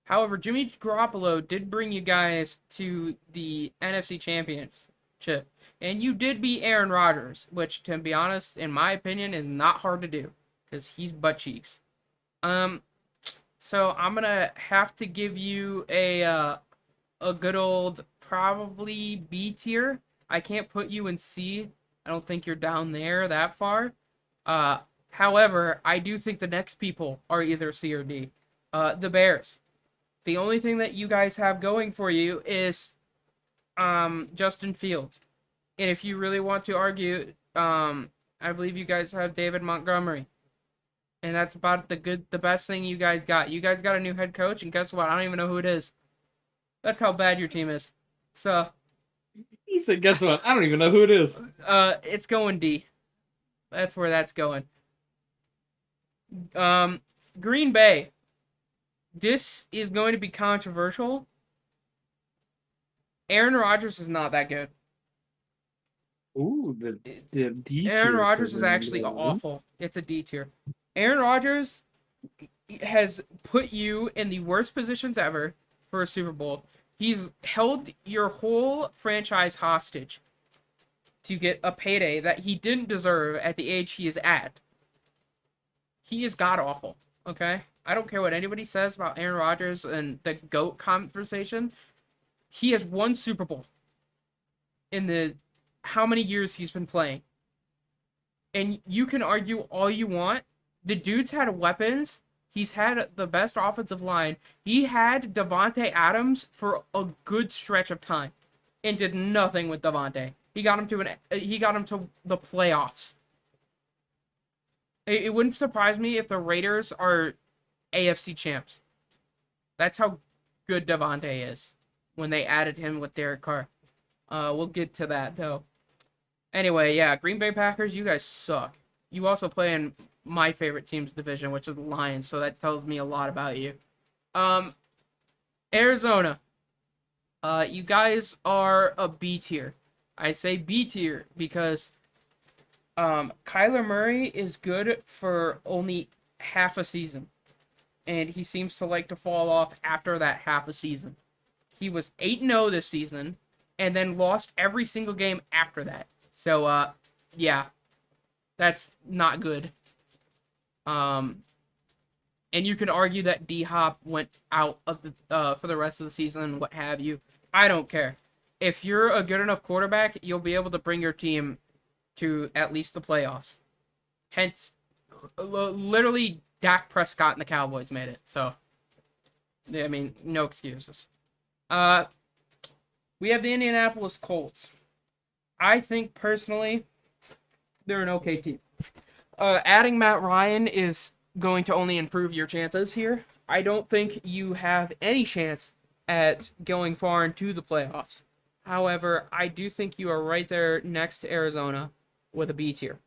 However, Jimmy Garoppolo did bring you guys to the NFC Championship. And you did beat Aaron Rodgers, which, to be honest, in my opinion, is not hard to do. Because he's butt cheeks. So I'm going to have to give you a good old probably B tier. I can't put you in C. I don't think you're down there that far. However, I do think the next people are either C or D. The Bears. The only thing that you guys have going for you is Justin Fields. And if you really want to argue, I believe you guys have David Montgomery. And that's about the best thing you guys got. You guys got a new head coach, and guess what? I don't even know who it is. That's how bad your team is. So He said, guess what? I don't even know who it is. it's going D. That's where that's going. Green Bay. This is going to be controversial. Aaron Rodgers is not that good. Ooh, the D tier. Aaron Rodgers is actually awful. It's a D tier. Aaron Rodgers has put you in the worst positions ever for a Super Bowl. He's held your whole franchise hostage to get a payday that he didn't deserve at the age he is at. He is god awful, okay? I don't care what anybody says about Aaron Rodgers and the GOAT conversation. He has won Super Bowl in the how many years he's been playing. And you can argue all you want. The dude's had weapons. He's had the best offensive line. He had Devontae Adams for a good stretch of time and did nothing with Devontae. He got him to the playoffs. It wouldn't surprise me if the Raiders are AFC champs. That's how good Devontae is when they added him with Derek Carr. We'll get to that, though. Anyway, yeah, Green Bay Packers, you guys suck. You also play in my favorite team's division, which is the Lions, so that tells me a lot about you. Arizona. You guys are a B tier. I say B tier because Kyler Murray is good for only half a season. And he seems to like to fall off after that half a season. He was 8-0 this season, and then lost every single game after that. So, yeah. That's not good. And you can argue that D Hop went out of the for the rest of the season, what have you. I don't care. If you're a good enough quarterback, you'll be able to bring your team to at least the playoffs. Hence, literally, Dak Prescott and the Cowboys made it. So, I mean, no excuses. Uh, we have the Indianapolis Colts. I think personally, they're an okay team. Adding Matt Ryan is going to only improve your chances here. I don't think you have any chance at going far into the playoffs. However, I do think you are right there next to Arizona with a B tier.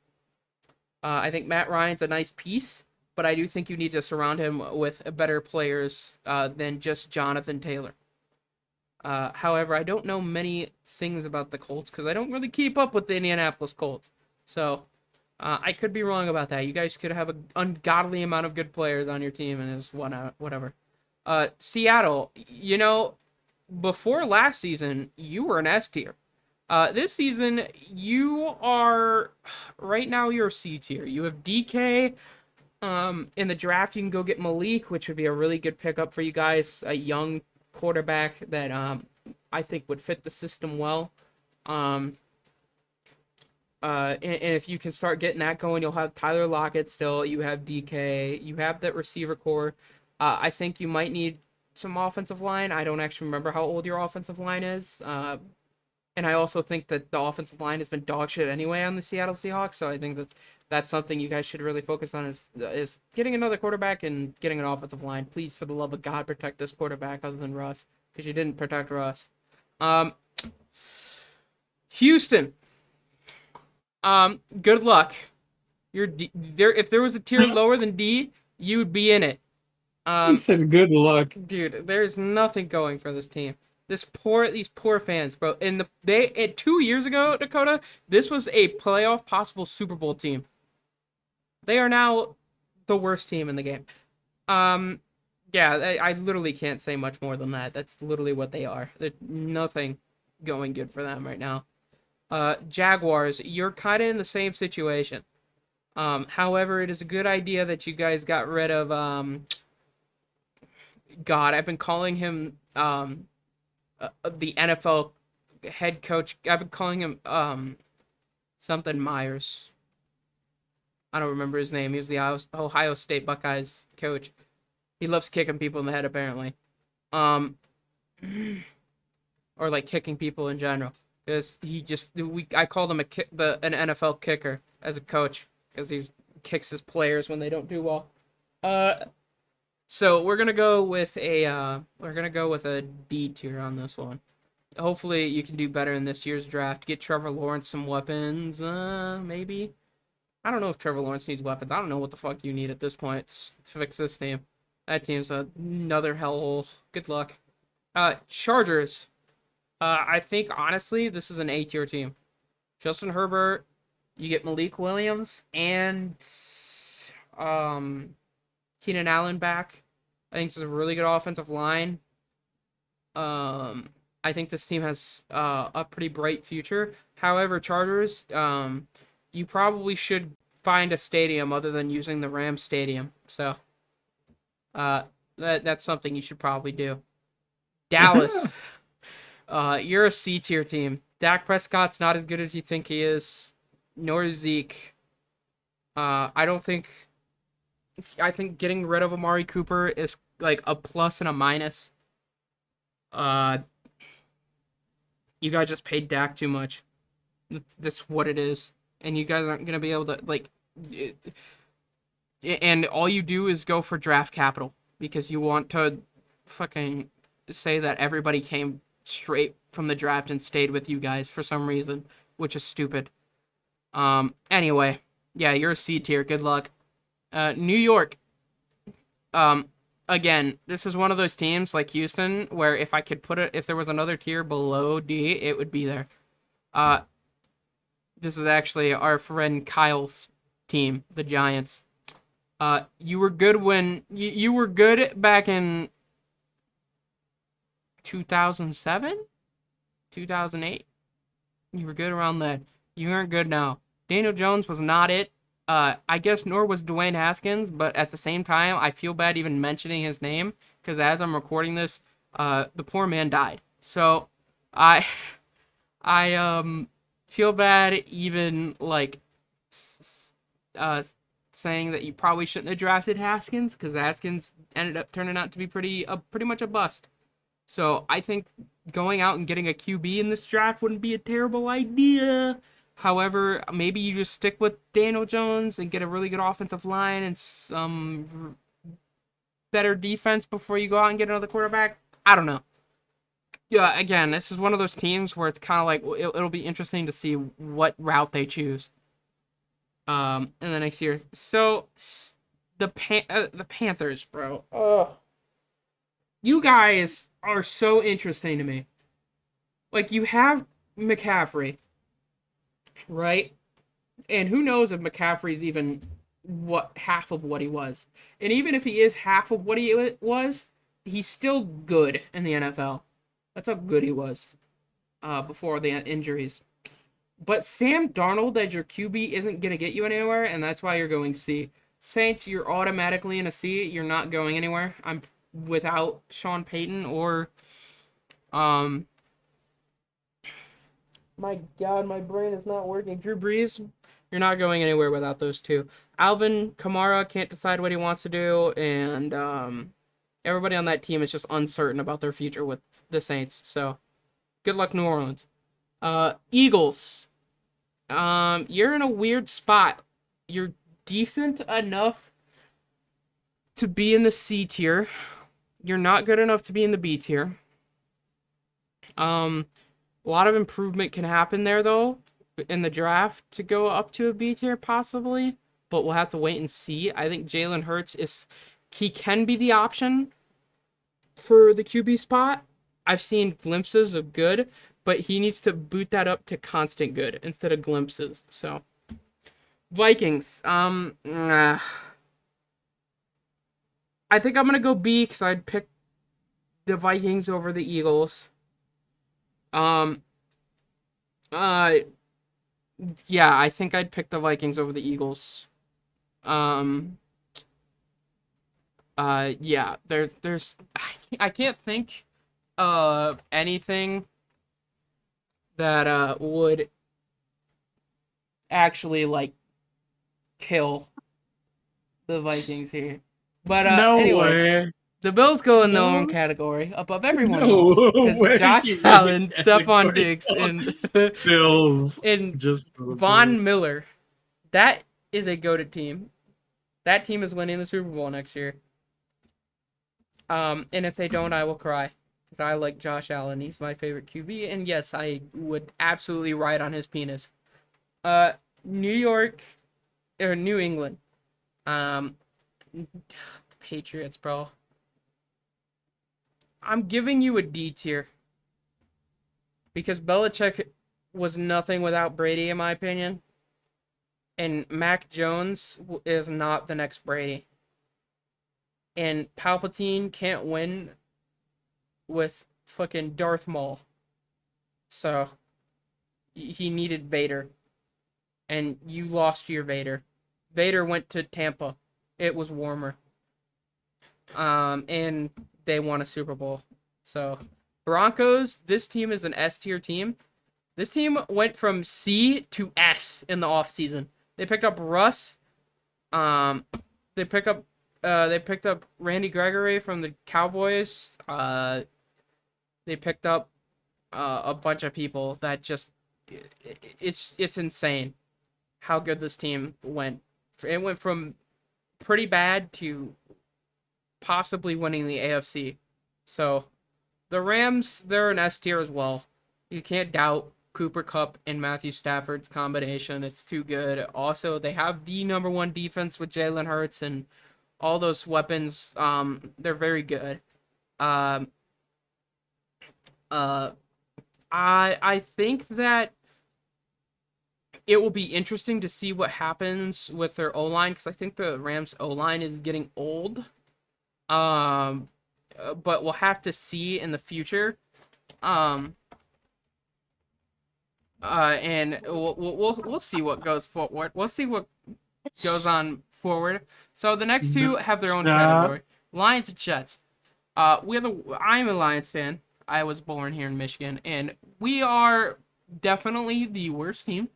I think Matt Ryan's a nice piece, but I do think you need to surround him with better players than just Jonathan Taylor. However, I don't know many things about the Colts because I don't really keep up with the Indianapolis Colts. So I could be wrong about that. You guys could have an ungodly amount of good players on your team and it's whatever. Seattle, before last season, you were an S tier. This season, you are right now you're C tier. You have DK. In the draft, you can go get Malik, which would be a really good pickup for you guys. A young quarterback that I think would fit the system well. And if you can start getting that going, you'll have Tyler Lockett still. You have DK. You have that receiver core. I think you might need some offensive line. I don't actually remember how old your offensive line is. And I also think that the offensive line has been dog shit anyway on the Seattle Seahawks. So I think that's something you guys should really focus on is getting another quarterback and getting an offensive line. Please, for the love of God, protect this quarterback other than Russ, because you didn't protect Russ. Houston. Good luck. You're there. If there was a tier lower than D, you would be in it. He said good luck. Dude, there's nothing going for this team. These poor fans, bro. 2 years ago, Dakota, this was a playoff possible Super Bowl team. They are now the worst team in the game. Yeah, I literally can't say much more than that. That's literally what they are. There's nothing going good for them right now. Jaguars, you're kind of in the same situation. However, it is a good idea that you guys got rid of, God, I've been calling him, the NFL head coach. I've been calling him, something Myers. I don't remember his name. He was the Ohio State Buckeyes coach. He loves kicking people in the head, apparently. Or like kicking people in general. Because I called him an NFL kicker as a coach because he kicks his players when they don't do well. So we're gonna go with a D tier on this one. Hopefully you can do better in this year's draft. Get Trevor Lawrence some weapons, maybe. I don't know if Trevor Lawrence needs weapons. I don't know what the fuck you need at this point to fix this team. That team's another hellhole. Good luck. Chargers. I think honestly this is an A tier team. Justin Herbert, you get Malik Williams and Keenan Allen back. I think this is a really good offensive line. I think this team has a pretty bright future. However, Chargers, you probably should find a stadium other than using the Rams stadium. So, that's something you should probably do. Dallas, you're a C tier team. Dak Prescott's not as good as you think he is, nor is Zeke. I think getting rid of Amari Cooper is like a plus and a minus. You guys just paid Dak too much. That's what it is. And you guys aren't going to be able to, and all you do is go for draft capital because you want to fucking say that everybody came straight from the draft and stayed with you guys for some reason, which is stupid. Anyway, yeah, you're a C tier. Good luck. New York. Again, this is one of those teams like Houston where if there was another tier below D, it would be there. This is actually our friend Kyle's team, the Giants. You were good when you were good back in 2007, 2008. You were good around then. You aren't good now. Daniel Jones was not it. I guess nor was Dwayne Haskins, but at the same time, I feel bad even mentioning his name because as I'm recording this, the poor man died. So, I I feel bad even like uh saying that you probably shouldn't have drafted Haskins because Haskins ended up turning out to be pretty much a bust. So I think going out and getting a QB in this draft wouldn't be a terrible idea. However, maybe you just stick with Daniel Jones and get a really good offensive line and some better defense before you go out and get another quarterback. I don't know. Yeah, again, this is one of those teams where it's kind of like it'll be interesting to see what route they choose in the next year. So the Panthers, bro. Oh, you guys are so interesting to me. Like you have McCaffrey, right? And who knows if McCaffrey's even what half of what he was. And even if he is half of what he was, he's still good in the NFL. That's how good he was before the injuries. But Sam Darnold as your QB isn't going to get you anywhere, and that's why you're going C. Saints, you're automatically in a C. You're not going anywhere. I'm without Sean Payton or um my God, my brain is not working. Drew Brees, you're not going anywhere without those two. Alvin Kamara can't decide what he wants to do, and everybody on that team is just uncertain about their future with the Saints. So, good luck, New Orleans. Eagles. You're in a weird spot. You're decent enough to be in the C tier. You're not good enough to be in the B tier. A lot of improvement can happen there though in the draft to go up to a B tier possibly, but we'll have to wait and see. I think Jalen Hurts he can be the option for the QB spot. I've seen glimpses of good, but he needs to boot that up to constant good instead of glimpses. So Vikings, I think I'm gonna go B because I'd pick the Vikings over the Eagles. Um, uh, yeah, I think I'd pick the Vikings over the Eagles. Um, yeah, there's I can't think anything that would actually like kill the Vikings here. But No anyway, way. the Bills go in their own No, category above everyone else no because way. Josh You made the Allen, Stephon category Diggs, called and Bills and just for the Bills. Von Miller. That is a goated team. That team is winning the Super Bowl next year. And if they don't, I will cry because I like Josh Allen. He's my favorite QB, and yes, I would absolutely ride on his penis. New York or New England. Um, Patriots, bro. I'm giving you a D tier because Belichick was nothing without Brady, in my opinion, and Mac Jones is not the next Brady. And Palpatine can't win with fucking Darth Maul. So he needed Vader. And you lost your Vader. Vader went to Tampa. It was warmer. And they won a Super Bowl. So Broncos, this team is an S tier team. This team went from C to S in the offseason. They picked up Russ. They picked up Randy Gregory from the Cowboys. They picked up a bunch of people that just it's insane how good this team went. It went from pretty bad to possibly winning the AFC. So the Rams, they're an S tier as well. You can't doubt Cooper Kupp and Matthew Stafford's combination. It's too good. Also, they have the number one defense with Jalen Hurts and all those weapons. They're very good. Um, I think that it will be interesting to see what happens with their O-line because I think the Rams O-line is getting old. But we'll have to see in the future. And we'll see what goes forward. We'll see what goes on forward. So the next two have their own Stop. category. Lions and Jets. I'm a Lions fan. I was born here in Michigan, and we are definitely the worst team.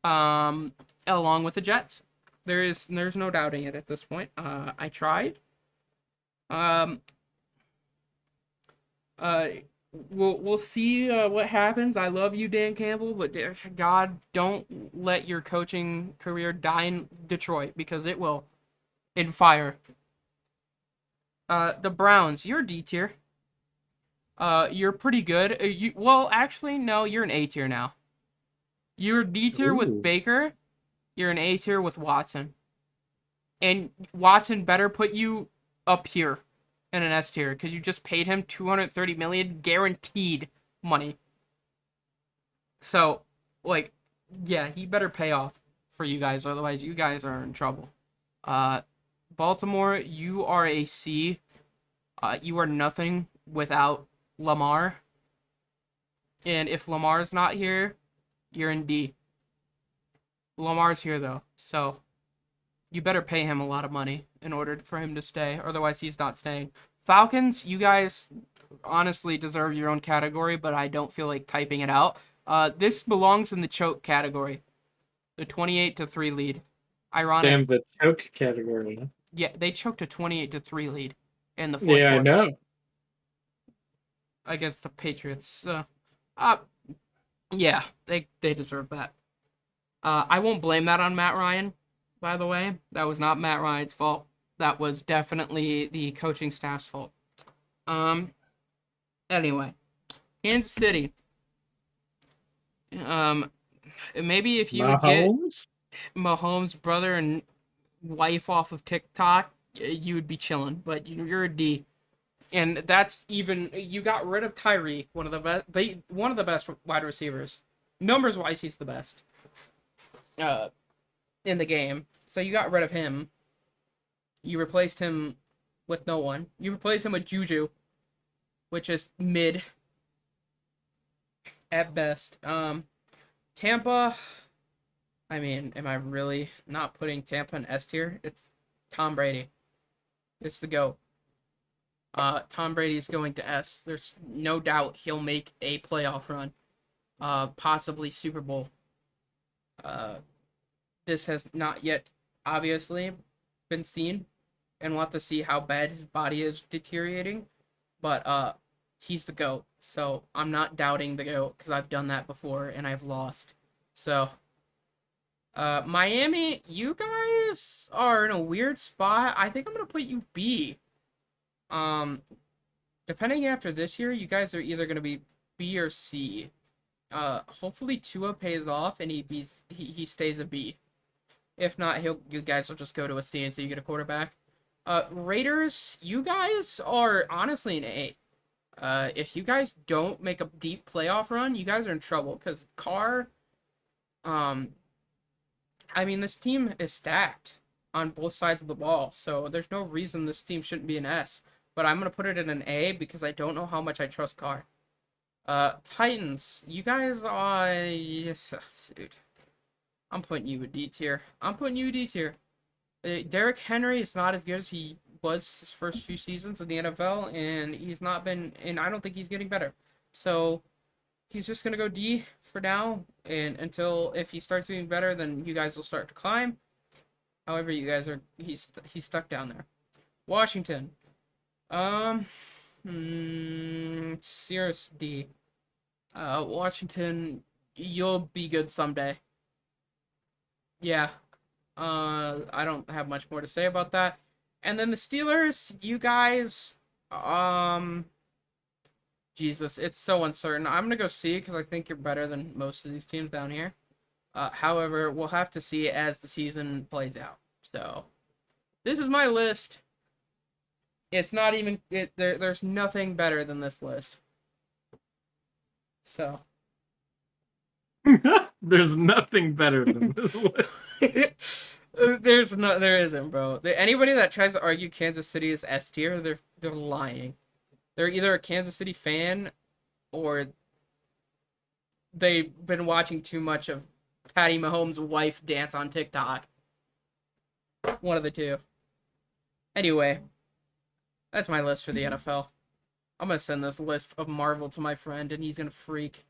Um, Along with the Jets. There's no doubting it at this point. I tried. Um, uh, we'll see what happens. I love you, Dan Campbell, but God, don't let your coaching career die in Detroit because it will in fire. The Browns, you're D tier. You're pretty good. Well, actually, no, you're an A tier now. You're D tier with Ooh. Baker. You're an A tier with Watson. And Watson better put you up here in an S tier because you just paid him 230 million guaranteed money. So, like, yeah, he better pay off for you guys, otherwise you guys are in trouble. Uh, Baltimore, you are a C. You are nothing without Lamar. And if Lamar's not here, you're in D. Lamar's here though, so you better pay him a lot of money in order for him to stay, otherwise he's not staying. Falcons, you guys honestly deserve your own category, but I don't feel like typing it out. This belongs in the choke category, the 28-3 lead. Ironic. Damn, the choke category. Huh? Yeah, they choked a 28-3 lead in the fourth Yeah, I quarter know. against the Patriots. Uh, yeah, they deserve that. I won't blame that on Matt Ryan, by the way. That was not Matt Ryan's fault. That was definitely the coaching staff's fault. Um, anyway, Kansas City. Um, Maybe if you would get Mahomes? Mahomes' brother and wife off of TikTok, you would be chilling. But you're a D, and that's even you got rid of Tyreek, one of the best wide receivers. Numbers wise, he's the best. In the game. So you got rid of him. You replaced him with no one. You replaced him with Juju, which is mid at best. Tampa. I mean, am I really not putting Tampa in S tier? It's Tom Brady. It's the GOAT. Tom Brady is going to S. There's no doubt he'll make a playoff run. Possibly Super Bowl. This has not yet obviously been seen, and we'll have to see how bad his body is deteriorating. But he's the GOAT, so I'm not doubting the GOAT because I've done that before and I've lost. So Miami, you guys are in a weird spot. I think I'm gonna put you B. Um, Depending after this year, you guys are either gonna be B or C. Hopefully Tua pays off and he stays a B. If not, you guys will just go to a C until you get a quarterback. Raiders, you guys are honestly an A. If you guys don't make a deep playoff run, you guys are in trouble because Carr. I mean, this team is stacked on both sides of the ball, so there's no reason this team shouldn't be an S. But I'm gonna put it in an A because I don't know how much I trust Carr. Titans, you guys are yes, dude. I'm putting you a D tier. I'm putting you a D tier. Derrick Henry is not as good as he was his first few seasons in the NFL, and he's not been, and I don't think he's getting better. So he's just gonna go D for now, and until if he starts doing better, then you guys will start to climb. However, you guys are he's stuck down there. Washington, serious D. Washington, you'll be good someday. Yeah. I don't have much more to say about that. And then the Steelers, you guys, Jesus, it's so uncertain. I'm gonna go C because I think you're better than most of these teams down here. However, we'll have to see as the season plays out. So, this is my list. It's not even there's nothing better than this list. So, There's nothing better than this list. there isn't, bro. Anybody that tries to argue Kansas City is S tier, they're lying. They're either a Kansas City fan or they've been watching too much of Patty Mahomes' wife dance on TikTok. One of the two. Anyway, that's my list for the NFL. I'm gonna send this list of Marvel to my friend, and he's gonna freak.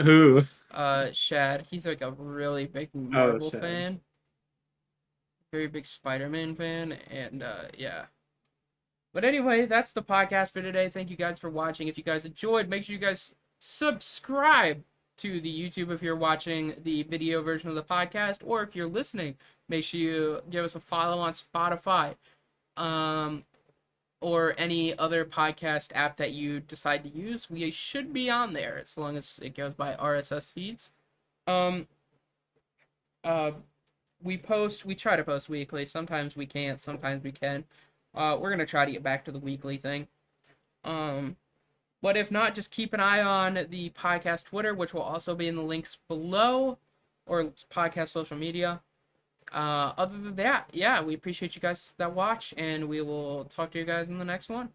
Who? Shad. He's like a really big Oh, Marvel shit. fan. Very big Spider-Man fan, and yeah. But anyway, that's the podcast for today. Thank you guys for watching. If you guys enjoyed, make sure you guys subscribe to the YouTube if you're watching the video version of the podcast, or if you're listening, make sure you give us a follow on Spotify, or any other podcast app that you decide to use. We should be on there as long as it goes by RSS feeds. Um, uh, we try to post weekly. Sometimes we can't, sometimes we can. We're gonna try to get back to the weekly thing. But if not, just keep an eye on the podcast Twitter, which will also be in the links below, or podcast social media. Other than that, yeah, we appreciate you guys that watch, and we will talk to you guys in the next one.